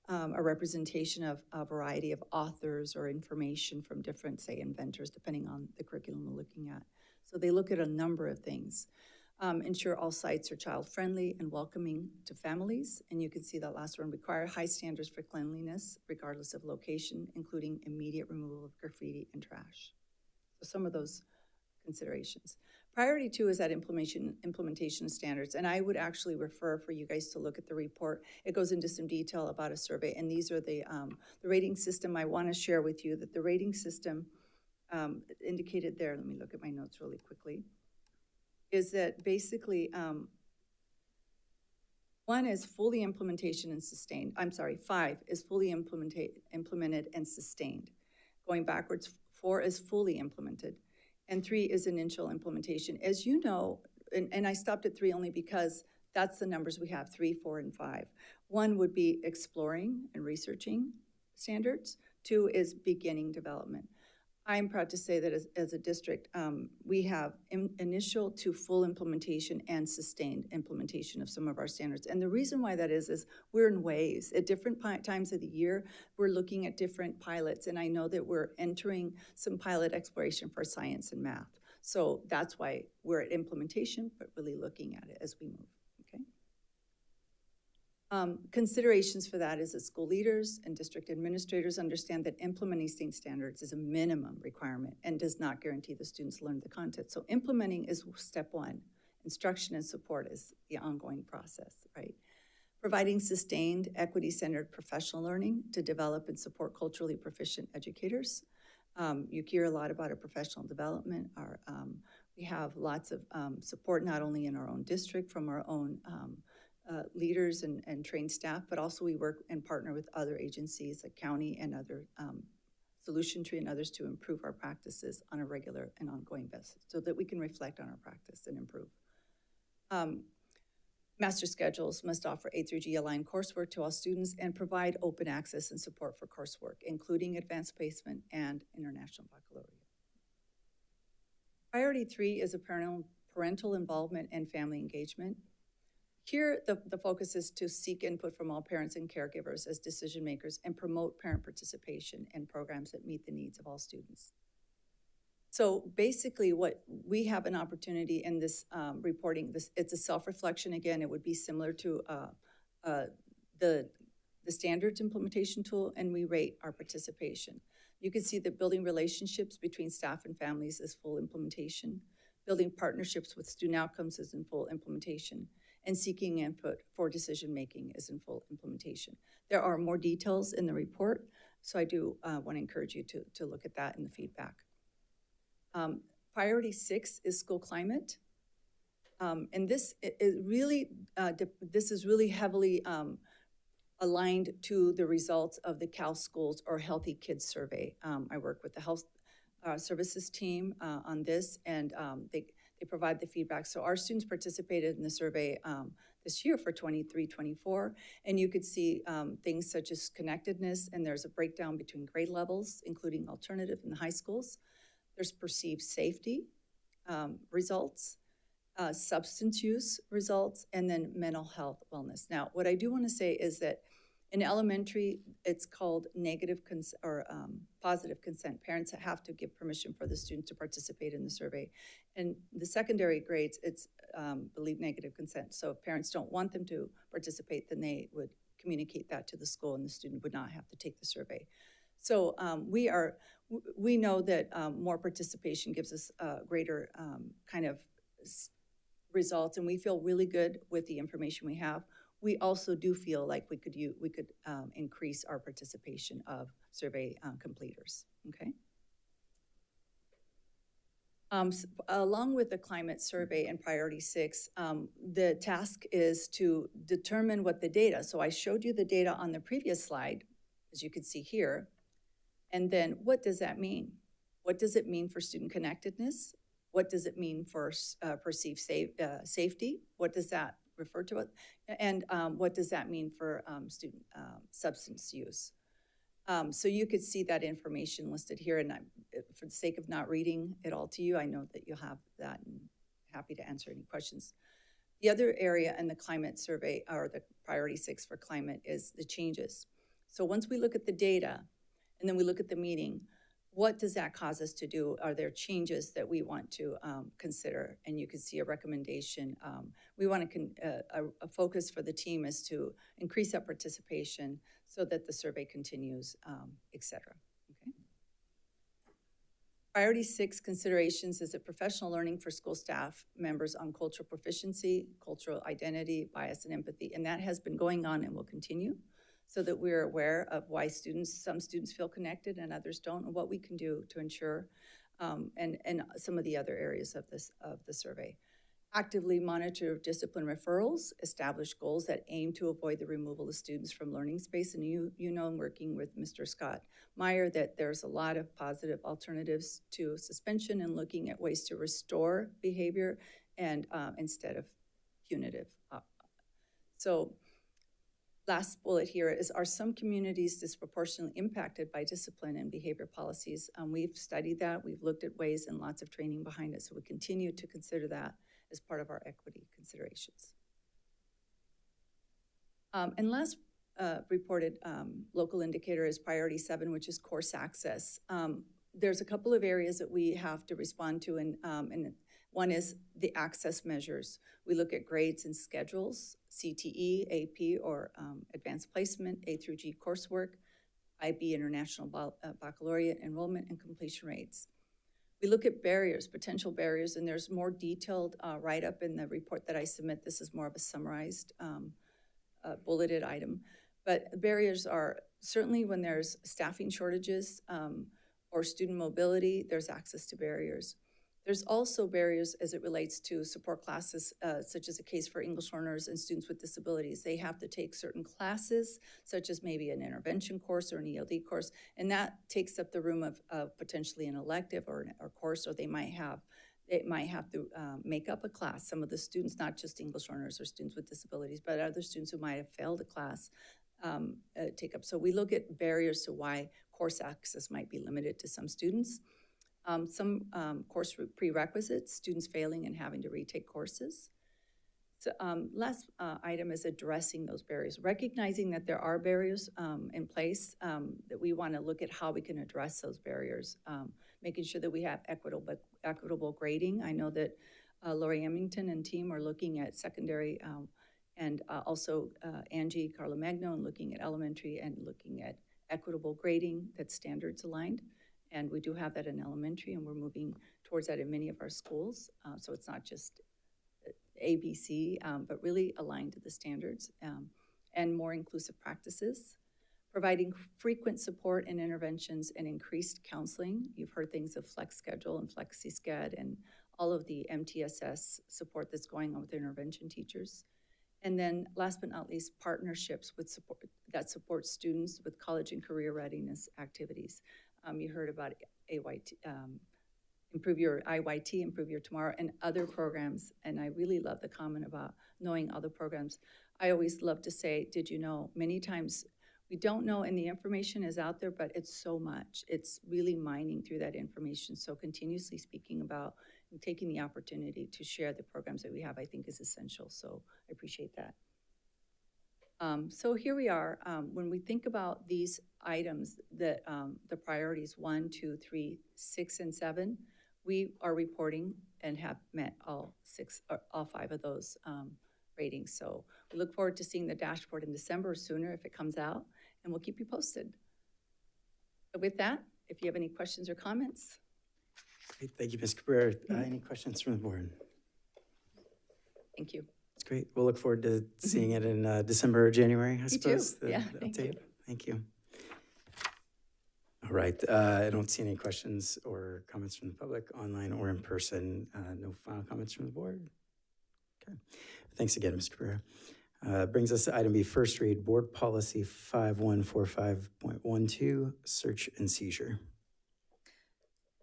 a representation of a variety of authors or information from different, say, inventors, depending on the curriculum we're looking at? So they look at a number of things. Ensure all sites are child-friendly and welcoming to families. And you can see that last one, require high standards for cleanliness, regardless of location, including immediate removal of graffiti and trash. So some of those considerations. Priority 2 is that implementation standards. And I would actually refer for you guys to look at the report. It goes into some detail about a survey. And these are the rating system. I want to share with you that the rating system indicated there, let me look at my notes really quickly, is that basically 1 is fully implementation and sustained. I'm sorry, 5 is fully implemented and sustained. Going backwards, 4 is fully implemented, and 3 is initial implementation. As you know, and I stopped at 3 only because that's the numbers we have, 3, 4, and 5. 1 would be exploring and researching standards. 2 is beginning development. I'm proud to say that as a district, we have initial to full implementation and sustained implementation of some of our standards. And the reason why that is we're in waves. At different times of the year, we're looking at different pilots. And I know that we're entering some pilot exploration for science and math. So that's why we're at implementation, but really looking at it as we move, okay? Considerations for that is that school leaders and district administrators understand that implementing state standards is a minimum requirement and does not guarantee the students learn the content. So implementing is step 1. Instruction and support is the ongoing process, right? Providing sustained, equity-centered professional learning to develop and support culturally proficient educators. You hear a lot about our professional development. We have lots of support not only in our own district from our own leaders and trained staff, but also we work and partner with other agencies like county and other Solution Tree and others to improve our practices on a regular and ongoing basis so that we can reflect on our practice and improve. Master schedules must offer A through G aligned coursework to all students and provide open access and support for coursework, including advanced placement and international baccalaureate. Priority 3 is a parental involvement and family engagement. Here, the focus is to seek input from all parents and caregivers as decision makers and promote parent participation in programs that meet the needs of all students. So basically what we have an opportunity in this reporting, it's a self-reflection. Again, it would be similar to the standards implementation tool, and we rate our participation. You can see that building relationships between staff and families is full implementation. Building partnerships with student outcomes is in full implementation. And seeking input for decision-making is in full implementation. There are more details in the report, so I do want to encourage you to look at that in the feedback. Priority 6 is school climate. And this is really heavily aligned to the results of the Cal Schools or Healthy Kids Survey. I work with the health services team on this, and they provide the feedback. So our students participated in the survey this year for 23-24, and you could see things such as connectedness, and there's a breakdown between grade levels, including alternative in the high schools. There's perceived safety results, substance use results, and then mental health wellness. Now, what I do want to say is that in elementary, it's called positive consent. Parents have to give permission for the student to participate in the survey. And the secondary grades, it's believe negative consent. So if parents don't want them to participate, then they would communicate that to the school, and the student would not have to take the survey. So we know that more participation gives us greater kind of results, and we feel really good with the information we have. We also do feel like we could increase our participation of survey completers, okay? Along with the climate survey and priority 6, the task is to determine what the data, so I showed you the data on the previous slide, as you can see here, and then what does that mean? What does it mean for student connectedness? What does it mean for perceived safety? What does that refer to it? And what does that mean for student substance use? So you could see that information listed here, and for the sake of not reading it all to you, I know that you'll have that, and happy to answer any questions. The other area in the climate survey, or the priority 6 for climate, is the changes. So once we look at the data, and then we look at the meeting, what does that cause us to do? Are there changes that we want to consider? And you can see a recommendation. We want to, a focus for the team is to increase that participation so that the survey continues, et cetera. Okay. Priority 6 considerations is a professional learning for school staff members on cultural proficiency, cultural identity, bias, and empathy. And that has been going on and will continue, so that we're aware of why some students feel connected and others don't, and what we can do to ensure, and some of the other areas of the survey. Actively monitor discipline referrals, establish goals that aim to avoid the removal of students from learning space. And you know, I'm working with Mr. Scott Meyer, that there's a lot of positive alternatives to suspension and looking at ways to restore behavior and instead of punitive. So last bullet here is, are some communities disproportionately impacted by discipline and behavior policies? We've studied that. We've looked at ways and lots of training behind it. So we continue to consider that as part of our equity considerations. And last reported local indicator is priority 7, which is course access. There's a couple of areas that we have to respond to, and one is the access measures. We look at grades and schedules, CTE, AP, or advanced placement, A through G coursework, IB, International Baccalaureate enrollment, and completion rates. We look at barriers, potential barriers, and there's more detailed write-up in the report that I submit. This is more of a summarized bulleted item. But barriers are certainly when there's staffing shortages or student mobility, there's access to barriers. There's also barriers as it relates to support classes, such as a case for English learners and students with disabilities. They have to take certain classes, such as maybe an intervention course or an ELD course, and that takes up the room of potentially an elective or course, or they might have to make up a class. Some of the students, not just English learners or students with disabilities, but other students who might have failed a class take up. So we look at barriers to why course access might be limited to some students. Some course prerequisites, students failing and having to retake courses. So, last item is addressing those barriers, recognizing that there are barriers in place, that we want to look at how we can address those barriers, making sure that we have equitable grading. I know that Lori Emmington and team are looking at secondary and also Angie Carlo-Magno and looking at elementary and looking at equitable grading that's standards aligned. And we do have that in elementary, and we're moving towards that in many of our schools. So it's not just ABC, but really aligned to the standards, and more inclusive practices, providing frequent support and interventions and increased counseling. You've heard things of Flex Schedule and FlexiSched and all of the MTSS support that's going on with intervention teachers. And then last but not least, partnerships with support that support students with college and career readiness activities. You heard about AYT, Improve Your IYT, Improve Your Tomorrow, and other programs. And I really love the comment about knowing other programs. I always love to say, did you know? Many times we don't know and the information is out there, but it's so much. It's really mining through that information. So continuously speaking about and taking the opportunity to share the programs that we have, I think is essential. So I appreciate that. So here we are. When we think about these items, that the priorities 1, 2, 3, 6, and 7, we are reporting and have met all 5 of those ratings. So we look forward to seeing the dashboard in December or sooner if it comes out, and we'll keep you posted. But with that, if you have any questions or comments. Great. Thank you, Ms. Cabrera. Any questions from the board? Thank you. It's great. We'll look forward to seeing it in December or January, I suppose. Too. Yeah, the thank update. you. Thank you. All right. I don't see any questions or comments from the public, online or in person. No final comments from the board. Okay. Thanks again, Ms. Cabrera. Brings us to item B, first read, Board Policy 5145.12, Search and Seizure.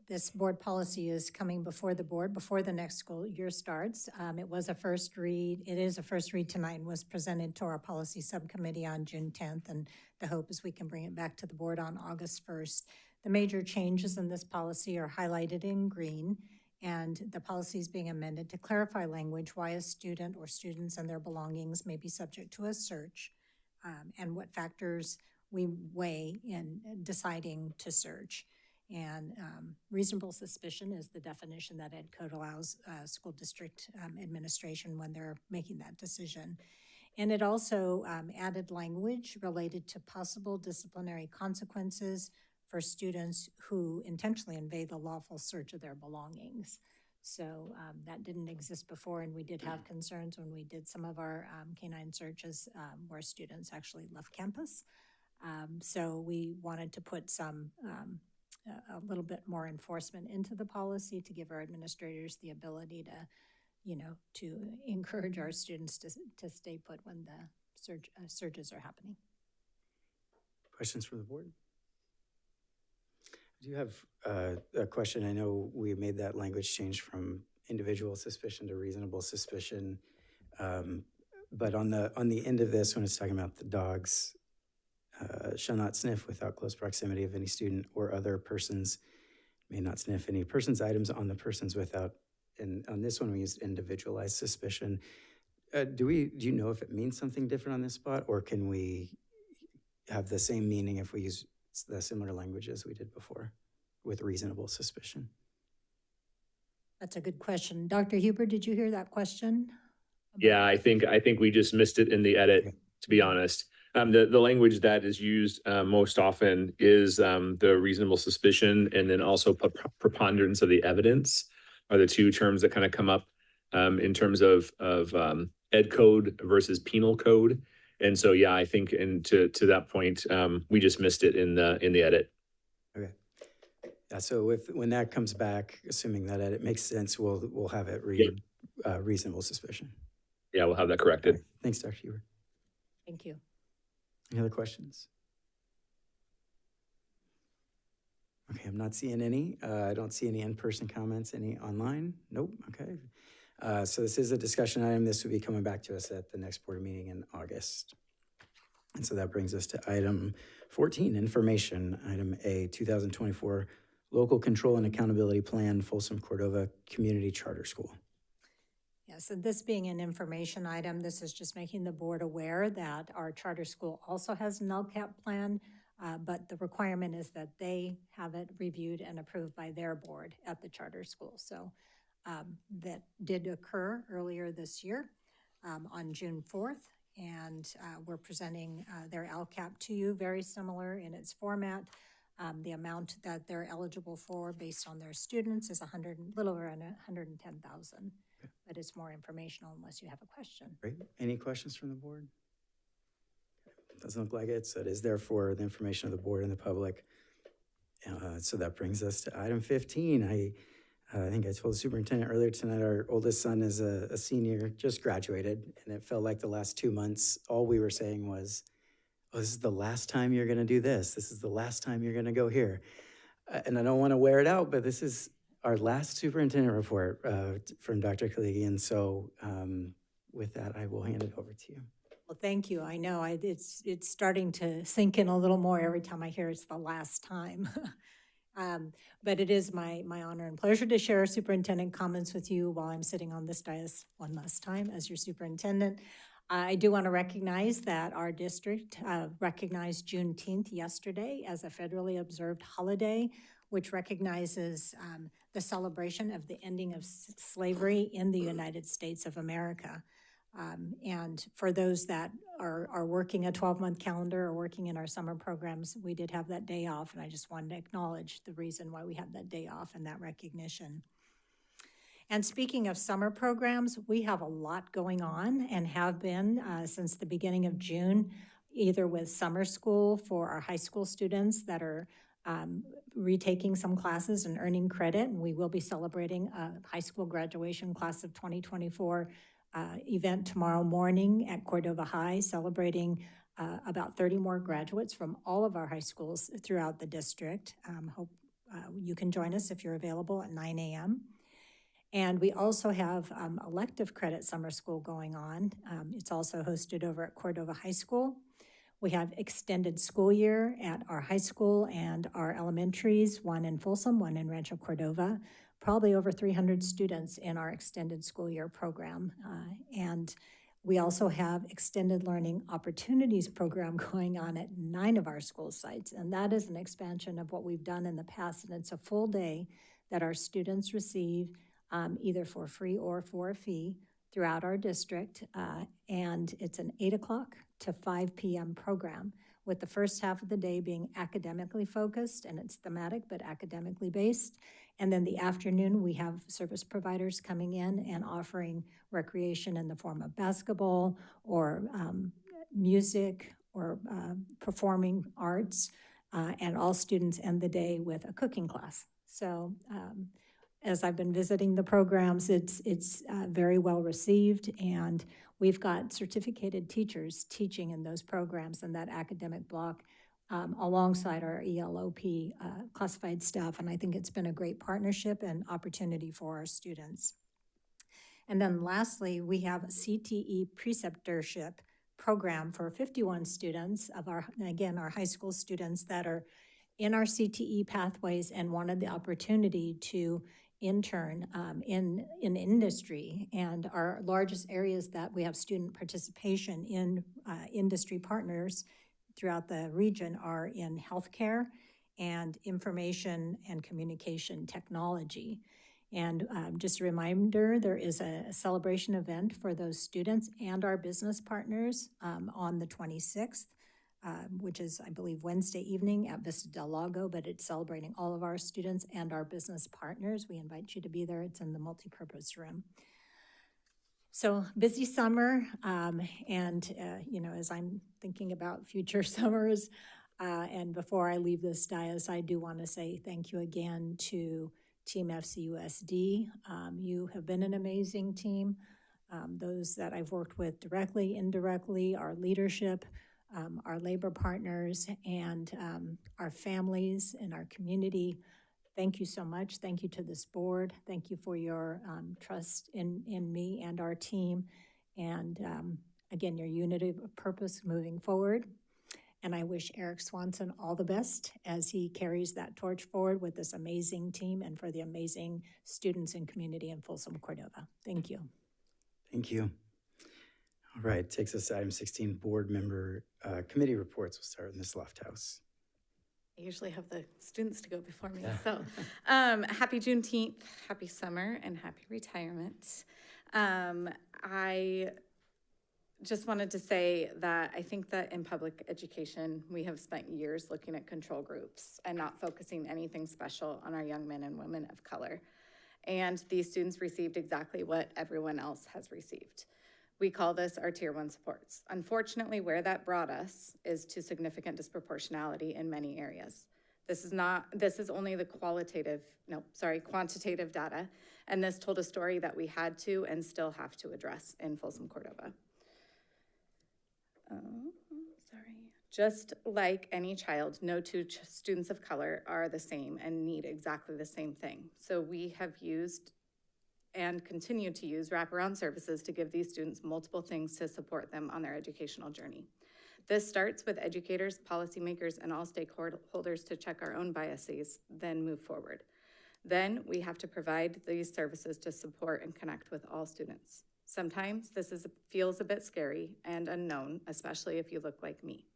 This board policy is coming before the board before the next school year starts. It was a first read. It is a first read tonight and was presented to our policy subcommittee on June 10th. And the hope is we can bring it back to the board on August 1st. The major changes in this policy are highlighted in green, and the policy is being amended to clarify language why a student or students and their belongings may be subject to a search, and what factors we weigh in deciding to search. And reasonable suspicion is the definition that Ed Code allows school district administration when they're making that decision. And it also added language related to possible disciplinary consequences for students who intentionally invade the lawful search of their belongings. So that didn't exist before, and we did have concerns when we did some of our canine searches where students actually left campus. So we wanted to put some a little bit more enforcement into the policy to give our administrators the ability to, to encourage our students to stay put when the searches are happening. Questions from the board? I do have a question. I know we made that language change from individual suspicion to reasonable suspicion, but on the end of this, when it's talking about the dogs, shall not sniff without close proximity of any student or other persons, may not sniff any person's items on the persons without, and on this one we used individualized suspicion. Do you know if it means something different on this spot, or can we have the same meaning if we use the similar language as we did before with reasonable suspicion? That's a good question. Dr. Huber, did you hear that question? Yeah, I think we just missed it in the edit, to be honest. The language that is used most often is the reasonable suspicion, and then also preponderance of the evidence are the two terms that kind of come up in terms of ed code versus penal code. And so, yeah, I think, and to that point, we just missed it in the edit. Okay. Yeah. So when that comes back, assuming that edit makes sense, we'll have it read reasonable suspicion. Yeah, we'll have that corrected. Okay. Thanks, Dr. Huber. Thank you. Any other questions? Okay, I'm not seeing any. I don't see any in-person comments. Any online? Nope. Okay. So this is a discussion item. This will be coming back to us at the next board meeting in August. And so that brings us to item 14, information. Item A, 2024 Local Control and Accountability Plan, Folsom Cordova Community Charter School. Yes, and this being an information item, this is just making the board aware that our charter school also has an LCAP plan, but the requirement is that they have it reviewed and approved by their board at the charter school. So that did occur earlier this year on June 4th, and we're presenting their LCAP to you, very similar in its format. The amount that they're eligible for based on their students is little over 110,000. But it's more informational unless you have a question. Great. Any questions from the board? Doesn't look like it, so it is there for the information of the board and the public. So that brings us to item 15. I think I told the superintendent earlier tonight, our oldest son is a senior, just graduated, and it felt like the last 2 months, all we were saying was, oh, this is the last time you're gonna do this. This is the last time you're gonna go here. And I don't wanna wear it out, but this is our last superintendent report from Dr. Kaligian. So with that, I will hand it over to you. Well, thank you. I know it's starting to sink in a little more every time I hear it's the last time. But it is my honor and pleasure to share superintendent comments with you while I'm sitting on this dais one last time as your superintendent. I do want to recognize that our district recognized Juneteenth yesterday as a federally observed holiday, which recognizes the celebration of the ending of slavery in the United States of America. And for those that are working a 12-month calendar or working in our summer programs, we did have that day off, and I just wanted to acknowledge the reason why we had that day off and that recognition. And speaking of summer programs, we have a lot going on and have been since the beginning of June, either with summer school for our high school students that are retaking some classes and earning credit, and we will be celebrating a high school graduation class of 2024 event tomorrow morning at Cordova High, celebrating about 30 more graduates from all of our high schools throughout the district. Hope you can join us if you're available at 9 a.m. And we also have elective credit summer school going on. It's also hosted over at Cordova High School. We have extended school year at our high school and our elementaries, one in Folsom, one in Rancho Cordova, probably over 300 students in our extended school year program. And we also have extended learning opportunities program going on at 9 of our school sites. And that is an expansion of what we've done in the past. And it's a full day that our students receive either for free or for a fee throughout our district. And it's an 8 o'clock to 5 p.m. program, with the first half of the day being academically focused, and it's thematic but academically based. And then the afternoon, we have service providers coming in and offering recreation in the form of basketball or music or performing arts, and all students end the day with a cooking class. So as I've been visiting the programs, it's very well received, and we've got certificated teachers teaching in those programs in that academic block alongside our ELOP classified staff, and I think it's been a great partnership and opportunity for our students. And then lastly, we have a CTE preceptorship program for 51 students of our high school students that are in our CTE pathways and wanted the opportunity to intern in industry. And our largest areas that we have student participation in industry partners throughout the region are in healthcare and information and communication technology. And just a reminder, there is a celebration event for those students and our business partners on the 26th. Which is, I believe, Wednesday evening at Vista Del Lago, but it's celebrating all of our students and our business partners. We invite you to be there. It's in the multipurpose room. So busy summer, and as I'm thinking about future summers, and before I leave this dais, I do want to say thank you again to Team FCUSD. You have been an amazing team. Those that I've worked with directly, indirectly, our leadership, our labor partners, and our families and our community. Thank you so much. Thank you to this board. Thank you for your trust in me and our team. And again, your unity of purpose moving forward. And I wish Eric Swanson all the best as he carries that torch forward with this amazing team and for the amazing students and community in Folsom, Cordova. Thank you. Thank you. All right, takes us to item 16, board member committee reports. We'll start in this left house. I usually have the students to go before me. So happy Juneteenth, happy summer, and happy retirement. I just wanted to say that I think that in public education, we have spent years looking at control groups and not focusing anything special on our young men and women of color. And these students received exactly what everyone else has received. We call this our tier 1 supports. Unfortunately, where that brought us is to significant disproportionality in many areas. This is only the quantitative data, and this told a story that we had to and still have to address in Folsom, Cordova. Just like any child, no two students of color are the same and need exactly the same thing. So we have used and continue to use wraparound services to give these students multiple things to support them on their educational journey. This starts with educators, policymakers, and all stakeholders to check our own biases, then move forward. Then we have to provide these services to support and connect with all students. Sometimes this feels a bit scary and unknown, especially if you look like me.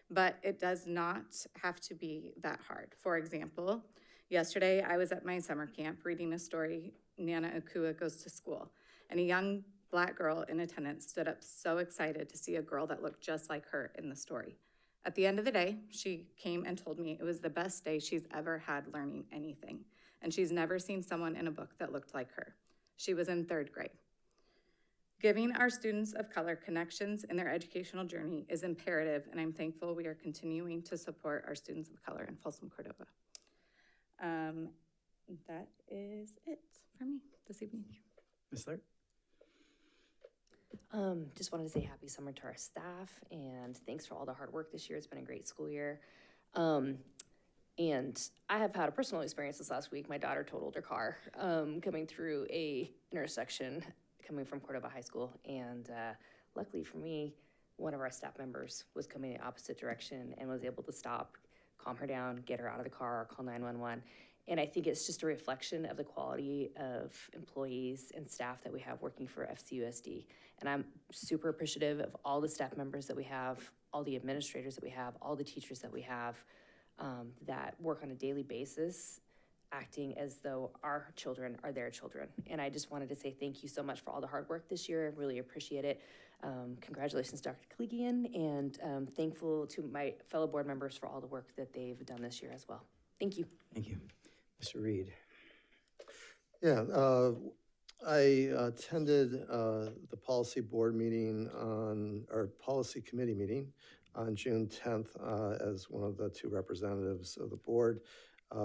But it does not have to be that hard. For example, yesterday I was at my summer camp reading a story, Nana Akua Goes to School, and a young Black girl in attendance stood up so excited to see a girl that looked just like her in the story. At the end of the day, she came and told me it was the best day she's ever had learning anything, and she's never seen someone in a book that looked like her. She was in 3rd grade. Giving our students of color connections in their educational journey is imperative, and I'm thankful we are continuing to support our students of color in Folsom, Cordova. That is it for me this evening. Ms. Laird? Just wanted to say happy summer to our staff, and thanks for all the hard work this year. It's been a great school year. And I have had a personal experience this last week. My daughter totaled her car coming through a intersection coming from Cordova High School, and luckily for me, one of our staff members was coming the opposite direction and was able to stop, calm her down, get her out of the car, call 911. And I think it's just a reflection of the quality of employees and staff that we have working for FCUSD. And I'm super appreciative of all the staff members that we have, all the administrators that we have, all the teachers that we have that work on a daily basis, acting as though our children are their children. And I just wanted to say thank you so much for all the hard work this year. I really appreciate it. Congratulations, Dr. Kaligian, and thankful to my fellow board members for all the work that they've done this year as well. Thank you. Thank you. Mr. Reed? Yeah, I attended the policy board meeting or policy committee meeting on June 10th as one of the 2 representatives of the board.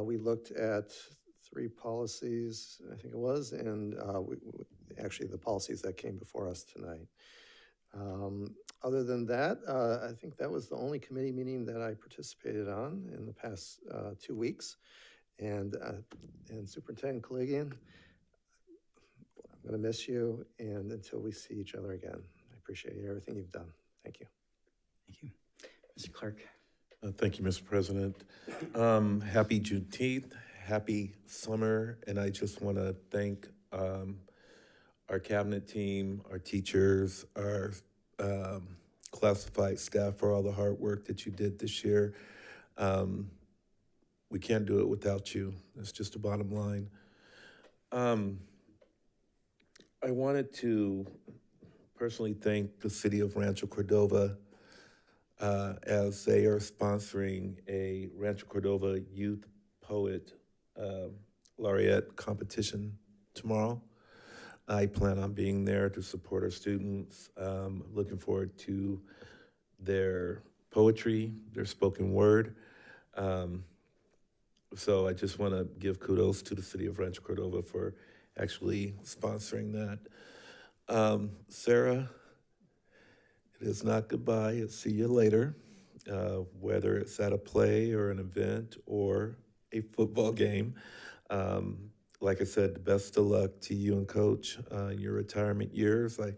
We looked at 3 policies, I think it was, and actually the policies that came before us tonight. Other than that, I think that was the only committee meeting that I participated on in the past 2 weeks. And Superintendent Kaligian, I'm going to miss you, and until we see each other again, I appreciate everything you've done. Thank you. Thank you. Mr. Clark? Thank you, Mr. President. Happy Juneteenth, happy summer, and I just want to thank our cabinet team, our teachers, our classified staff for all the hard work that you did this year. We can't do it without you. That's just the bottom line. I wanted to personally thank the city of Rancho Cordova as they are sponsoring a Rancho Cordova Youth Poet Laureate competition tomorrow. I plan on being there to support our students. Looking forward to their poetry, their spoken word. So I just want to give kudos to the city of Rancho Cordova for actually sponsoring that. Sarah, it is not goodbye, it's see you later, whether it's at a play or an event or a football game. Like I said, the best of luck to you and Coach in your retirement years. I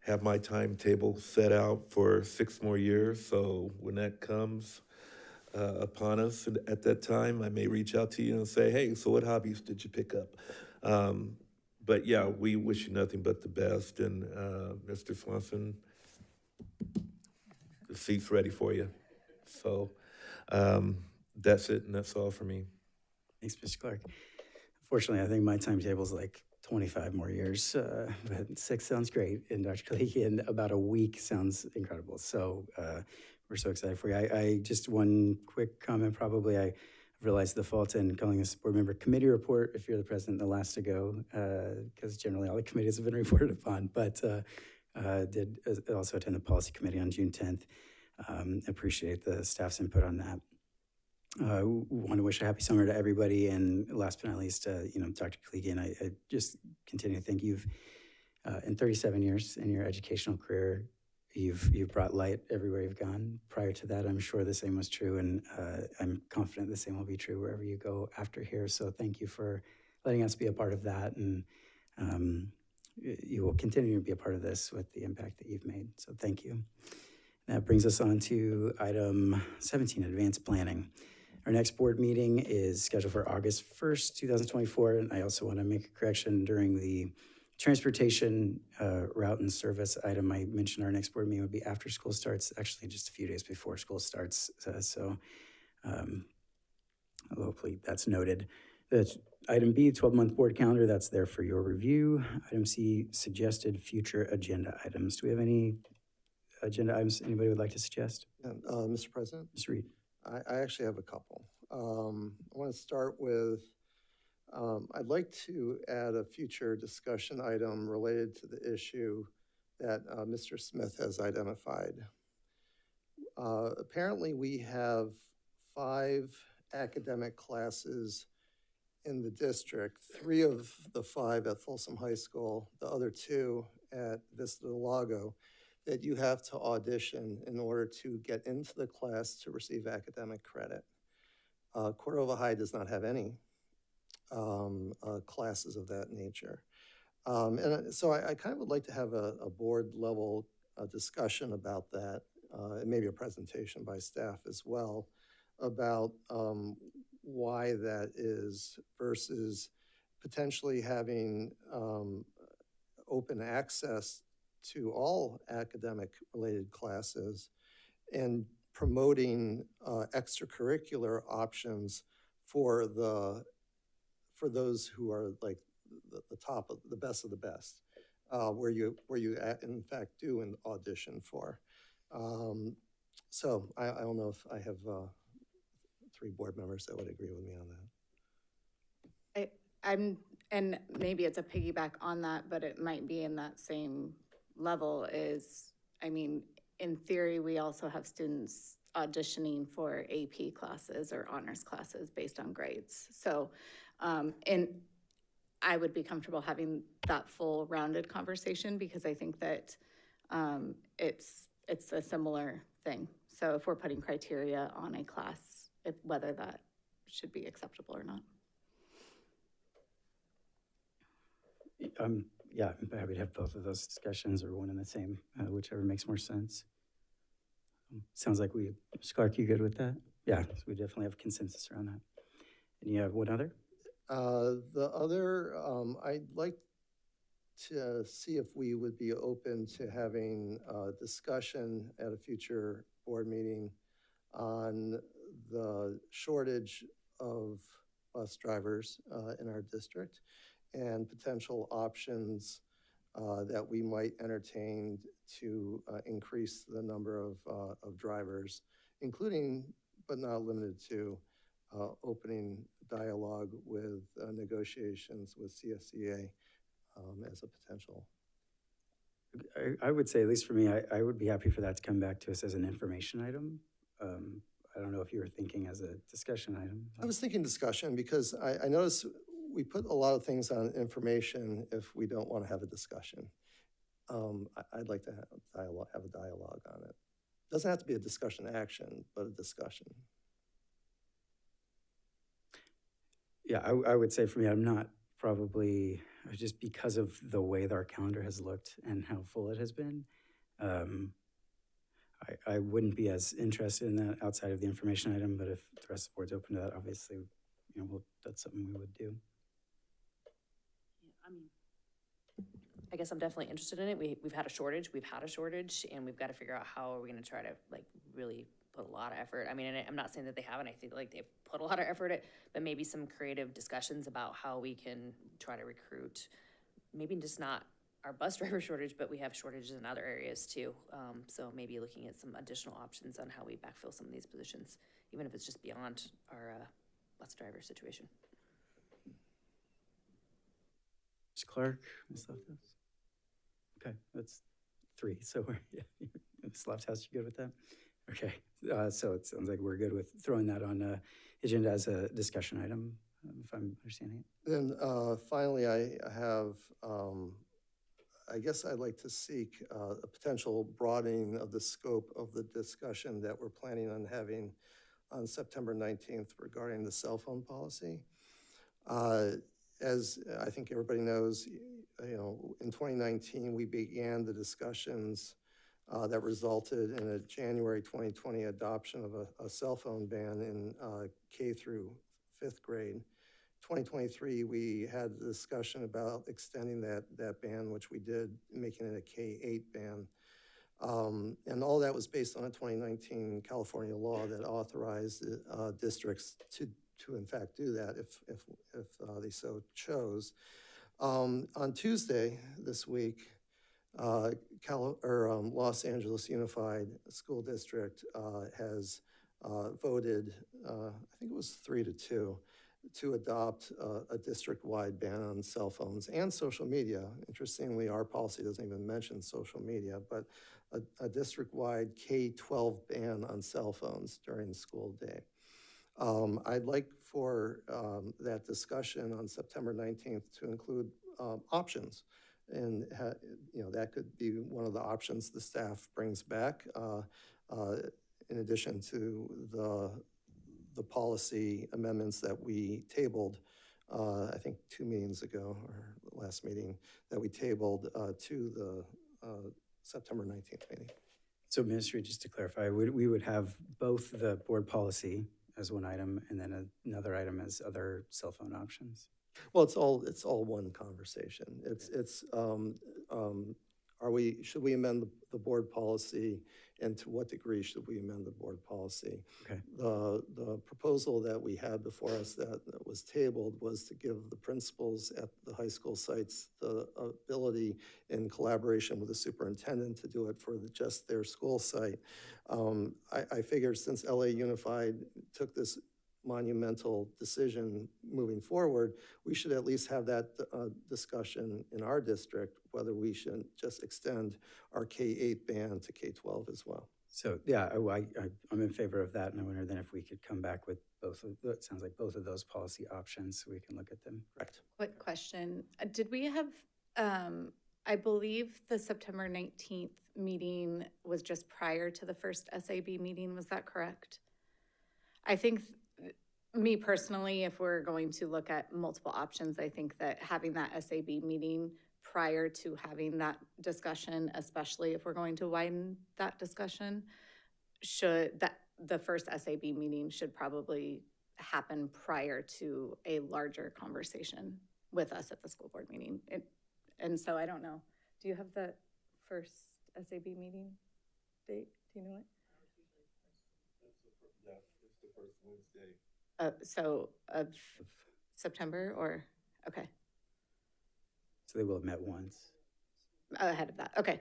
have my timetable set out for 6 more years. So when that comes upon us at that time, I may reach out to you and say, hey, so what hobbies did you pick up? But yeah, we wish you nothing but the best. And Mr. Swanson, the seat's ready for you. So that's it, and that's all for me. Thanks, Mr. Clark. Unfortunately, I think my timetable is like 25 more years, but 6 sounds great. And Dr. Kaliki, in about a week sounds incredible. So we're so excited for you. I just one quick comment, probably. I realized the fault in calling this board member committee report if you're the president, the last to go, because generally all the committees have been reported upon, but did also attend the policy committee on June 10th. Appreciate the staff's input on that. Want to wish a happy summer to everybody, and last but not least, Dr. Kaliki, and I just continue to think you've, in 37 years in your educational career, you've brought light everywhere you've gone. Prior to that, I'm sure the same was true, and I'm confident the same will be true wherever you go after here. So thank you for letting us be a part of that, and you will continue to be a part of this with the impact that you've made. So thank you. That brings us on to item 17, advanced planning. Our next board meeting is scheduled for August 1st, 2024, and I also want to make a correction during the transportation route and service item. I mentioned our next board meeting would be after school starts, actually just a few days before school starts, so hopefully that's noted. Item B, 12-month board calendar, that's there for your review. Item C, suggested future agenda items. Do we have any agenda items anybody would like to suggest? Mr. President? Ms. Reed. I actually have a couple. I want to start with, I'd like to add a future discussion item related to the issue that Mr. Smith has identified. Apparently, we have 5 academic classes in the district, 3 of the 5 at Folsom High School, the other 2 at Vista del Lago, that you have to audition in order to get into the class to receive academic credit. Cordova High does not have any classes of that nature. And so I kind of would like to have a board level discussion about that, and maybe a presentation by staff as well, about why that is versus potentially having open access to all academic related classes and promoting extracurricular options for those who are like the top of the best, where you in fact do an audition for. So I don't know if I have 3 board members that would agree with me on that. And maybe it's a piggyback on that, but it might be in that same level is, I mean, in theory, we also have students auditioning for AP classes or honors classes based on grades. So, and I would be comfortable having that full rounded conversation because I think that it's a similar thing. So if we're putting criteria on a class, whether that should be acceptable or not. Yeah, I'm happy to have both of those discussions or one and the same, whichever makes more sense. Sounds like Mr. Clark, you good with that? Yeah, so we definitely have consensus around that. And you have one other? The other, I'd like to see if we would be open to having a discussion at a future board meeting on the shortage of bus drivers in our district and potential options that we might entertain to increase the number of drivers, including but not limited to opening dialogue with negotiations with CSEA as a potential. I would say, at least for me, I would be happy for that to come back to us as an information item. I don't know if you were thinking as a discussion item. I was thinking discussion because I noticed we put a lot of things on information if we don't want to have a discussion. I'd like to have a dialogue on it. Doesn't have to be a discussion action, but a discussion. Yeah, I would say for me, I'm not probably just because of the way that our calendar has looked and how full it has been, I wouldn't be as interested in that outside of the information item, but if the rest of the board's open to that, obviously, that's something we would do. I guess I'm definitely interested in it. We've had a shortage, and we've got to figure out how are we gonna try to like really put a lot of effort. I mean, and I'm not saying that they haven't, I think like they've put a lot of effort at, but maybe some creative discussions about how we can try to recruit, maybe just not our bus driver shortage, but we have shortages in other areas too. So maybe looking at some additional options on how we backfill some of these positions, even if it's just beyond our bus driver situation. Ms. Clark, Ms. Lefthouse? Okay, that's 3, so we're, Ms. Lefthouse, you good with that? Okay, so it sounds like we're good with throwing that on agenda as a discussion item, if I'm understanding it. Then finally, I have, I guess I'd like to seek a potential broadening of the scope of the discussion that we're planning on having on September 19th regarding the cell phone policy. As I think everybody knows, in 2019, we began the discussions that resulted in a January 2020 adoption of a cell phone ban in K through 5th grade. 2023, we had a discussion about extending that ban, which we did, making it a K-8 ban. And all that was based on a 2019 California law that authorized districts to in fact do that if they so chose. On Tuesday this week, Los Angeles Unified School District has voted, I think it was 3-2, to adopt a district-wide ban on cell phones and social media. Interestingly, our policy doesn't even mention social media, but a district-wide K-12 ban on cell phones during the school day. I'd like for that discussion on September 19th to include options. And that could be one of the options the staff brings back, in addition to the policy amendments that we tabled, I think 2 meetings ago, or the last meeting, that we tabled to the September 19th meeting. So Ministry, just to clarify, we would have both the board policy as one item and then another item as other cell phone options? Well, it's all one conversation. Should we amend the board policy, and to what degree should we amend the board policy? Okay. The proposal that we had before us that was tabled was to give the principals at the high school sites the ability, in collaboration with the superintendent, to do it for just their school site. I figured since LA Unified took this monumental decision moving forward, we should at least have that discussion in our district, whether we should just extend our K-8 ban to K-12 as well. So yeah, I'm in favor of that, and I wonder then if we could come back with both of, it sounds like both of those policy options so we can look at them. Correct. Quick question. Did we have, I believe the September 19th meeting was just prior to the first SAB meeting, was that correct? I think, me personally, if we're going to look at multiple options, I think that having that SAB meeting prior to having that discussion, especially if we're going to widen that discussion, the first SAB meeting should probably happen prior to a larger conversation with us at the school board meeting. And so I don't know. Do you have the first SAB meeting date? Do you know it? Yeah, it's the first Wednesday. So of September, or, okay. So they will have met once. Ahead of that, okay.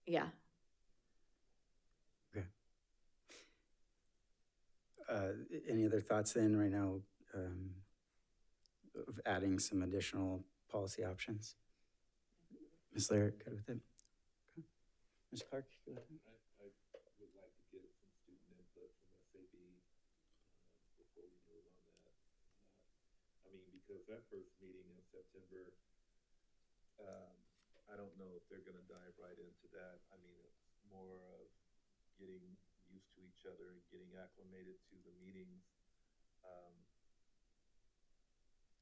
Yeah. Okay. Any other thoughts then right now of adding some additional policy options? Ms. Laird, good with it? Okay. Ms. Clark, good with it? I would like to get some student input from SAB before we move on that. I mean, because that first meeting in September, I don't know if they're going to dive right into that. I mean, it's more of getting used to each other and getting acclimated to the meetings.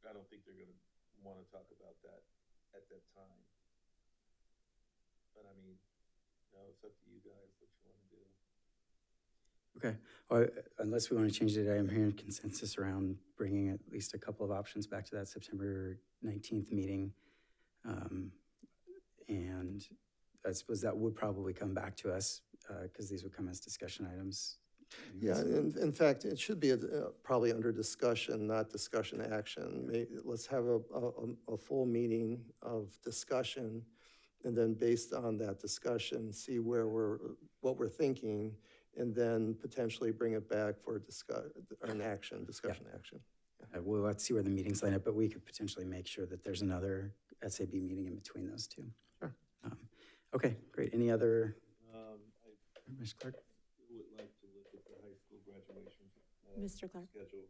I don't think they're going to want to talk about that at that time. But I mean, it's up to you guys what you want to do. Okay, or unless we want to change it, I am hearing consensus around bringing at least a couple of options back to that September 19th meeting. And I suppose that would probably come back to us because these would come as discussion items. Yeah, in fact, it should be probably under discussion, not discussion action. Let's have a full meeting of discussion, and then based on that discussion, see what we're thinking, and then potentially bring it back for discussion action. We'll let's see where the meetings line up, but we could potentially make sure that there's another SAB meeting in between those two. Sure. Okay, great. Any other? Ms. Clark? Would like to look at the high school graduation Mr. Clark. schedule.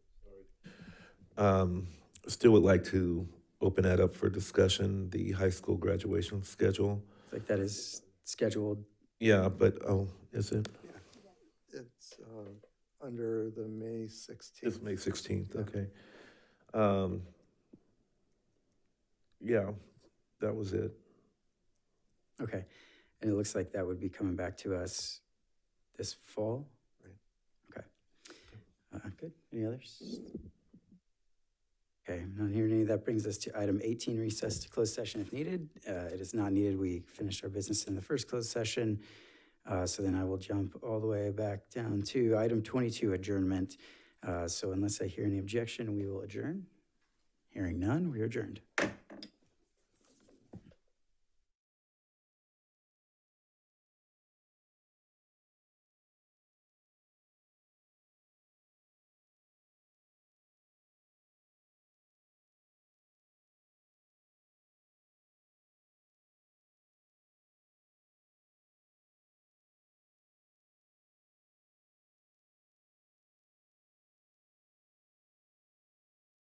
Sorry. Still would like to open that up for discussion, the high school graduation schedule. Like that is scheduled. Yeah, but, is it? It's under the May 16th. It's May 16th, okay. Yeah, that was it. Okay, and it looks like that would be coming back to us this fall? Right. Okay. Good. Any others? Okay, I'm not hearing any. That brings us to item 18, recess to closed session if needed. It is not needed. We finished our business in the first closed session. So then I will jump all the way back down to item 22, adjournment. So unless I hear any objection, we will adjourn. Hearing none, we are adjourned.